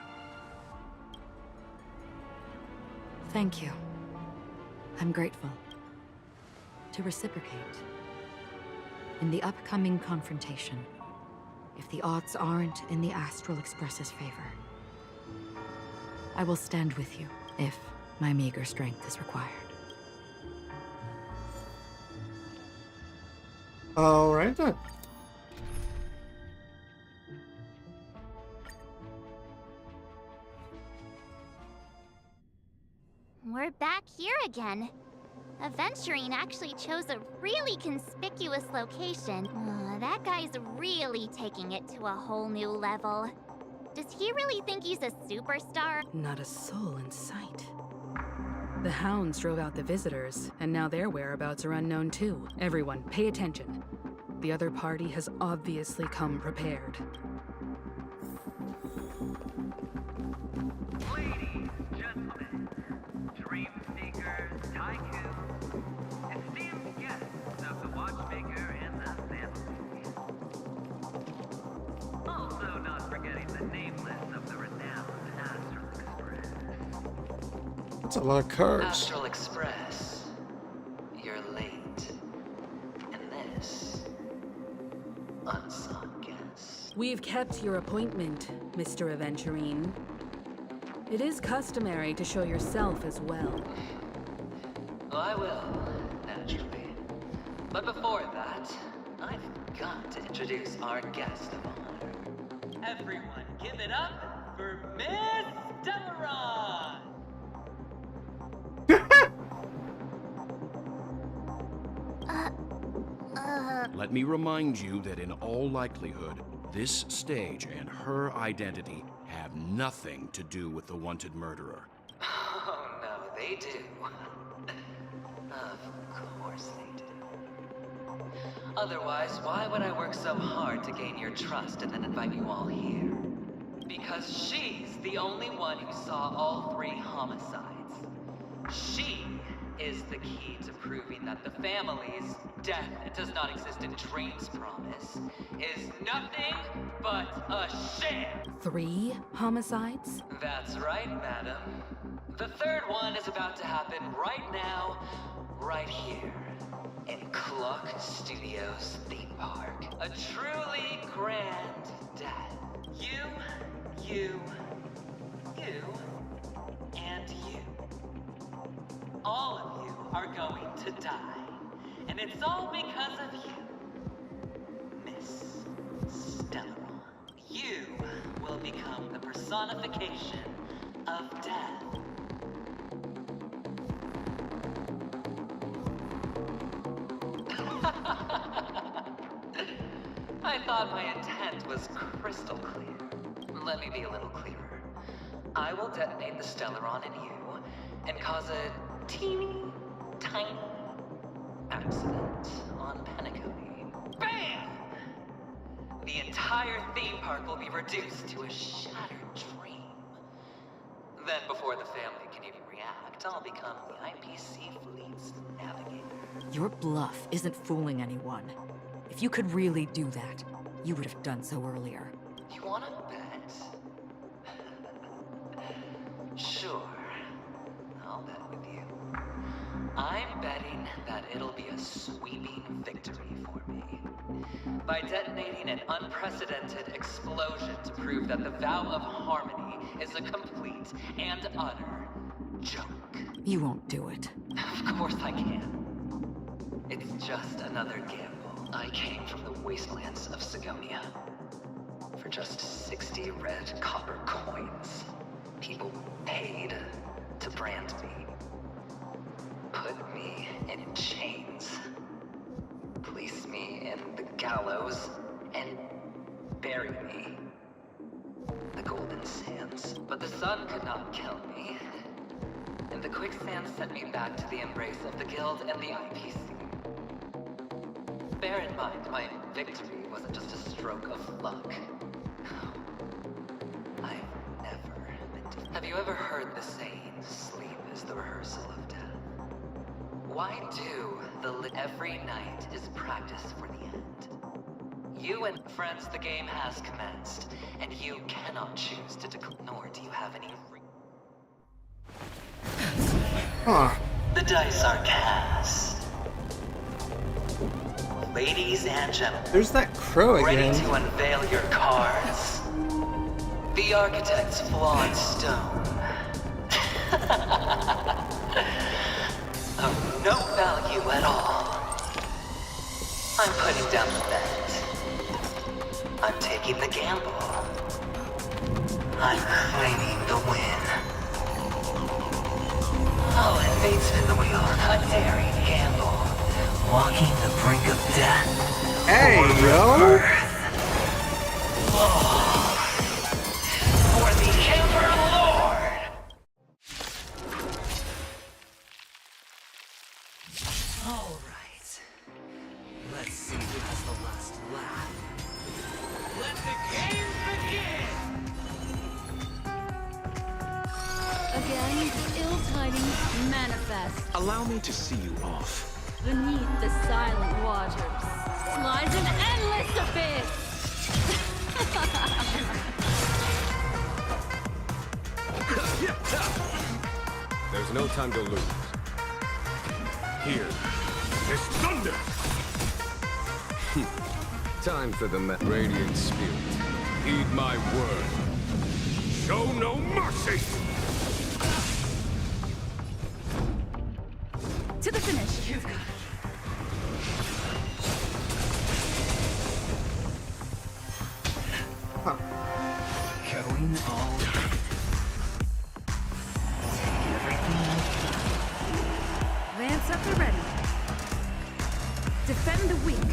Speaker 15: Thank you. I'm grateful. To reciprocate. In the upcoming confrontation, if the odds aren't in the Astral Express's favor, I will stand with you if my meager strength is required.
Speaker 1: Alright then.
Speaker 7: We're back here again. Aventurine actually chose a really conspicuous location. That guy's really taking it to a whole new level. Does he really think he's a superstar?
Speaker 11: Not a soul in sight. The hounds drove out the visitors, and now their whereabouts are unknown too. Everyone, pay attention. The other party has obviously come prepared.
Speaker 4: Ladies, gentlemen, dream seekers, tycoons, esteemed guests of the watchmaker and the family. Also not forgetting the nameless of the renowned Astral Express.
Speaker 1: That's a lot of cards.
Speaker 4: Astral Express, you're late. And this, unsung guest.
Speaker 11: We've kept your appointment, Mr. Aventurine. It is customary to show yourself as well.
Speaker 4: I will, naturally. But before that, I've got to introduce our guest of honor. Everyone, give it up for Miss Delaron!
Speaker 16: Let me remind you that in all likelihood, this stage and her identity have nothing to do with the wanted murderer.
Speaker 4: Oh no, they do. Of course they do. Otherwise, why would I work so hard to gain your trust and then invite you all here? Because she's the only one who saw all 3 homicides. She is the key to proving that the family's death does not exist in Dream's promise is nothing but a sham.
Speaker 11: 3 homicides?
Speaker 4: That's right, madam. The 3rd one is about to happen right now, right here, in Clock Studios theme park. A truly grand death. You, and you. All of you are going to die. And it's all because of you, Miss Stellaron. You will become the personification of death. I thought my intent was crystal clear. Let me be a little clearer. I will detonate the Stellaron in you and cause a teeny, tiny accident on Penacony. BAM! The entire theme park will be reduced to a shattered dream. Then before the family can even react, I'll become the IPC fleet's navigator.
Speaker 15: Your bluff isn't fooling anyone. If you could really do that, you would have done so earlier.
Speaker 4: You wanna bet? Sure. I'll bet with you. I'm betting that it'll be a sweeping victory for me. By detonating an unprecedented explosion to prove that the vow of harmony is a complete and utter joke.
Speaker 15: You won't do it.
Speaker 4: Of course I can. It's just another gamble. I came from the wastelands of Sigonia. For just 60 red copper coins, people paid to brand me. Put me in chains. Place me in the gallows and bury me. The golden sands. But the sun could not kill me. And the quicksand sent me back to the embrace of the guild and the IPC. Bear in mind, my victory wasn't just a stroke of luck. I've never been to... Have you ever heard the saying, sleep is the rehearsal of death? Why do every night is practice for the end? You and friends, the game has commenced, and you cannot choose to declare, nor do you have any...
Speaker 1: Huh.
Speaker 4: The dice are cast. Ladies and gentlemen,
Speaker 1: There's that crow again.
Speaker 4: ready to unveil your cards. The architect's flawed stone. Of no value at all. I'm putting down the bet. I'm taking the gamble. I'm claiming the win. Oh, and fate spin the wheel. A daring gamble. Walking the brink of death.
Speaker 1: Hey, yo!
Speaker 4: For the Emperor Lord! Alright. Let's see who has the last laugh.
Speaker 6: Let the games begin!
Speaker 9: Again, ill tidings manifest.
Speaker 3: Allow me to see you off.
Speaker 9: Beneath the silent waters lies an endless abyss.
Speaker 17: There's no time to lose. Here is thunder! Time for the Radiant Spirit. Heed my word. Show no mercy!
Speaker 9: To the finish. You've got it.
Speaker 4: Going all in. Take everything I've got.
Speaker 9: Lance up the ready. Defend the weak.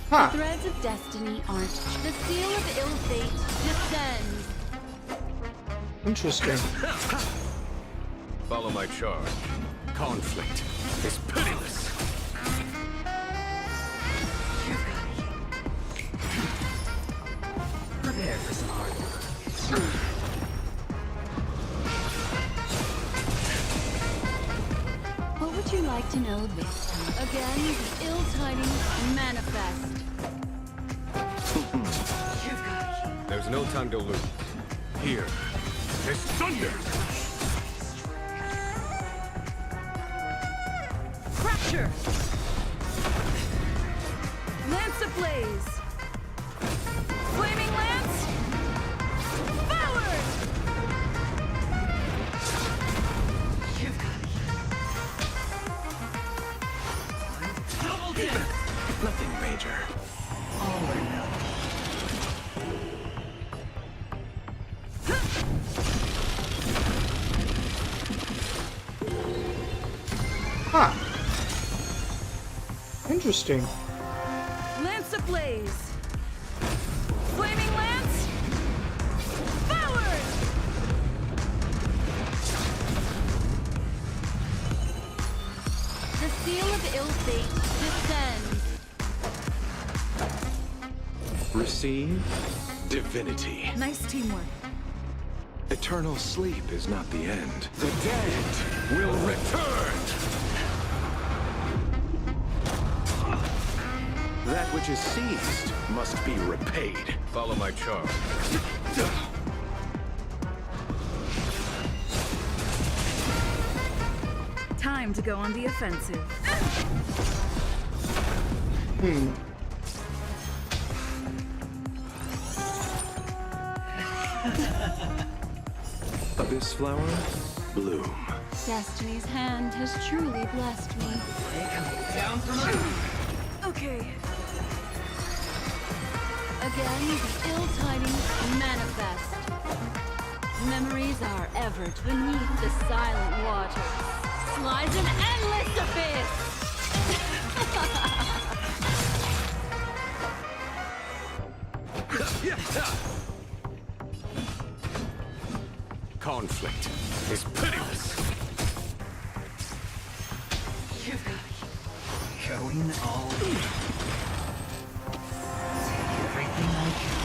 Speaker 1: Huh.
Speaker 9: The threads of destiny aren't. The seal of ill fate descends.
Speaker 1: Interesting.
Speaker 17: Follow my charge. Conflict is pitiless.
Speaker 4: Prepare for some hard work.
Speaker 9: What would you like to know this time? Again, the ill tidings manifest.
Speaker 17: There's no time to lose. Here is thunder!
Speaker 9: Fracture! Lance ablaze! Flaming lance! Forward!
Speaker 3: Double dip! Nothing major.
Speaker 4: All or nothing.
Speaker 1: Huh. Interesting.
Speaker 9: Lance ablaze! Flaming lance! Forward! The seal of ill fate descends.
Speaker 3: Receive divinity.
Speaker 13: Nice teamwork.
Speaker 3: Eternal sleep is not the end. The dead will return! That which is seized must be repaid.
Speaker 17: Follow my charm.
Speaker 13: Time to go on the offensive.
Speaker 3: Abyss flower, bloom.
Speaker 9: Destiny's hand has truly blessed me.
Speaker 13: Okay.
Speaker 9: Again, the ill tidings manifest. Memories are ever beneath the silent waters. Lies an endless abyss!
Speaker 10: Conflict is pitiless.
Speaker 4: Going all in. Everything I can.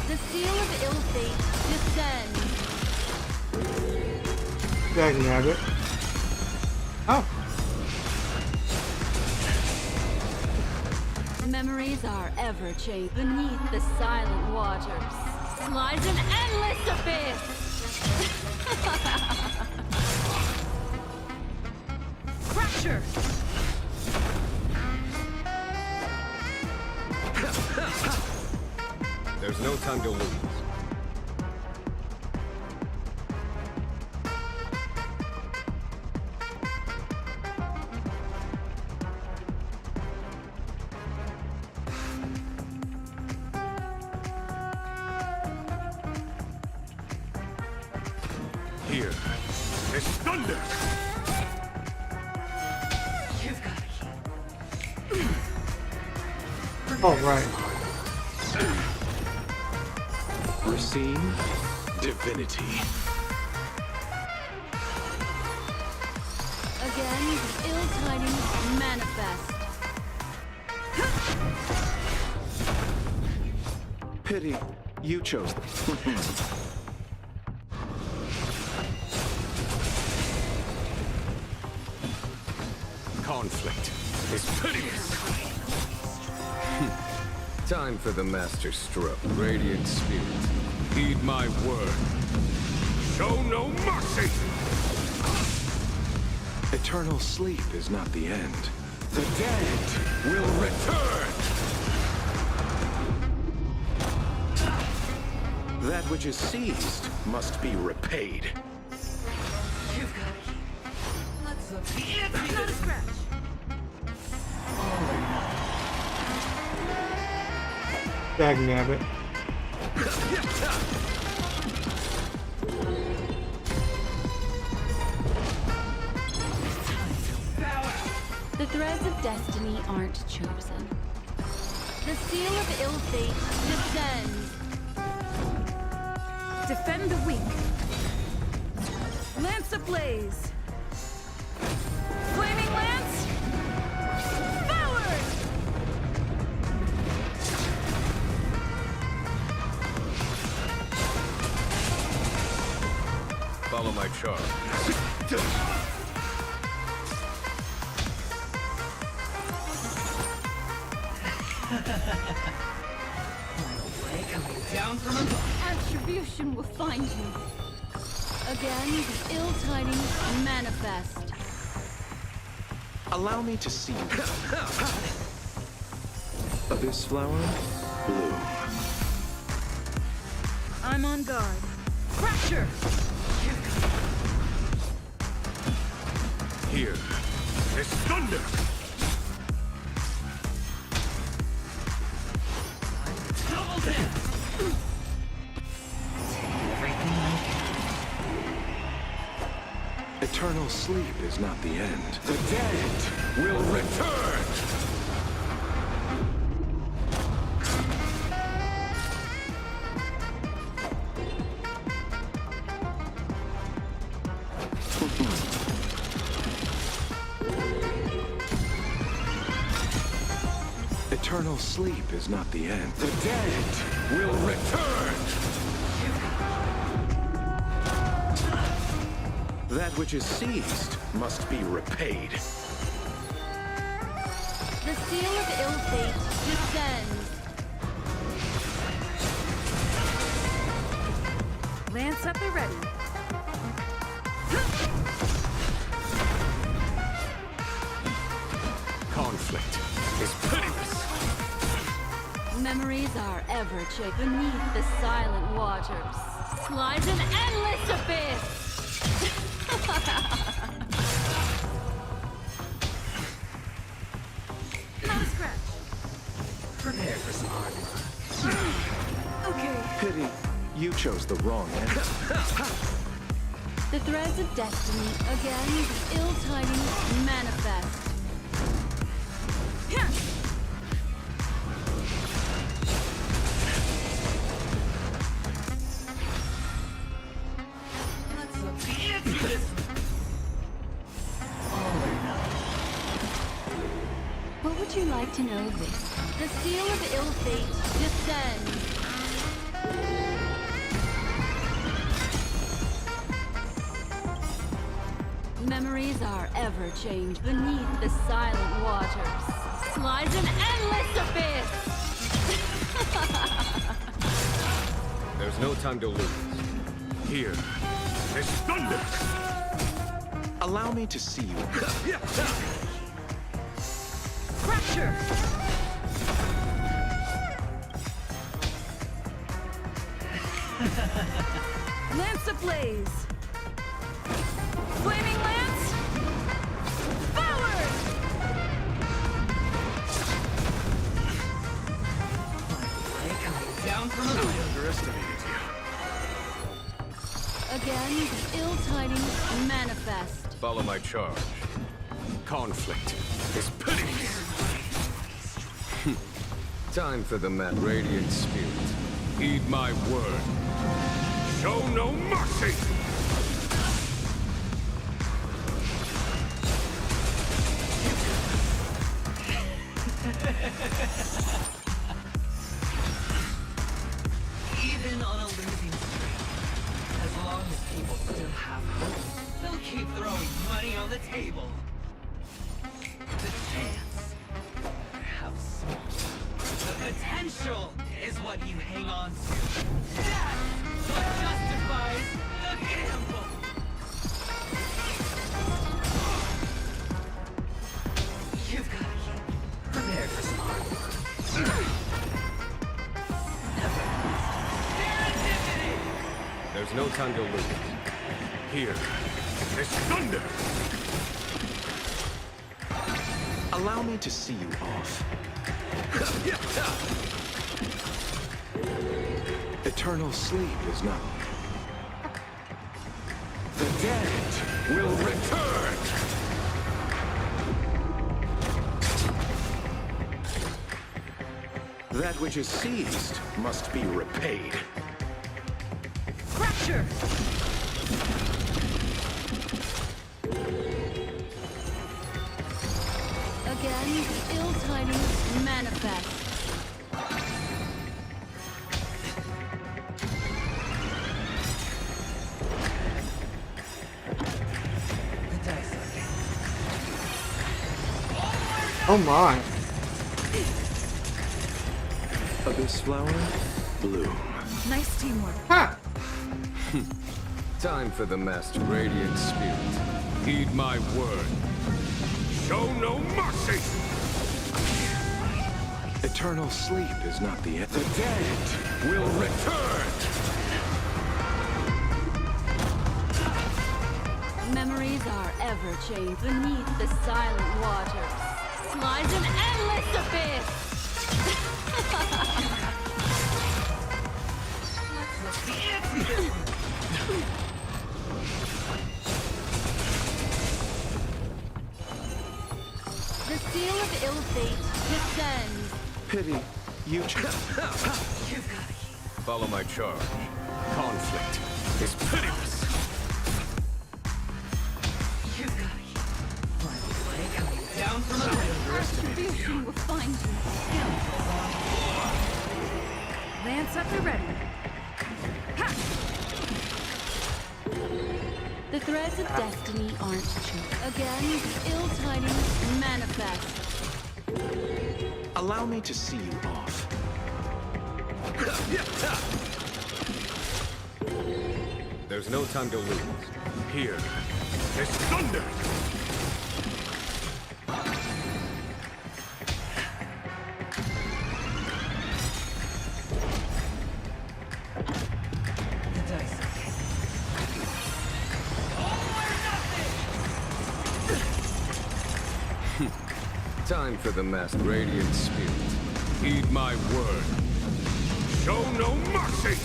Speaker 9: The seal of ill fate descends.
Speaker 1: Dag nabbit. Oh.
Speaker 9: Memories are ever changed beneath the silent waters. Lies an endless abyss!
Speaker 13: Fracture!
Speaker 17: There's no time to lose.
Speaker 10: Here is thunder!
Speaker 1: All right.
Speaker 3: Receive divinity.
Speaker 9: Again, the ill tidings manifest.
Speaker 3: Pity, you chose them.
Speaker 10: Conflict is pitiless.
Speaker 17: Time for the master stroke. Radiant spirit, heed my word.
Speaker 10: Show no mercy!
Speaker 3: Eternal sleep is not the end.
Speaker 10: The dead will return!
Speaker 3: That which is seized must be repaid.
Speaker 13: Not a scratch.
Speaker 1: Dag nabbit.
Speaker 9: The threads of destiny aren't chosen. The seal of ill fate descends.
Speaker 13: Defend the weak. Lance ablaze. Flaming lance. Forward!
Speaker 17: Follow my charm.
Speaker 9: Attribution will find you. Again, the ill tidings manifest.
Speaker 3: Allow me to see you. Abyss flower, bloom.
Speaker 13: I'm on guard. Fracture!
Speaker 10: Here is thunder!
Speaker 3: Eternal sleep is not the end.
Speaker 10: The dead will return!
Speaker 3: Eternal sleep is not the end.
Speaker 10: The dead will return!
Speaker 3: That which is seized must be repaid.
Speaker 9: The seal of ill fate descends.
Speaker 13: Lance at the ready.
Speaker 10: Conflict is pitiless.
Speaker 9: Memories are ever chased beneath the silent waters. Lies an endless abyss.
Speaker 13: Not a scratch.
Speaker 3: Prepare for some hard work.
Speaker 13: Okay.
Speaker 3: Pity, you chose the wrong end.
Speaker 9: The threads of destiny again, the ill tidings manifest. What would you like to know this? The seal of ill fate descends. Memories are ever changed beneath the silent waters. Lies an endless abyss.
Speaker 17: There's no time to lose. Here is thunder!
Speaker 3: Allow me to see you.
Speaker 13: Fracture! Lance ablaze! Flaming lance! Forward!
Speaker 6: Down from the
Speaker 3: I underestimated you.
Speaker 9: Again, the ill tidings manifest.
Speaker 17: Follow my charge. Conflict is pitiless. Time for the mad radiant spirit. Heed my word. Show no mercy!
Speaker 4: Even on a losing streak, as long as people still have hope, they'll keep throwing money on the table. The chance, perhaps the potential is what you hang on to. That's what justifies the gamble. You've got to prepare for some hard work.
Speaker 17: There's no time to lose. Here is thunder!
Speaker 3: Allow me to see you off. Eternal sleep is not.
Speaker 10: The dead will return!
Speaker 3: That which is seized must be repaid.
Speaker 13: Fracture!
Speaker 9: Again, the ill tidings manifest.
Speaker 1: Oh my.
Speaker 3: Abyss flower, bloom.
Speaker 13: Nice teamwork.
Speaker 1: Ha!
Speaker 17: Time for the master radiant spirit. Heed my word. Show no mercy!
Speaker 3: Eternal sleep is not the end.
Speaker 10: The dead will return!
Speaker 9: Memories are ever changed beneath the silent waters. Lies an endless abyss. The seal of ill fate descends.
Speaker 3: Pity, you
Speaker 17: Follow my charge. Conflict is pitiless.
Speaker 4: Down from the
Speaker 9: Retribution will find you. Lance at the ready. Ha! The threads of destiny aren't chosen. Again, ill tidings manifest.
Speaker 3: Allow me to see you off.
Speaker 17: There's no time to lose.
Speaker 3: Here. There's thunder!
Speaker 17: Time for the masked radiant spirit. Heed my word. Show no mercy!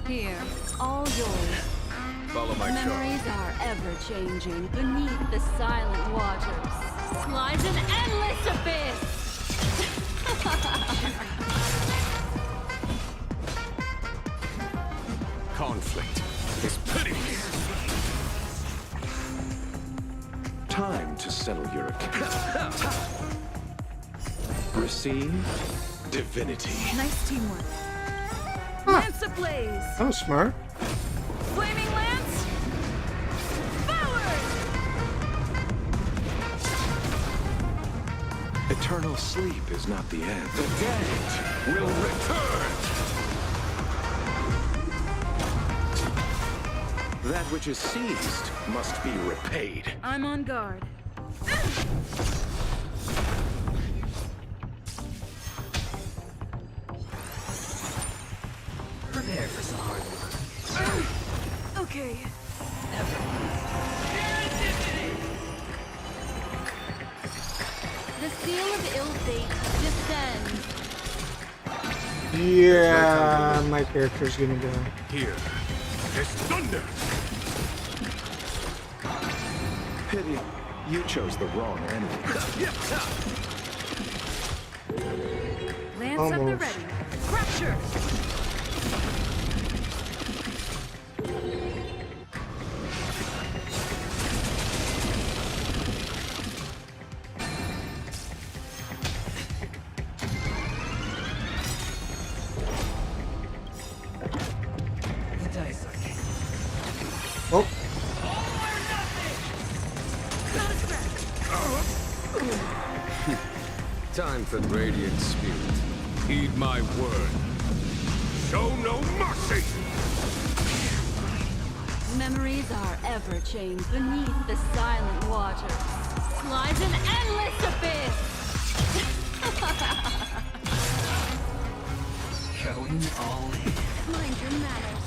Speaker 9: Here, all yours.
Speaker 17: Follow my charge.
Speaker 9: Memories are ever changing beneath the silent waters. Lies an endless abyss.
Speaker 3: Conflict is pity. Time to settle your account. Receive divinity.
Speaker 9: Nice teamwork. Lance ablaze.
Speaker 1: That was smart.
Speaker 9: Flaming lance. Forward.
Speaker 3: Eternal sleep is not the end. The dead will return. That which is seized must be repaid.
Speaker 9: I'm on guard.
Speaker 2: Prepare for some hard work.
Speaker 9: Okay. The seal of ill fate descends.
Speaker 1: Yeah, my character's gonna go.
Speaker 3: Here. There's thunder! Pity, you chose the wrong enemy.
Speaker 9: Lance
Speaker 1: Almost.
Speaker 9: at the ready. Fracture!
Speaker 1: Oh.
Speaker 17: Time for radiant spirit. Heed my word. Show no mercy!
Speaker 9: Memories are ever changed beneath the silent waters. Lies an endless abyss!
Speaker 2: Going all in.
Speaker 9: Mind your manners.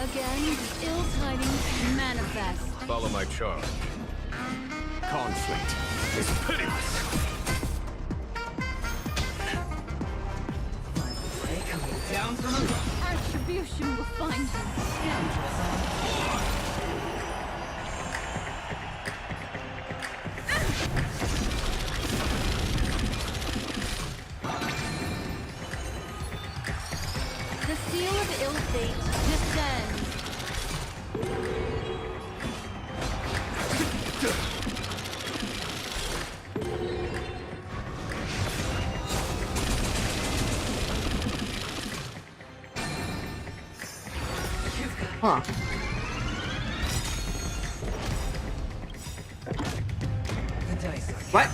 Speaker 9: Again, ill tidings manifest.
Speaker 17: Follow my charge.
Speaker 3: Conflict is pitiless.
Speaker 2: Coming down from above.
Speaker 9: Retribution will find you. The seal of ill fate descends.
Speaker 1: Huh.
Speaker 2: The dice are
Speaker 1: What?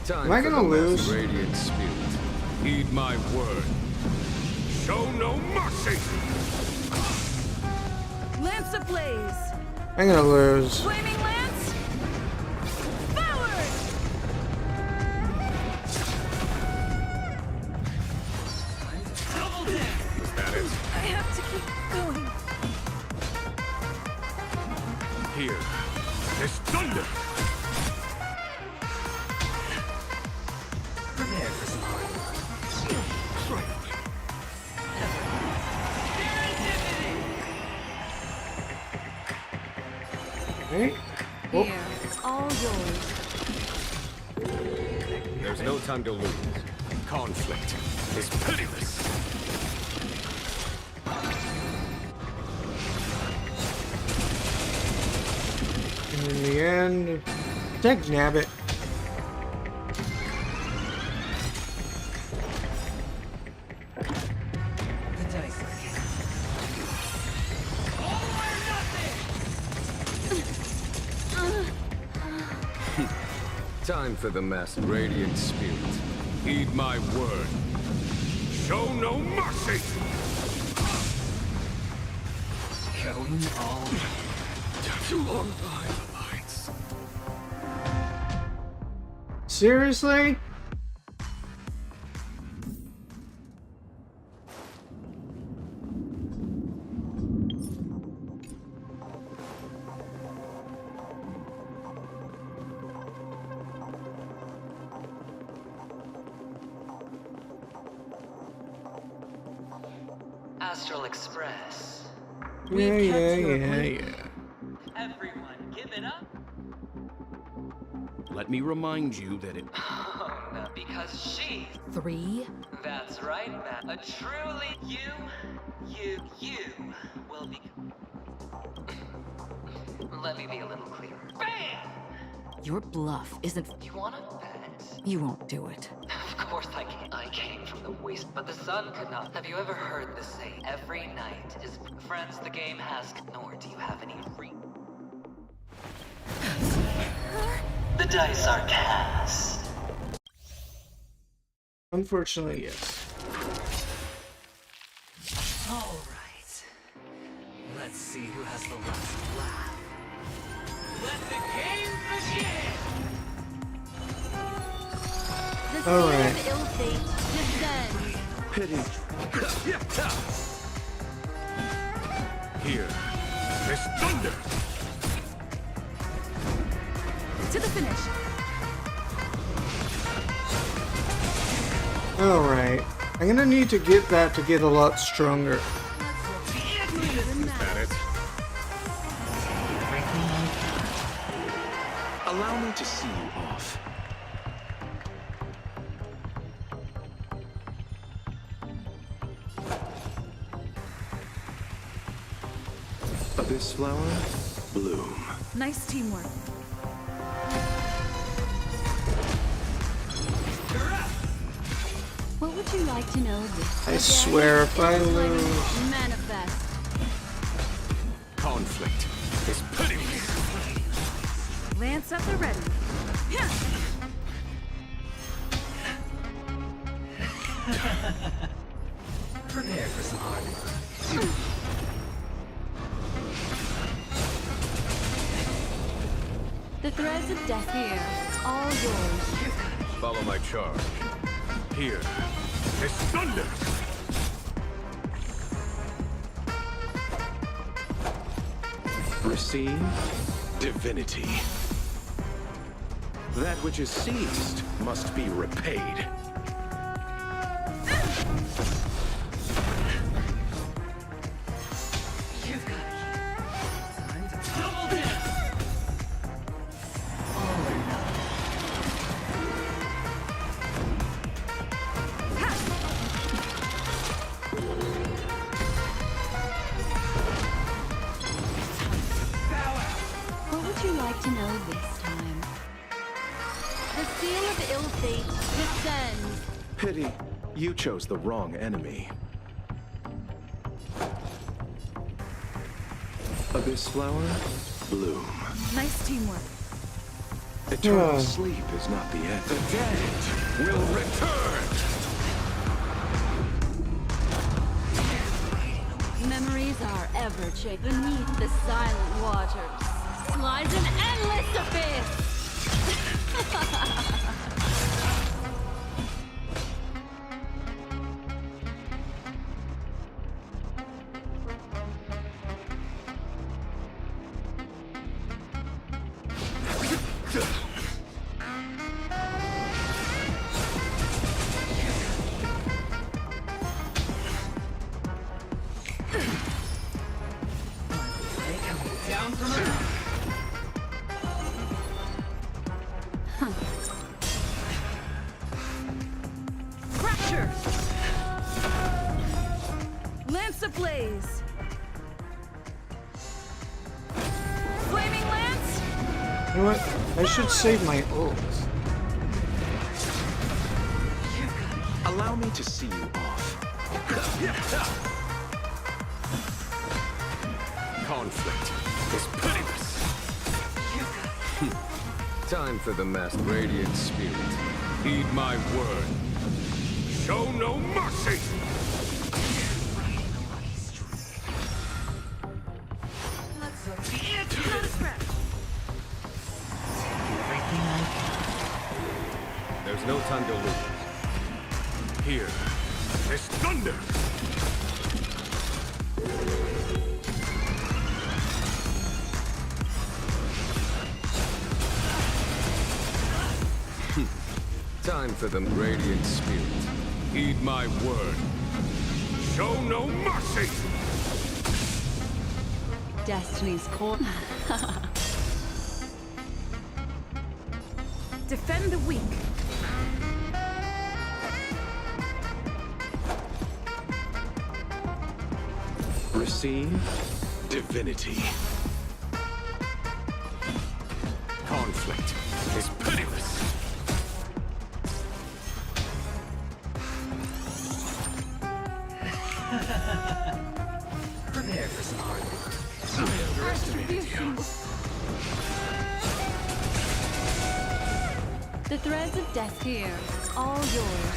Speaker 17: Time
Speaker 1: Am I
Speaker 17: for
Speaker 1: gonna
Speaker 17: the
Speaker 1: lose?
Speaker 17: masked radiant spirit. Heed my word. Show no mercy!
Speaker 9: Lance ablaze.
Speaker 1: I'm gonna lose.
Speaker 9: Flaming lance. Forward.
Speaker 17: Is that it?
Speaker 9: I have to keep going.
Speaker 3: Here. There's thunder!
Speaker 2: Prepare for some hard work.
Speaker 1: Okay. Oh.
Speaker 9: Here, all yours.
Speaker 17: There's no time to lose. Conflict is pitiless.
Speaker 1: And in the end, dagnabbit.
Speaker 17: Time for the master. Radiant spirit, heed my word. Show no mercy!
Speaker 2: Going all
Speaker 17: Too long behind the lines.
Speaker 1: Seriously?
Speaker 4: Astral Express.
Speaker 1: Yeah.
Speaker 8: Everyone, give it up. Let me remind you that it.
Speaker 4: Oh, no, because she's.
Speaker 11: 3?
Speaker 4: That's right, Matt. A truly you will be. Let me be a little clearer. Bam!
Speaker 15: Your bluff isn't.
Speaker 4: You wanna bet?
Speaker 15: You won't do it.
Speaker 4: Of course I can. I came from the waste, but the sun could not. Have you ever heard the saying, every night is... Friends, the game has... Nor do you have any The dice are cast.
Speaker 1: Unfortunately, yes.
Speaker 2: All right. Let's see who has the last laugh. Let the game begin!
Speaker 9: The
Speaker 1: All
Speaker 9: seal
Speaker 1: right.
Speaker 9: of ill fate descends.
Speaker 3: Pity.
Speaker 17: Here, there's thunder!
Speaker 9: To the finish.
Speaker 1: Alright. I'm gonna need to get that to get a lot stronger.
Speaker 17: Is that it?
Speaker 3: Allow me to see you off. Abyss flower, bloom.
Speaker 13: Nice teamwork.
Speaker 9: What would you like to know this?
Speaker 1: I swear if I lose...
Speaker 9: Manifest.
Speaker 17: Conflict is pitiless.
Speaker 13: Lance up the ready.
Speaker 2: Prepare for some armor.
Speaker 9: The threads of death here. All yours.
Speaker 17: Follow my charge. Here, there's thunder!
Speaker 3: Receive divinity. That which is seized must be repaid.
Speaker 9: What would you like to know this time? The seal of ill fate descends.
Speaker 3: Pity, you chose the wrong enemy. Abyss flower, bloom.
Speaker 13: Nice teamwork.
Speaker 3: Eternal sleep is not the end.
Speaker 17: The dead will return!
Speaker 9: Memories are ever chased beneath the silent waters. Lies an endless abyss!
Speaker 2: Down from above.
Speaker 13: ablaze! Flaming lance!
Speaker 1: You know what? I should save my ult.
Speaker 3: Allow me to see you off.
Speaker 17: Conflict is pitiless. Time for the masked radiant spirit. Heed my word. Show no mercy! There's no time to lose. Here is thunder! Time for the radiant spirit. Heed my word. Show no mercy!
Speaker 9: Destiny's core.
Speaker 13: Defend the weak.
Speaker 3: Receive divinity.
Speaker 17: Conflict is pitiless.
Speaker 4: Prepare for some hard work.
Speaker 3: I underestimated you.
Speaker 9: The threads of death here, all yours.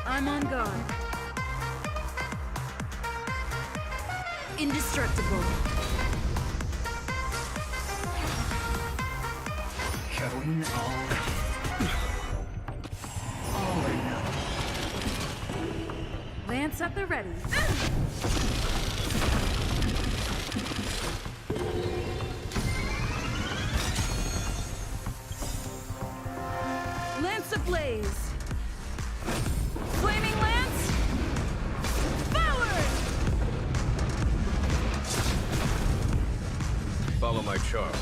Speaker 13: I'm on guard. Indestructible.
Speaker 4: Going all or nothing.
Speaker 13: Lance at the ready. Lance ablaze. Flaming lance. Forward!
Speaker 17: Follow my charge.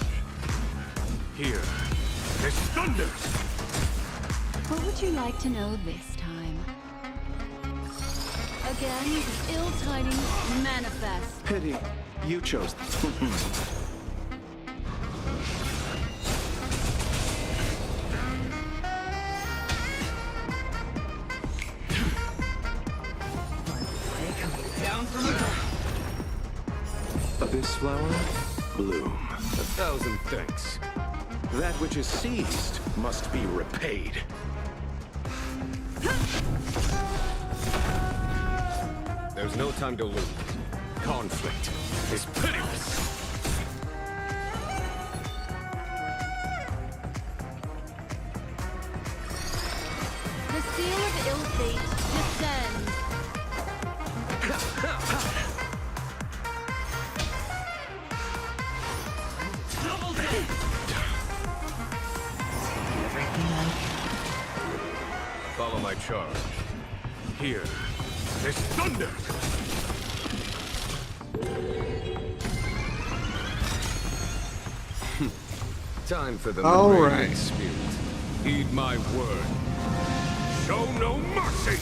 Speaker 17: Here is thunder!
Speaker 9: What would you like to know this time? Again, the ill tidings manifest.
Speaker 3: Pity. You chose.
Speaker 4: Down from above.
Speaker 3: This flower, bloom.
Speaker 17: 1,000 thanks.
Speaker 3: That which is seized must be repaid.
Speaker 17: There's no time to lose. Conflict is pitiless.
Speaker 9: The seal of ill fate descends.
Speaker 17: Follow my charge. Here is thunder! Time for the
Speaker 1: All
Speaker 17: radiant
Speaker 1: right.
Speaker 17: spirit. Heed my word. Show no mercy!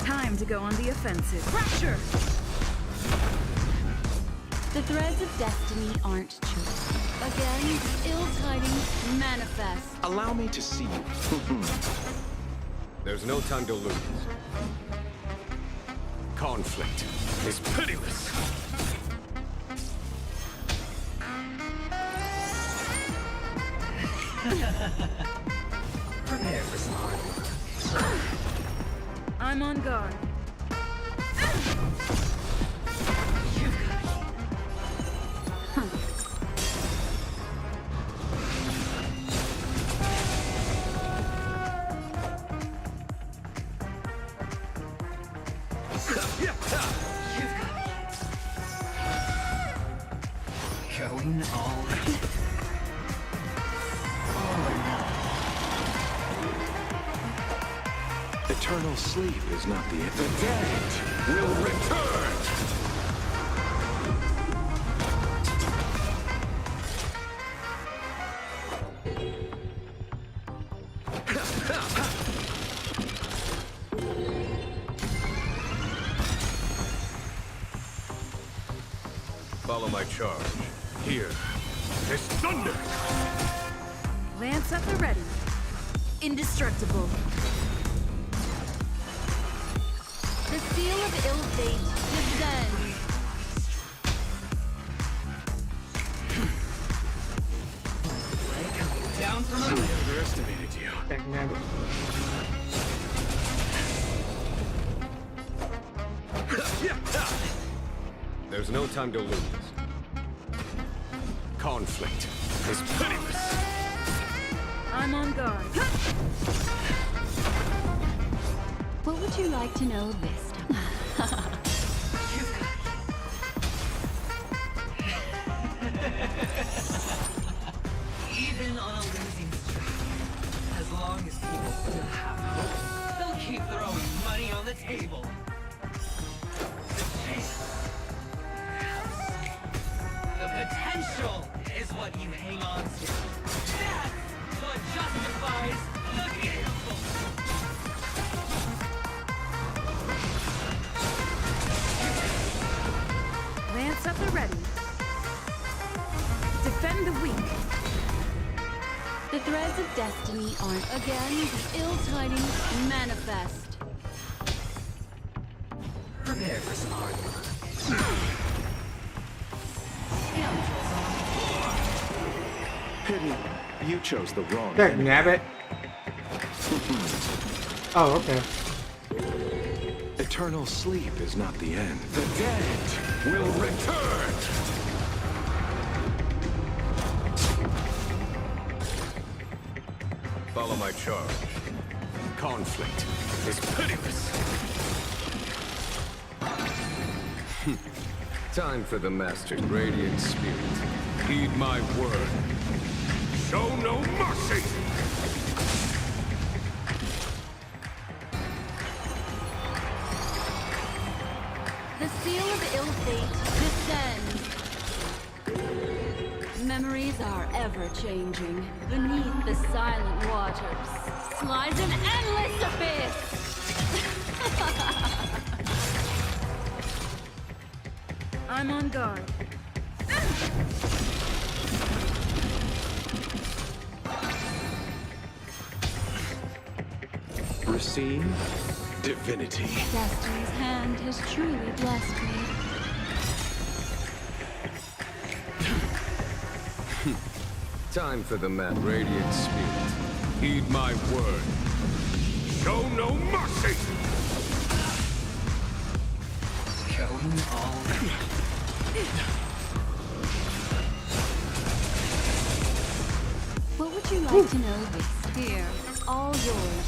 Speaker 13: Time to go on the offensive. Fracture!
Speaker 9: The threads of destiny aren't chosen. Again, ill tidings manifest.
Speaker 3: Allow me to see you.
Speaker 17: There's no time to lose. Conflict is pitiless.
Speaker 4: Prepare for some hard work.
Speaker 13: I'm on guard.
Speaker 4: Going all or nothing.
Speaker 3: Eternal sleep is not the end.
Speaker 17: The dead will return! Follow my charge. Here is thunder!
Speaker 9: Lance at the ready. Indestructible. The seal of ill fate descends.
Speaker 6: Down from
Speaker 17: I underestimated you. There's no time to lose. Conflict is pitiless.
Speaker 9: I'm on guard.
Speaker 21: What would you like to know this time?
Speaker 4: Even on a losing streak, as long as people still have hope, they'll keep throwing money on the table. The chance, the potential is what you hang on to. That's what justifies the gamble.
Speaker 9: Lance at the ready. Defend the weak.
Speaker 21: The threads of destiny aren't
Speaker 9: Again, the ill tidings manifest.
Speaker 4: Prepare for some hard work.
Speaker 3: Pity, you chose the wrong
Speaker 1: Dag
Speaker 3: enemy.
Speaker 1: nabbit. Oh, okay.
Speaker 3: Eternal sleep is not the end.
Speaker 17: The dead will return! Follow my charge. Conflict is pitiless. Time for the Master's radiant spirit. Heed my word. Show no mercy!
Speaker 9: The seal of ill fate descends. Memories are ever changing. Beneath the silent waters lies an endless abyss. I'm on guard.
Speaker 3: Receive divinity.
Speaker 9: Destiny's hand has truly blessed me.
Speaker 17: Time for the radiant spirit. Heed my word. Show no mercy!
Speaker 4: Going all in.
Speaker 21: What would you like to know this?
Speaker 9: Here, all yours.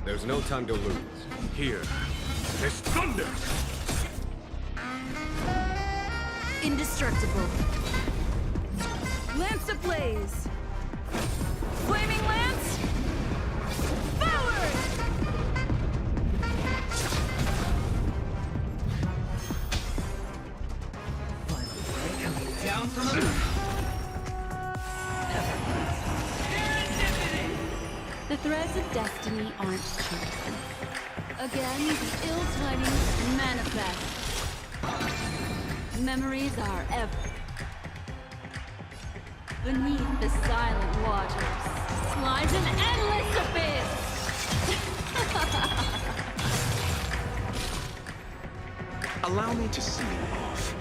Speaker 17: There's no time to lose. Here is thunder!
Speaker 9: Indestructible. Lance ablaze. Flaming lance. Forward!
Speaker 4: Down from the
Speaker 21: The threads of destiny aren't chosen.
Speaker 9: Again, the ill tidings manifest. Memories are ever. Beneath the silent waters lies an endless abyss.
Speaker 3: Allow me to see you off.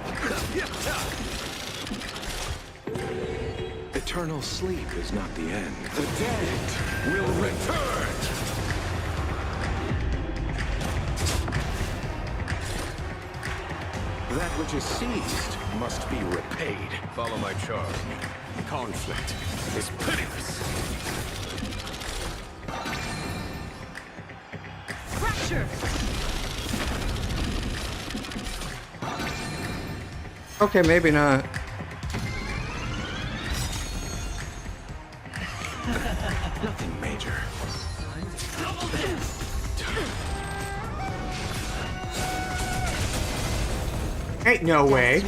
Speaker 3: Eternal sleep is not the end.
Speaker 17: The dead will return!
Speaker 3: That which is seized must be repaid.
Speaker 17: Follow my charge. Conflict is pitiless.
Speaker 9: Fracture.
Speaker 1: Okay, maybe not.
Speaker 3: Nothing major.
Speaker 1: Ain't no way.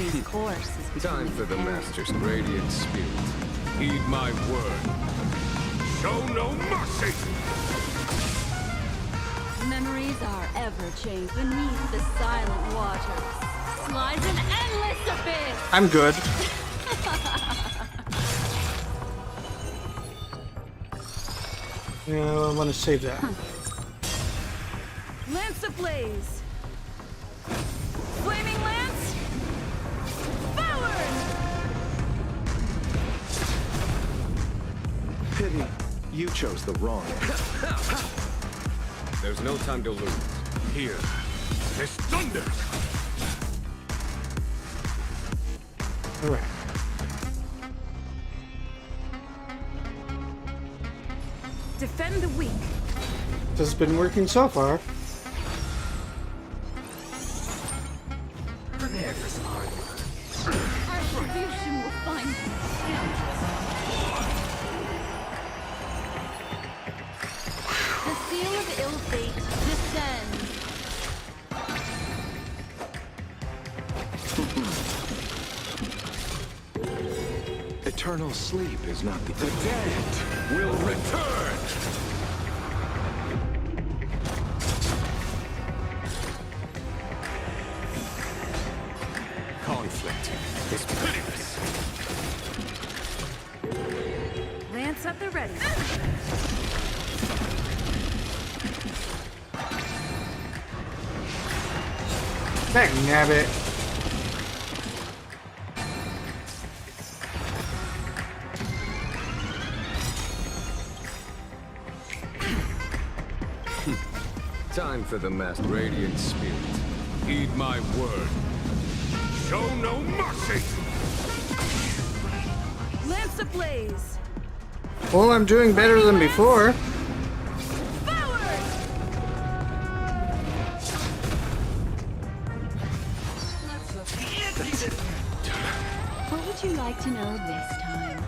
Speaker 17: Time for the Master's radiant spirit. Heed my word. Show no mercy!
Speaker 9: Memories are ever changed beneath the silent waters. Lies an endless abyss.
Speaker 1: I'm good. Yeah, I want to save that.
Speaker 9: Lance ablaze. Flaming lance. Forward.
Speaker 3: Pity, you chose the wrong.
Speaker 17: There's no time to lose. Here, this thunder!
Speaker 1: All right.
Speaker 9: Defend the weak.
Speaker 1: This has been working so far.
Speaker 2: Prepare for some hard work.
Speaker 9: Retribution will find you. The seal of ill fate descends.
Speaker 3: Eternal sleep is not the dead will return.
Speaker 17: Conflict is pitiless.
Speaker 9: Lance at the ready.
Speaker 1: Dang nabbit.
Speaker 17: Time for the master. Radiant spirit, heed my word. Show no mercy!
Speaker 9: Lance ablaze.
Speaker 1: Well, I'm doing better than before.
Speaker 9: What would you like to know this time?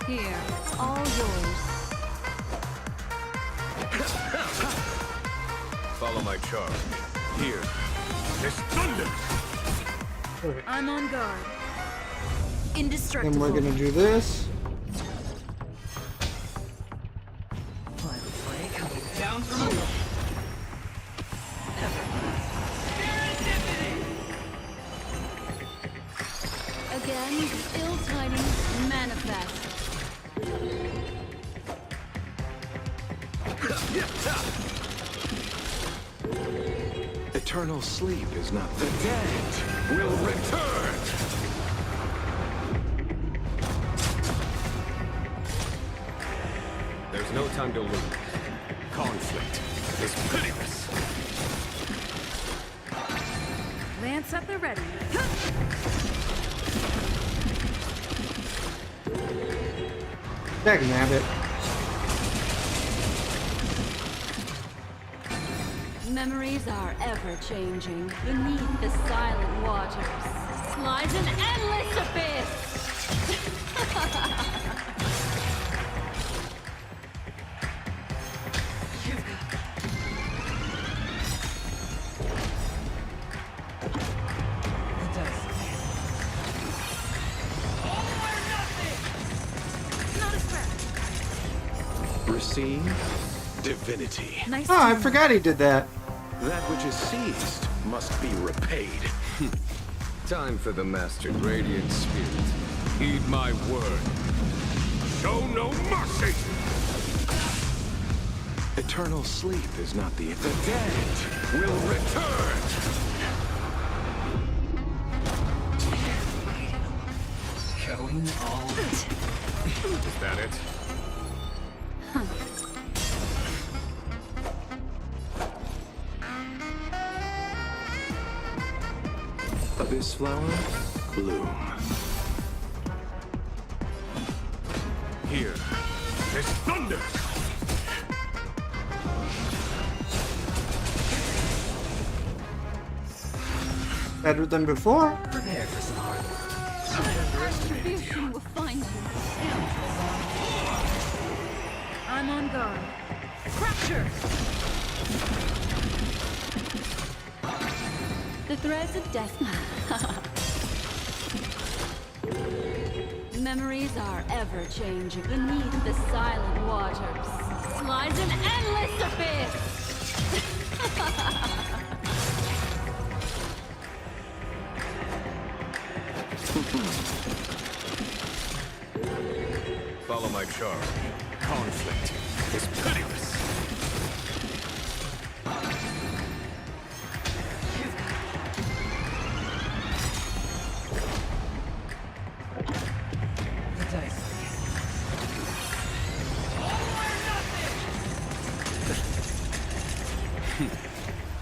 Speaker 9: Here, all yours.
Speaker 17: Follow my charge. Here, this thunder!
Speaker 9: I'm on guard.
Speaker 1: And
Speaker 9: Indestructible.
Speaker 1: we're gonna do this.
Speaker 2: Final play coming down from above.
Speaker 9: Again, ill tidings manifest.
Speaker 3: Eternal sleep is not the dead will return.
Speaker 17: There's no time to lose. Conflict is pitiless.
Speaker 9: Lance at the ready.
Speaker 1: Dang nabbit.
Speaker 9: Memories are ever changing beneath the silent waters. Lies an endless abyss.
Speaker 3: Receive divinity.
Speaker 9: Nice.
Speaker 1: Oh, I forgot he did that.
Speaker 3: That which is seized must be repaid.
Speaker 17: Time for the mastered radiant spirit. Heed my word. Show no mercy!
Speaker 3: Eternal sleep is not the dead will return.
Speaker 2: Going all in.
Speaker 17: Is that it?
Speaker 3: Abyss flower, bloom.
Speaker 17: Here, this thunder!
Speaker 1: Better than before.
Speaker 2: Prepare for some hard work.
Speaker 9: Retribution will find you. I'm on guard. Fracture! The threads of death. Memories are ever changing beneath the silent waters. Lies an endless abyss!
Speaker 17: Follow my charge. Conflict is pitiless.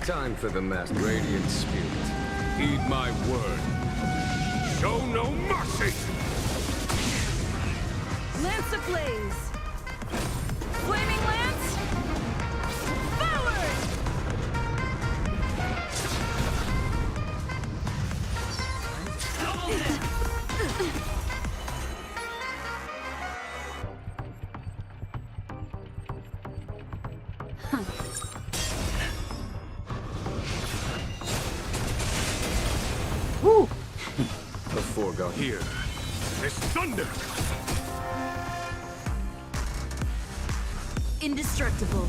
Speaker 17: Time for the master. Radiant spirit, heed my word. Show no mercy!
Speaker 9: Lance ablaze! Flaming lance! Forward!
Speaker 17: Woo! The foregone here. This thunder!
Speaker 9: Indestructible.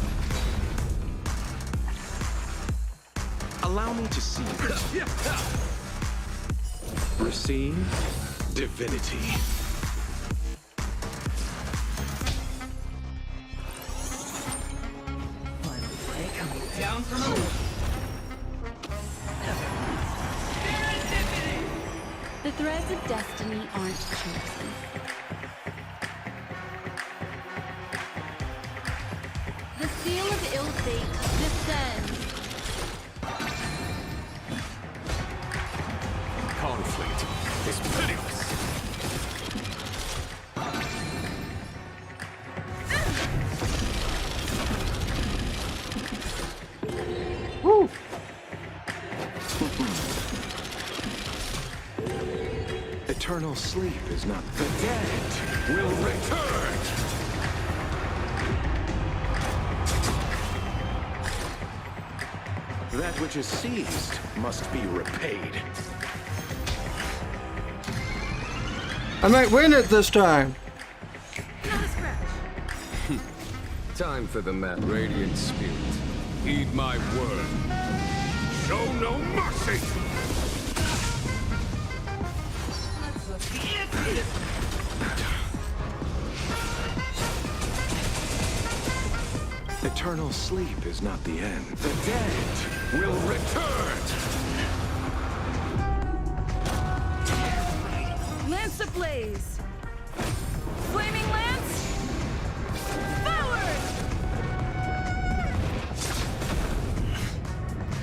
Speaker 3: Allow me to see you. Receive divinity.
Speaker 9: Down from a The threads of destiny aren't chosen. The seal of ill fate descends.
Speaker 17: Conflict is pitiless.
Speaker 1: Woo!
Speaker 3: Eternal sleep is not the dead will return. That which is seized must be repaid.
Speaker 1: I might win it this time.
Speaker 17: Time for the radiant spirit. Heed my word. Show no mercy!
Speaker 3: Eternal sleep is not the end. The dead will return.
Speaker 9: Lance ablaze! Flaming lance! Forward!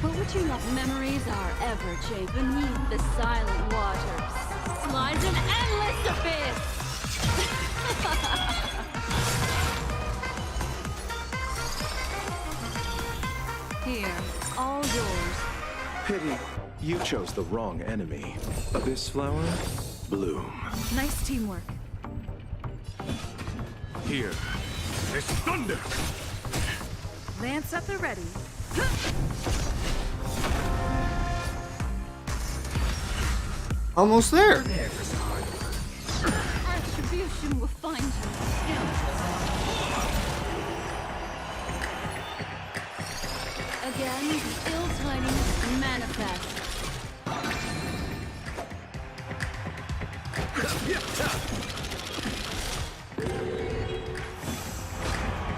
Speaker 9: What would you love? Memories are ever changed beneath the silent waters. Lies an endless abyss! Here, all yours.
Speaker 3: Pity, you chose the wrong enemy. This flower, bloom.
Speaker 13: Nice teamwork.
Speaker 17: Here, this thunder!
Speaker 13: Lance at the ready.
Speaker 1: Almost there.
Speaker 9: Retribution will find you. Again, the ill tidings manifest.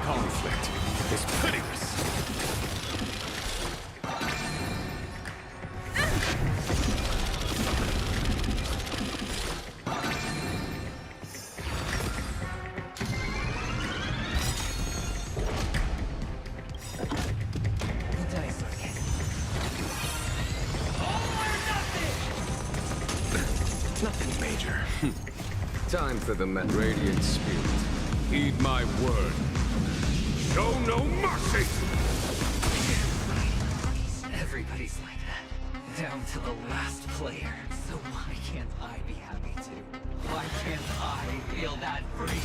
Speaker 17: Conflict is pitiless.
Speaker 3: Nothing major.
Speaker 17: Time for the radiant spirit. Heed my word. Show no mercy!
Speaker 4: Everybody's like that, down to the last player. So why can't I be happy too? Why can't I feel that free?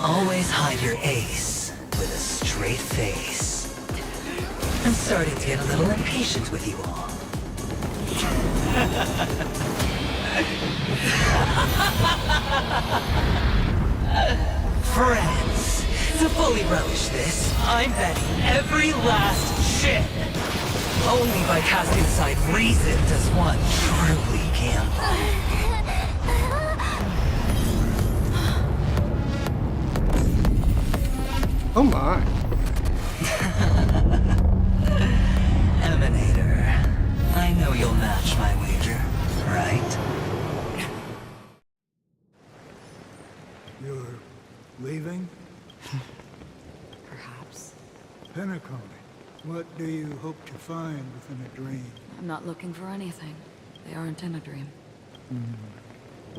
Speaker 4: Always hide your ace with a straight face. I'm starting to get a little impatient with you all. Friends, to fully relish this, I'm betting every last chip. Only by casting aside reason does one truly gamble.
Speaker 1: Oh my.
Speaker 4: Emanator, I know you'll match my wager, right?
Speaker 14: You're leaving?
Speaker 11: Perhaps.
Speaker 14: Penacony, what do you hope to find within a dream?
Speaker 11: I'm not looking for anything. They aren't in a dream.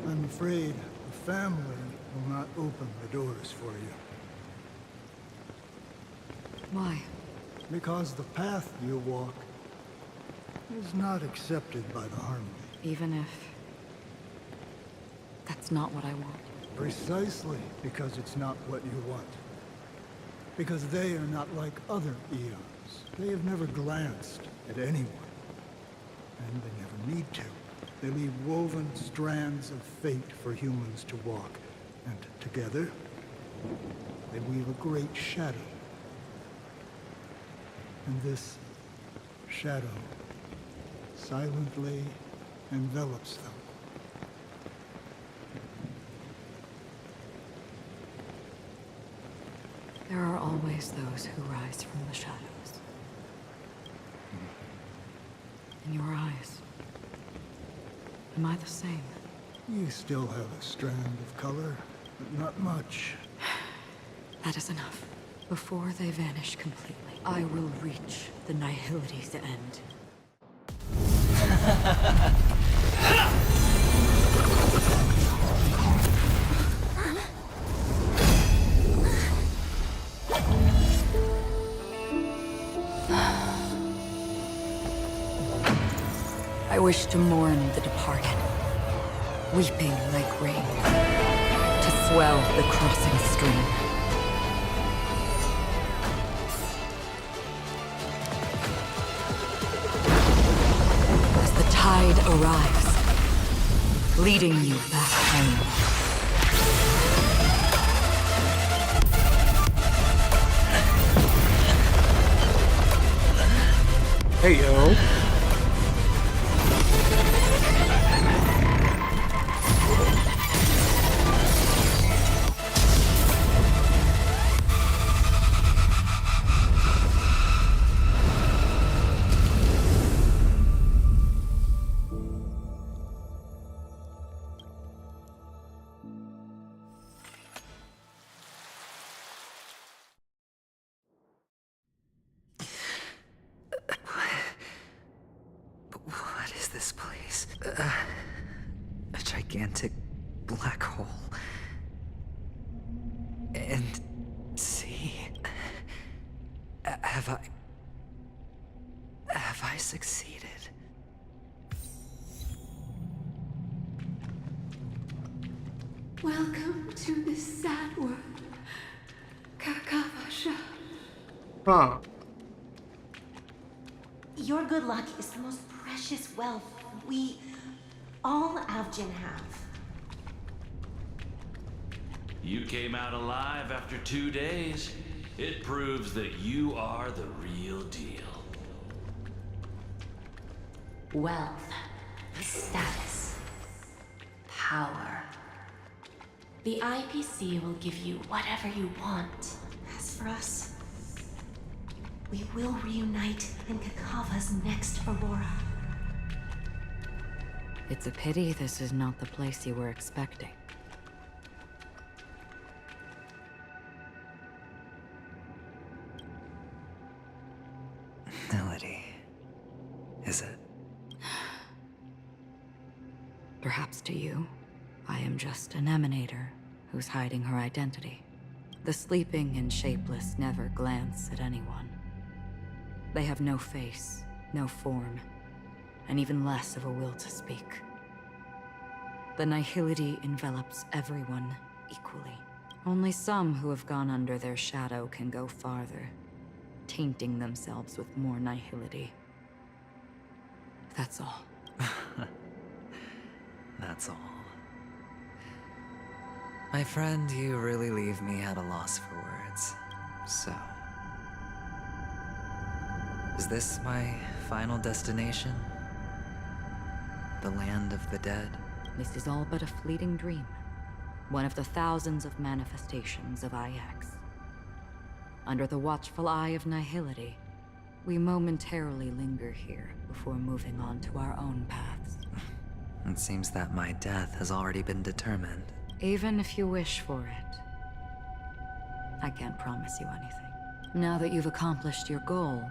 Speaker 14: I'm afraid the family will not open the doors for you.
Speaker 11: Why?
Speaker 14: Because the path you walk is not accepted by the Harmony.
Speaker 11: Even if... that's not what I want.
Speaker 14: Precisely because it's not what you want. Because they are not like other eons. They have never glanced at anyone. And they never need to. They leave woven strands of fate for humans to walk. And together, they weave a great shadow. And this shadow silently envelops them.
Speaker 11: There are always those who rise from the shadows. In your eyes, am I the same?
Speaker 14: You still have a strand of color, but not much.
Speaker 11: That is enough. Before they vanish completely, I will reach the Nihility's end. I wish to mourn the departed, weeping like rain, to swell the crossing stream. As the tide arrives, leading you back home.
Speaker 1: Hey, yo.
Speaker 2: What is this place? A gigantic black hole. And see, have I succeeded?
Speaker 9: Welcome to this sad world, Kakavasha.
Speaker 1: Huh.
Speaker 12: Your good luck is the most precious wealth we, all Avgin, have.
Speaker 8: You came out alive after 2 days. It proves that you are the real deal.
Speaker 22: Wealth, status, power. The IPC will give you whatever you want.
Speaker 12: As for us, we will reunite in Kakava's next Aurora.
Speaker 11: It's a pity this is not the place you were expecting.
Speaker 2: Melody, is it?
Speaker 11: Perhaps to you, I am just an emanator who's hiding her identity. The sleeping and shapeless never glance at anyone. They have no face, no form, and even less of a will to speak. The nihility envelops everyone equally. Only some who have gone under their shadow can go farther.
Speaker 15: tainting themselves with more nihility. That's all.
Speaker 2: That's all. My friend, you really leave me at a loss for words. So, is this my final destination? The land of the dead?
Speaker 15: This is all but a fleeting dream. One of the thousands of manifestations of IX. Under the watchful eye of nihility, we momentarily linger here before moving on to our own paths.
Speaker 2: It seems that my death has already been determined.
Speaker 15: Even if you wish for it, I can't promise you anything. Now that you've accomplished your goal,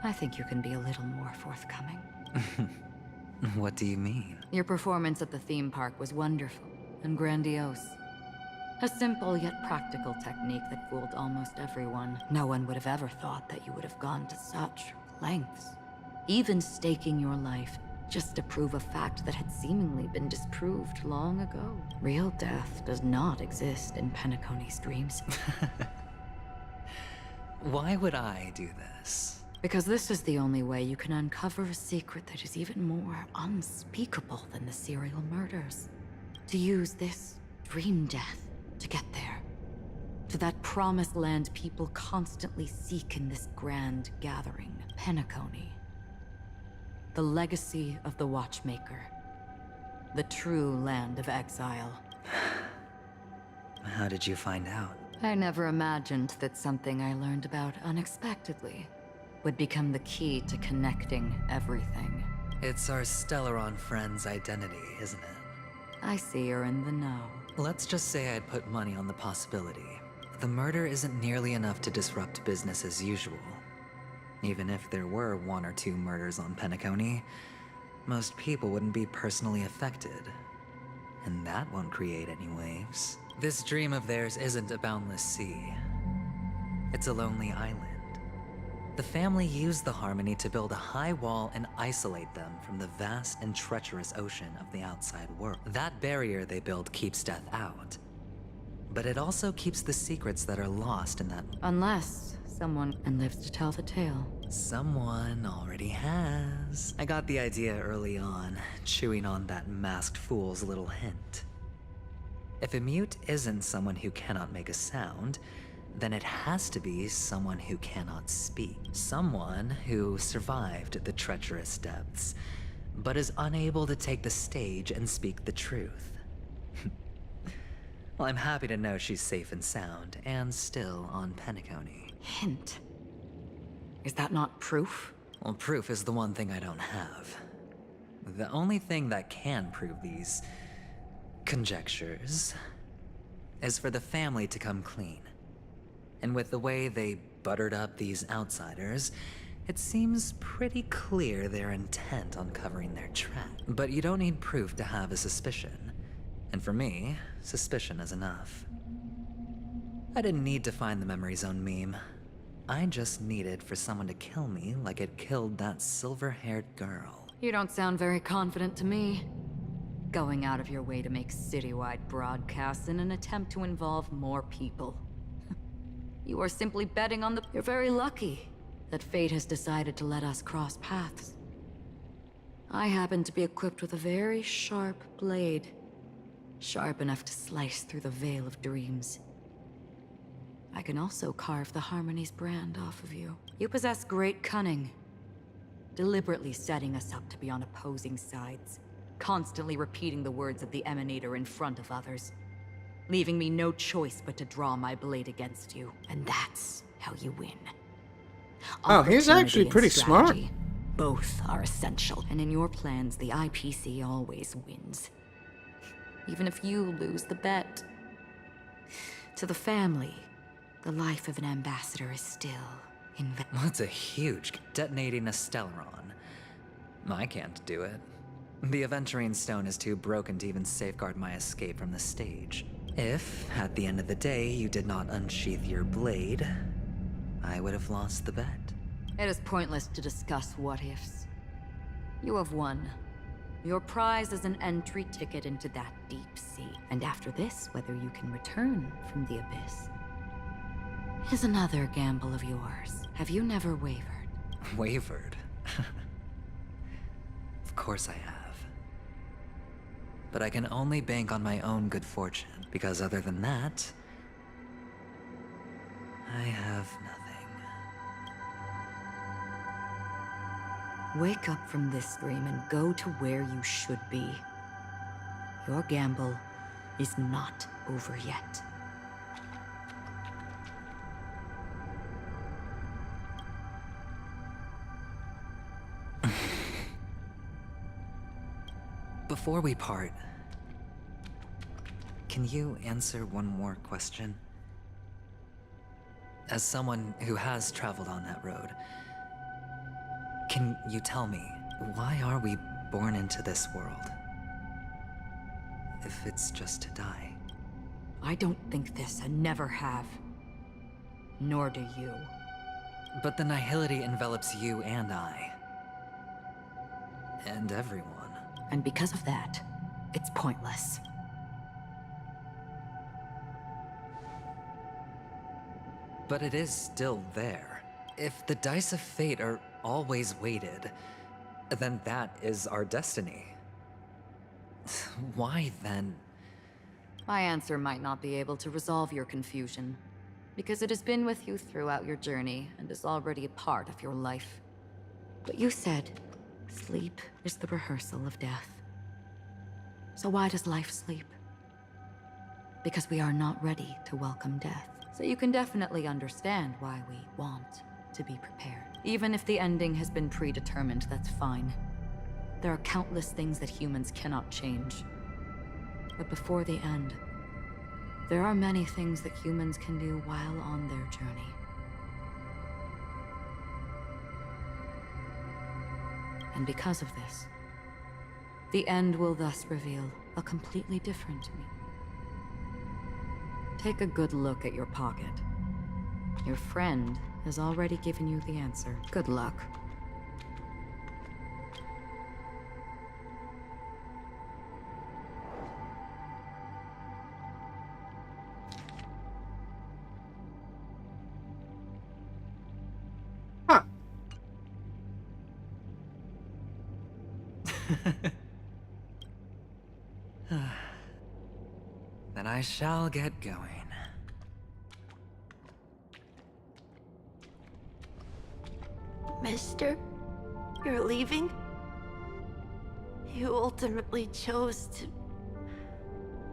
Speaker 15: I think you can be a little more forthcoming.
Speaker 2: What do you mean?
Speaker 15: Your performance at the theme park was wonderful and grandiose. A simple yet practical technique that fooled almost everyone. No one would have ever thought that you would have gone to such lengths. Even staking your life just to prove a fact that had seemingly been disproved long ago. Real death does not exist in Penacony's dreams.
Speaker 2: Why would I do this?
Speaker 15: Because this is the only way you can uncover a secret that is even more unspeakable than the serial murders. To use this dream death to get there. To that promised land people constantly seek in this grand gathering, Penacony. The legacy of the Watchmaker. The true land of exile.
Speaker 2: How did you find out?
Speaker 15: I never imagined that something I learned about unexpectedly would become the key to connecting everything.
Speaker 2: It's our Stellaron friend's identity, isn't it?
Speaker 15: I see you're in the know.
Speaker 2: Let's just say I'd put money on the possibility. The murder isn't nearly enough to disrupt business as usual. Even if there were 1 or 2 murders on Penacony, most people wouldn't be personally affected. And that won't create any waves. This dream of theirs isn't a boundless sea. It's a lonely island. The family used the Harmony to build a high wall and isolate them from the vast and treacherous ocean of the outside world. That barrier they built keeps death out. But it also keeps the secrets that are lost in that...
Speaker 15: Unless someone lives to tell the tale.
Speaker 2: Someone already has. I got the idea early on, chewing on that masked fool's little hint. If a mute isn't someone who cannot make a sound, then it has to be someone who cannot speak. Someone who survived the treacherous depths, but is unable to take the stage and speak the truth. Well, I'm happy to know she's safe and sound, and still on Penacony.
Speaker 15: Hint? Is that not proof?
Speaker 2: Well, proof is the one thing I don't have. The only thing that can prove these conjectures is for the family to come clean. And with the way they buttered up these outsiders, it seems pretty clear they're intent on covering their track. But you don't need proof to have a suspicion. And for me, suspicion is enough. I didn't need to find the Memory Zone meme. I just needed for someone to kill me like it killed that silver-haired girl.
Speaker 15: You don't sound very confident to me. Going out of your way to make citywide broadcasts in an attempt to involve more people. You are simply betting on the... You're very lucky that fate has decided to let us cross paths. I happen to be equipped with a very sharp blade. Sharp enough to slice through the veil of dreams. I can also carve the Harmony's brand off of you. You possess great cunning. Deliberately setting us up to be on opposing sides. Constantly repeating the words of the Emanator in front of others. Leaving me no choice but to draw my blade against you. And that's how you win.
Speaker 1: Oh, he's actually pretty smart.
Speaker 15: Both are essential, and in your plans, the IPC always wins. Even if you lose the bet. To the family, the life of an ambassador is still invaluable.
Speaker 2: That's a huge... Detonating a Stellaron. I can't do it. The Aventurine Stone is too broken to even safeguard my escape from the stage. If, at the end of the day, you did not unsheath your blade, I would have lost the bet.
Speaker 15: It is pointless to discuss what-ifs. You have won. Your prize is an entry ticket into that deep sea. And after this, whether you can return from the abyss is another gamble of yours. Have you never wavered?
Speaker 2: Wavered? Of course I have. But I can only bank on my own good fortune, because other than that, I have nothing.
Speaker 15: Wake up from this dream and go to where you should be. Your gamble is not over yet.
Speaker 2: Before we part, can you answer one more question? As someone who has traveled on that road, can you tell me, why are we born into this world? If it's just to die.
Speaker 15: I don't think this and never have. Nor do you.
Speaker 2: But the nihility envelops you and I. And everyone.
Speaker 15: And because of that, it's pointless.
Speaker 2: But it is still there. If the dice of fate are always weighted, then that is our destiny. Why then?
Speaker 15: My answer might not be able to resolve your confusion, because it has been with you throughout your journey and is already a part of your life. But you said, sleep is the rehearsal of death. So why does life sleep? Because we are not ready to welcome death. So you can definitely understand why we want to be prepared. Even if the ending has been predetermined, that's fine. There are countless things that humans cannot change. But before the end, there are many things that humans can do while on their journey. And because of this, the end will thus reveal a completely different me. Take a good look at your pocket. Your friend has already given you the answer. Good luck.
Speaker 2: Then I shall get going.
Speaker 5: Mister, you're leaving? You ultimately chose to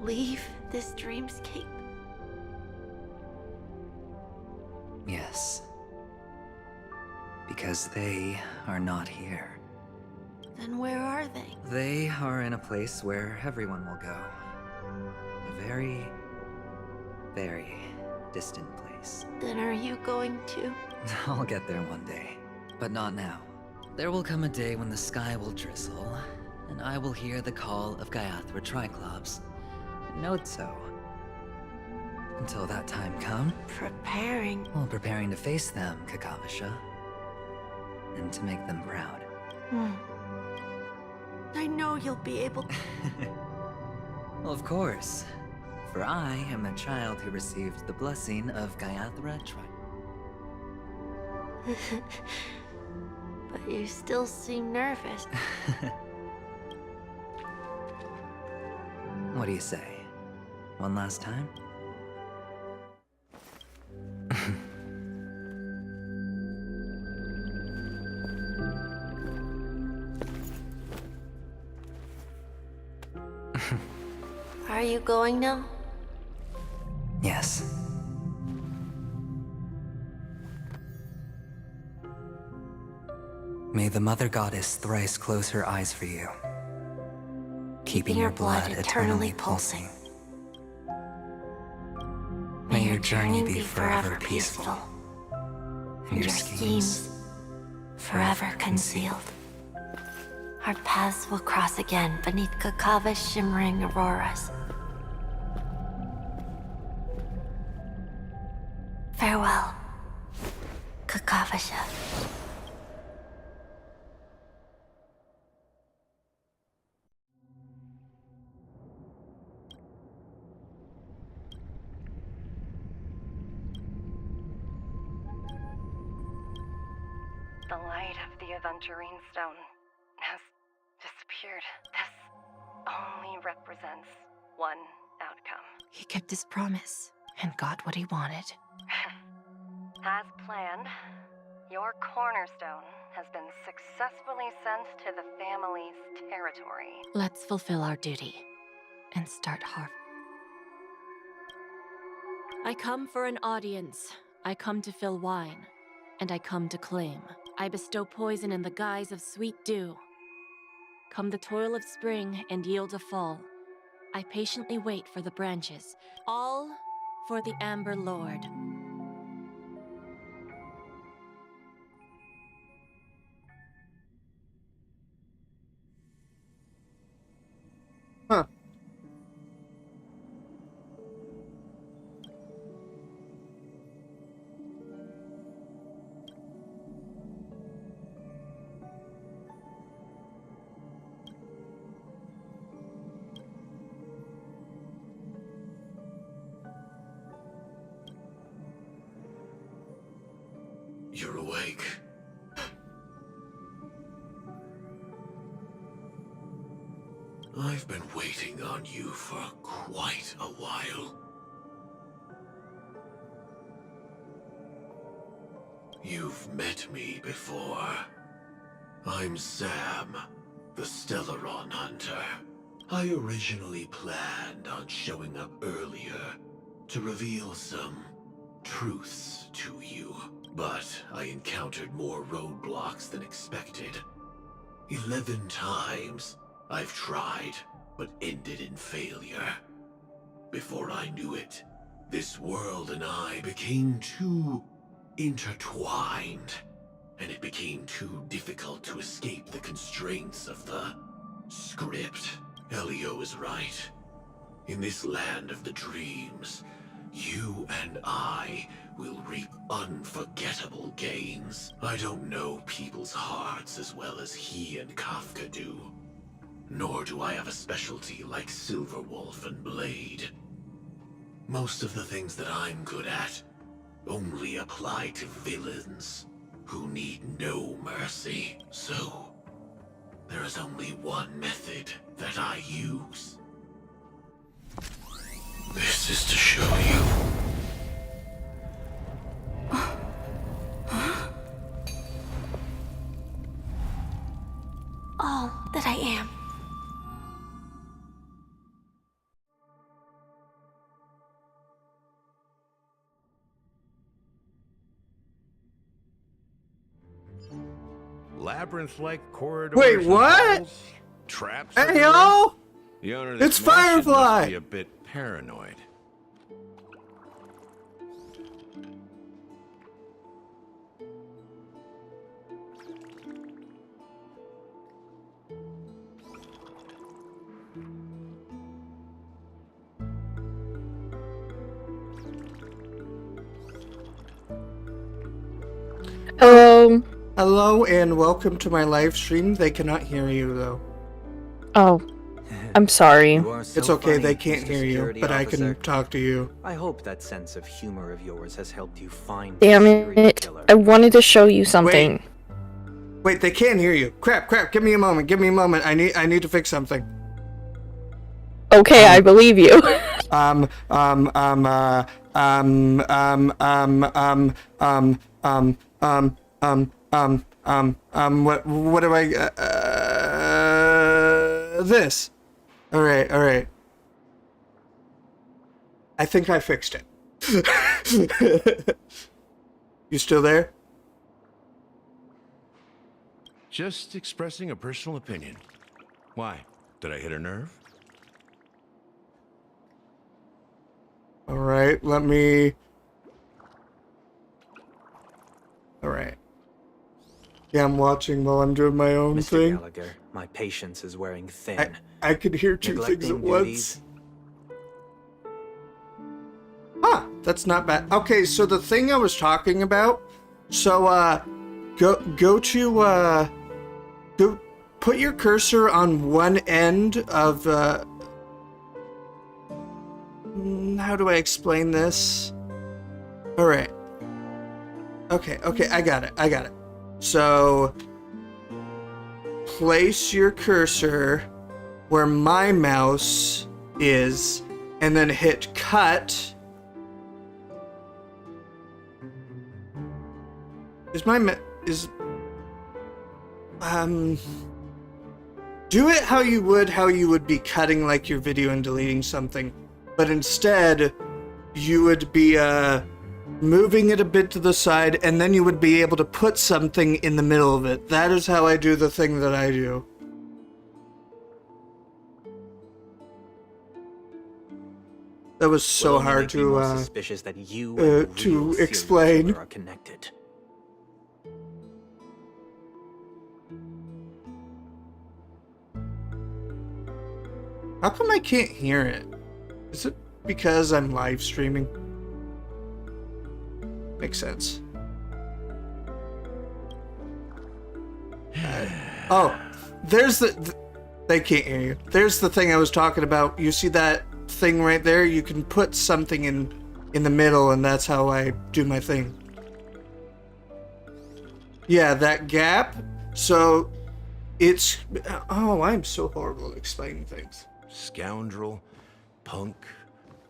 Speaker 5: leave this dreamscape?
Speaker 2: Yes. Because they are not here.
Speaker 5: Then where are they?
Speaker 2: They are in a place where everyone will go. A very, very distant place.
Speaker 5: Then are you going to?
Speaker 2: I'll get there one day, but not now. There will come a day when the sky will drizzle, and I will hear the call of Gaiathra Triclops. Note so. Until that time come...
Speaker 5: Preparing?
Speaker 2: Well, preparing to face them, Kakavasha. And to make them proud.
Speaker 5: I know you'll be able...
Speaker 2: Well, of course. For I am the child who received the blessing of Gaiathra
Speaker 5: But you still seem nervous.
Speaker 2: What do you say? One last time?
Speaker 5: Are you going now?
Speaker 2: Yes. May the Mother Goddess thrice close her eyes for you, keeping your blood eternally pulsing. May your journey be forever peaceful, and your schemes
Speaker 5: forever concealed. Our paths will cross again beneath Kakava's shimmering auroras. Farewell, Kakavasha.
Speaker 19: The light of the Aventurine Stone has disappeared. This only represents one outcome.
Speaker 22: He kept his promise and got what he wanted.
Speaker 19: As planned, your cornerstone has been successfully sent to the family's territory.
Speaker 22: Let's fulfill our duty and start harvest. I come for an audience. I come to fill wine, and I come to claim. I bestow poison in the guise of sweet dew. Come the toil of spring and yield a fall. I patiently wait for the branches, all for the Amber Lord.
Speaker 1: Huh.
Speaker 10: You're awake. I've been waiting on you for quite a while. You've met me before. I'm Sam, the Stellaron Hunter. I originally planned on showing up earlier to reveal some truths to you, but I encountered more roadblocks than expected. 11 times I've tried, but ended in failure. Before I knew it, this world and I became too intertwined, and it became too difficult to escape the constraints of the script. Elio is right. In this land of the dreams, you and I will reap unforgettable gains. I don't know people's hearts as well as he and Kafka do. Nor do I have a specialty like Silverwolf and Blade. Most of the things that I'm good at only apply to villains who need no mercy. So, there is only one method that I use. This is to show you.
Speaker 5: All that I am.
Speaker 10: Labyrinth-like corridors.
Speaker 1: Wait,
Speaker 10: and
Speaker 1: what?
Speaker 10: halls, traps.
Speaker 1: Hey,
Speaker 10: everywhere.
Speaker 1: yo!
Speaker 10: The owner of this
Speaker 1: It's
Speaker 10: mansion
Speaker 1: Firefly!
Speaker 10: must be a bit paranoid.
Speaker 1: Hello and welcome to my live stream. They cannot hear you though.
Speaker 20: Oh, I'm sorry.
Speaker 1: It's okay, they can't hear you, but I can talk to you.
Speaker 18: I hope that sense of humor of yours has helped you find
Speaker 20: Damn
Speaker 18: the serial
Speaker 20: it.
Speaker 18: killer.
Speaker 20: I wanted to show you something.
Speaker 1: Wait, they can't hear you. Crap, give me a moment, I need to fix something.
Speaker 20: Okay, I believe you.
Speaker 1: What do I, this. Alright. I think I fixed it. You still there?
Speaker 10: Just expressing a personal opinion. Why? Did I hit a nerve?
Speaker 1: Alright, let me... Alright. Yeah, I'm watching while I'm doing my own
Speaker 18: Mr.
Speaker 1: thing.
Speaker 18: Gallagher, my patience is wearing thin.
Speaker 1: I could hear two things at once. Huh, that's not bad. Okay, so the thing I was talking about, so, go put your cursor on one end of, how do I explain this? Alright. Okay, I got it. So place your cursor where my mouse is, and then hit cut. Is my do it how you would be cutting like your video and deleting something, but instead you would be moving it a bit to the side, and then you would be able to put something in the middle of it. That is how I do the thing that I do. That was so hard to
Speaker 18: suspicious that you and
Speaker 1: to
Speaker 18: real
Speaker 1: explain.
Speaker 18: serial killer are connected.
Speaker 1: How come I can't hear it? Is it because I'm live streaming? Makes sense. Oh, there's they can't hear you. There's the thing I was talking about. You see that thing right there? You can put something in the middle, and that's how I do my thing. Yeah, that gap. So it's... Oh, I'm so horrible at explaining things.
Speaker 10: Scoundrel, punk,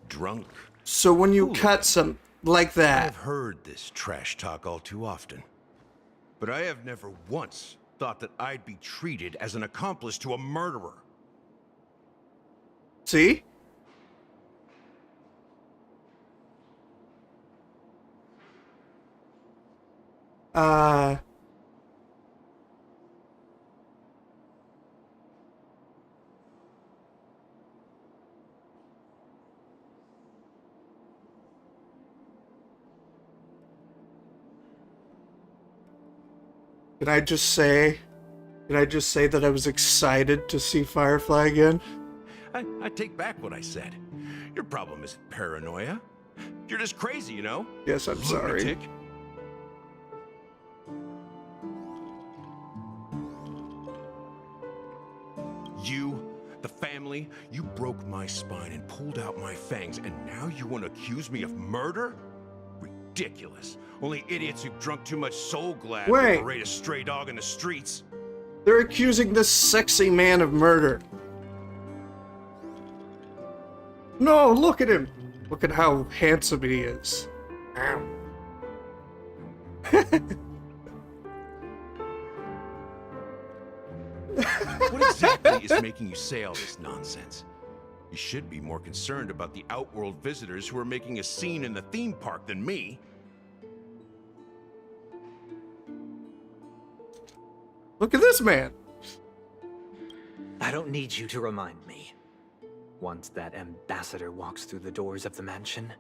Speaker 10: drunk.
Speaker 1: So when you cut some like that...
Speaker 10: I've heard this trash talk all too often. But I have never once thought that I'd be treated as an accomplice to a murderer.
Speaker 1: See? Can I just say that I was excited to see Firefly again?
Speaker 10: I take back what I said. Your problem isn't paranoia. You're just crazy, you know?
Speaker 1: Yes, I'm sorry.
Speaker 10: Lunatic. You, the family, you broke my spine and pulled out my fangs, and now you want to accuse me of murder? Ridiculous. Only idiots who've drunk too much Soul Glad will berate a stray dog in the streets.
Speaker 1: They're accusing this sexy man of murder. No, look at him. Look at how handsome he is. Ow.
Speaker 10: What exactly is making you say all this nonsense? You should be more concerned about the outworld visitors who are making a scene in the theme park than me.
Speaker 1: Look at this man.
Speaker 18: I don't need you to remind me. Once that ambassador walks through the doors of the mansion,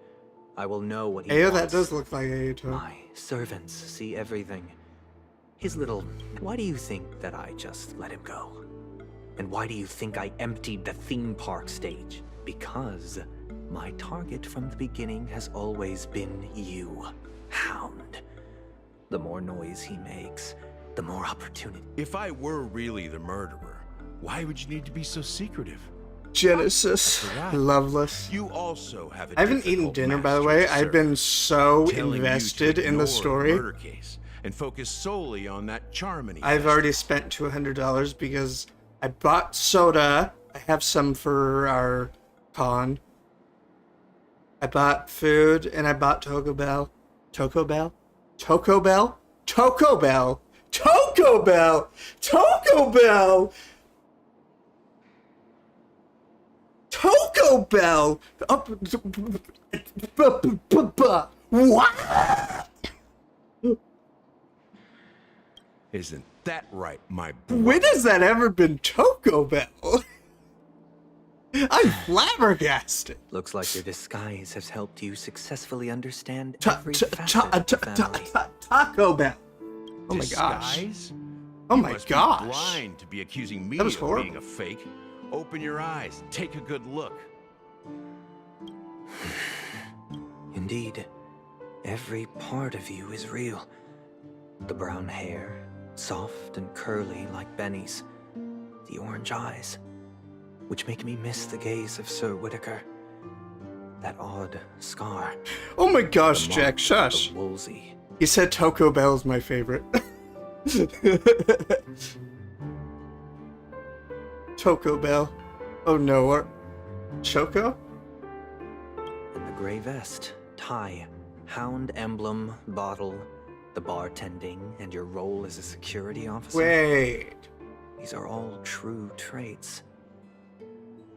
Speaker 18: I will know what he
Speaker 1: Ayo,
Speaker 18: wants.
Speaker 1: that does look like Ayo.
Speaker 18: My servants see everything. His little... Why do you think that I just let him go? And why do you think I emptied the theme park stage? Because my target from the beginning has always been you, Hound. The more noise he makes, the more opportunity.
Speaker 10: If I were really the murderer, why would you need to be so secretive?
Speaker 1: Genesis, Loveless.
Speaker 10: You also have a
Speaker 1: I haven't eaten dinner, by the way. I've been so invested in the story.
Speaker 10: Murder case and focus solely on that charming.
Speaker 1: I've already spent $200 because I bought soda. I have some for our con. I bought food and I bought Taco Bell. Taco Bell? Taco Bell? Taco Bell? Taco Bell! Taco Bell! Taco Bell! What?
Speaker 10: Isn't that right, my boy?
Speaker 1: When has that ever been Taco Bell? I'm flabbergasted.
Speaker 18: Looks like your disguise has helped you successfully understand every facet of the family.
Speaker 1: Taco Bell. Oh my gosh.
Speaker 10: Disguise?
Speaker 1: Oh
Speaker 10: You
Speaker 1: my
Speaker 10: must be
Speaker 1: gosh.
Speaker 10: blind to be accusing me
Speaker 1: That was
Speaker 10: of
Speaker 1: horrible.
Speaker 10: being a fake. Open your eyes. Take a good look.
Speaker 18: Indeed, every part of you is real. The brown hair, soft and curly like Benny's. The orange eyes, which make me miss the gaze of Sir Whitaker. That odd scar.
Speaker 1: Oh my gosh,
Speaker 18: The
Speaker 1: Jack,
Speaker 18: mark
Speaker 1: shush.
Speaker 18: of Wolsey.
Speaker 1: He said Taco Bell is my favorite. Taco Bell. Oh no, or Choco?
Speaker 18: And the gray vest, tie, hound emblem, bottle, the bartending, and your role as a security officer.
Speaker 1: Wait.
Speaker 18: These are all true traits.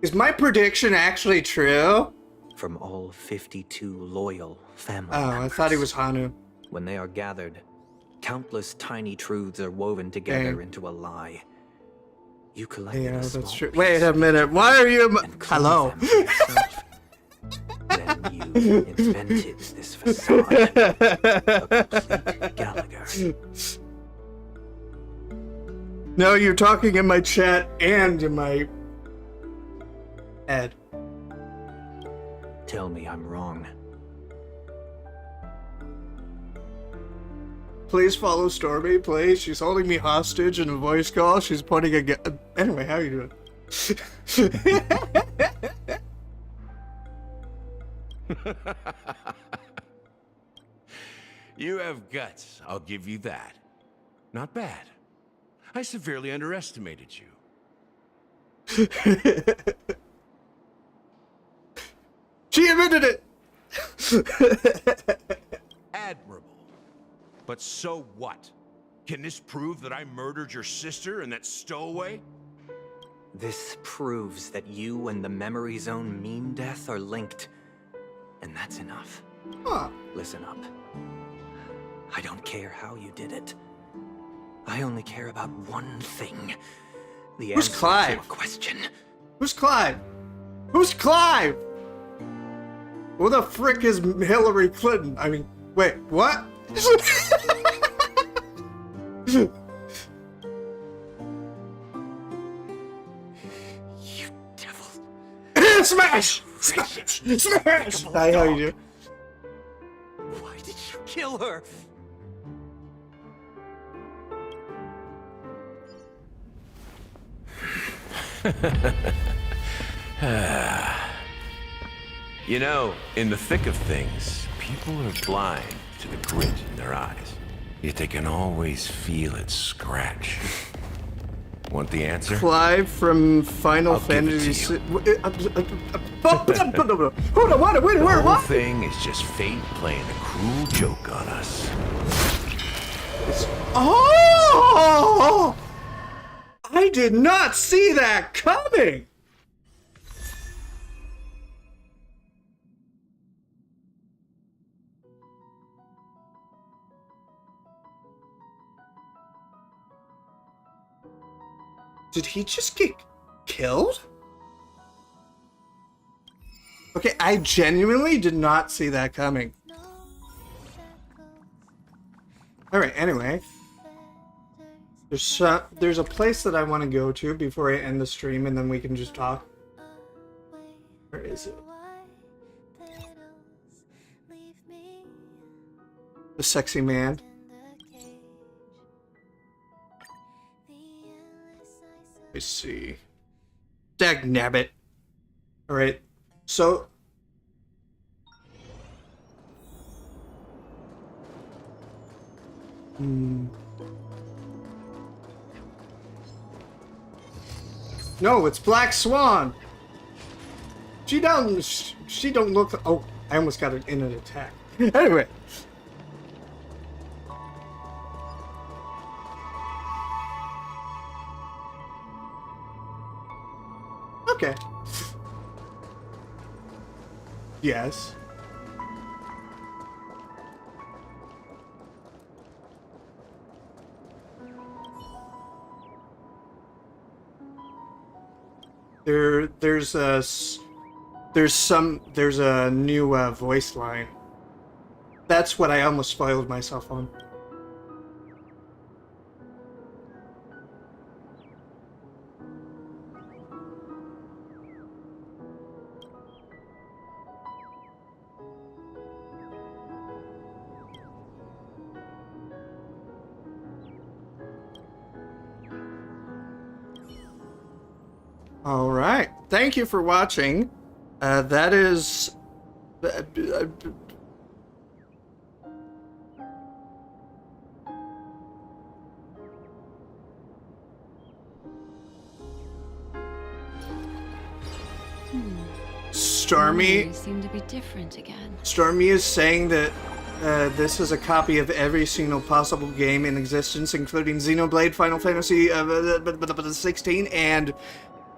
Speaker 1: Is my prediction actually true?
Speaker 18: From all 52 loyal family
Speaker 1: Oh,
Speaker 18: members.
Speaker 1: I thought he was Hanu.
Speaker 18: When they are gathered, countless tiny truths are woven together
Speaker 1: Dang.
Speaker 18: into a lie. You collected
Speaker 1: Yeah,
Speaker 18: a
Speaker 1: that's
Speaker 18: small
Speaker 1: true.
Speaker 18: piece
Speaker 1: Wait a minute. Why are you? Hello.
Speaker 18: Then you invented this facade. A complete Gallagher.
Speaker 1: No, you're talking in my chat and in my head.
Speaker 18: Tell me I'm wrong.
Speaker 1: Please follow Stormy, please. She's holding me hostage in a voice call. She's pointing a gun. Anyway, how are you doing?
Speaker 10: You have guts, I'll give you that. Not bad. I severely underestimated you.
Speaker 1: She admitted it!
Speaker 10: Admirable. But so what? Can this prove that I murdered your sister and that stowaway?
Speaker 18: This proves that you and the Memory Zone meme death are linked. And that's enough.
Speaker 1: Huh.
Speaker 18: Listen up. I don't care how you did it. I only care about one thing. The
Speaker 1: Who's
Speaker 18: answer
Speaker 1: Clive?
Speaker 18: to a question.
Speaker 1: Who's Clive? Who's Clive? Who the frick is Hillary Clinton? I mean, wait, what?
Speaker 18: You devil.
Speaker 1: Smash! Smash! Smash! Hi, how you doing?
Speaker 18: Why did you kill her?
Speaker 10: You know, in the thick of things, people are blind to the grit in their eyes. Yet they can always feel it scratch. Want the answer?
Speaker 1: Clive from Final
Speaker 10: I'll give it
Speaker 1: Fantasy.
Speaker 10: to you.
Speaker 1: Hold on, what? Wait,
Speaker 10: The
Speaker 1: where?
Speaker 10: whole
Speaker 1: What?
Speaker 10: thing is just fate playing a cruel joke on us.
Speaker 1: Oh! I did not see that coming! Did he just get killed? Okay, I genuinely did not see that coming. Alright, anyway. There's a place that I want to go to before I end the stream, and then we can just talk. Where is it? The sexy man. Let me see. Dagnabbit. Alright, so... No, it's Black Swan! She don't look... Oh, I almost got it in an attack. Anyway. Okay. Yes. There's a new voice line. That's what I almost spoiled myself on. All right. Thank you for watching. That is... Stormy.
Speaker 22: Memories seem to be different again.
Speaker 1: Stormy is saying that this is a copy of every single possible game in existence, including Xenoblade, Final Fantasy 16, and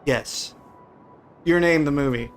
Speaker 1: yes, your name, the movie.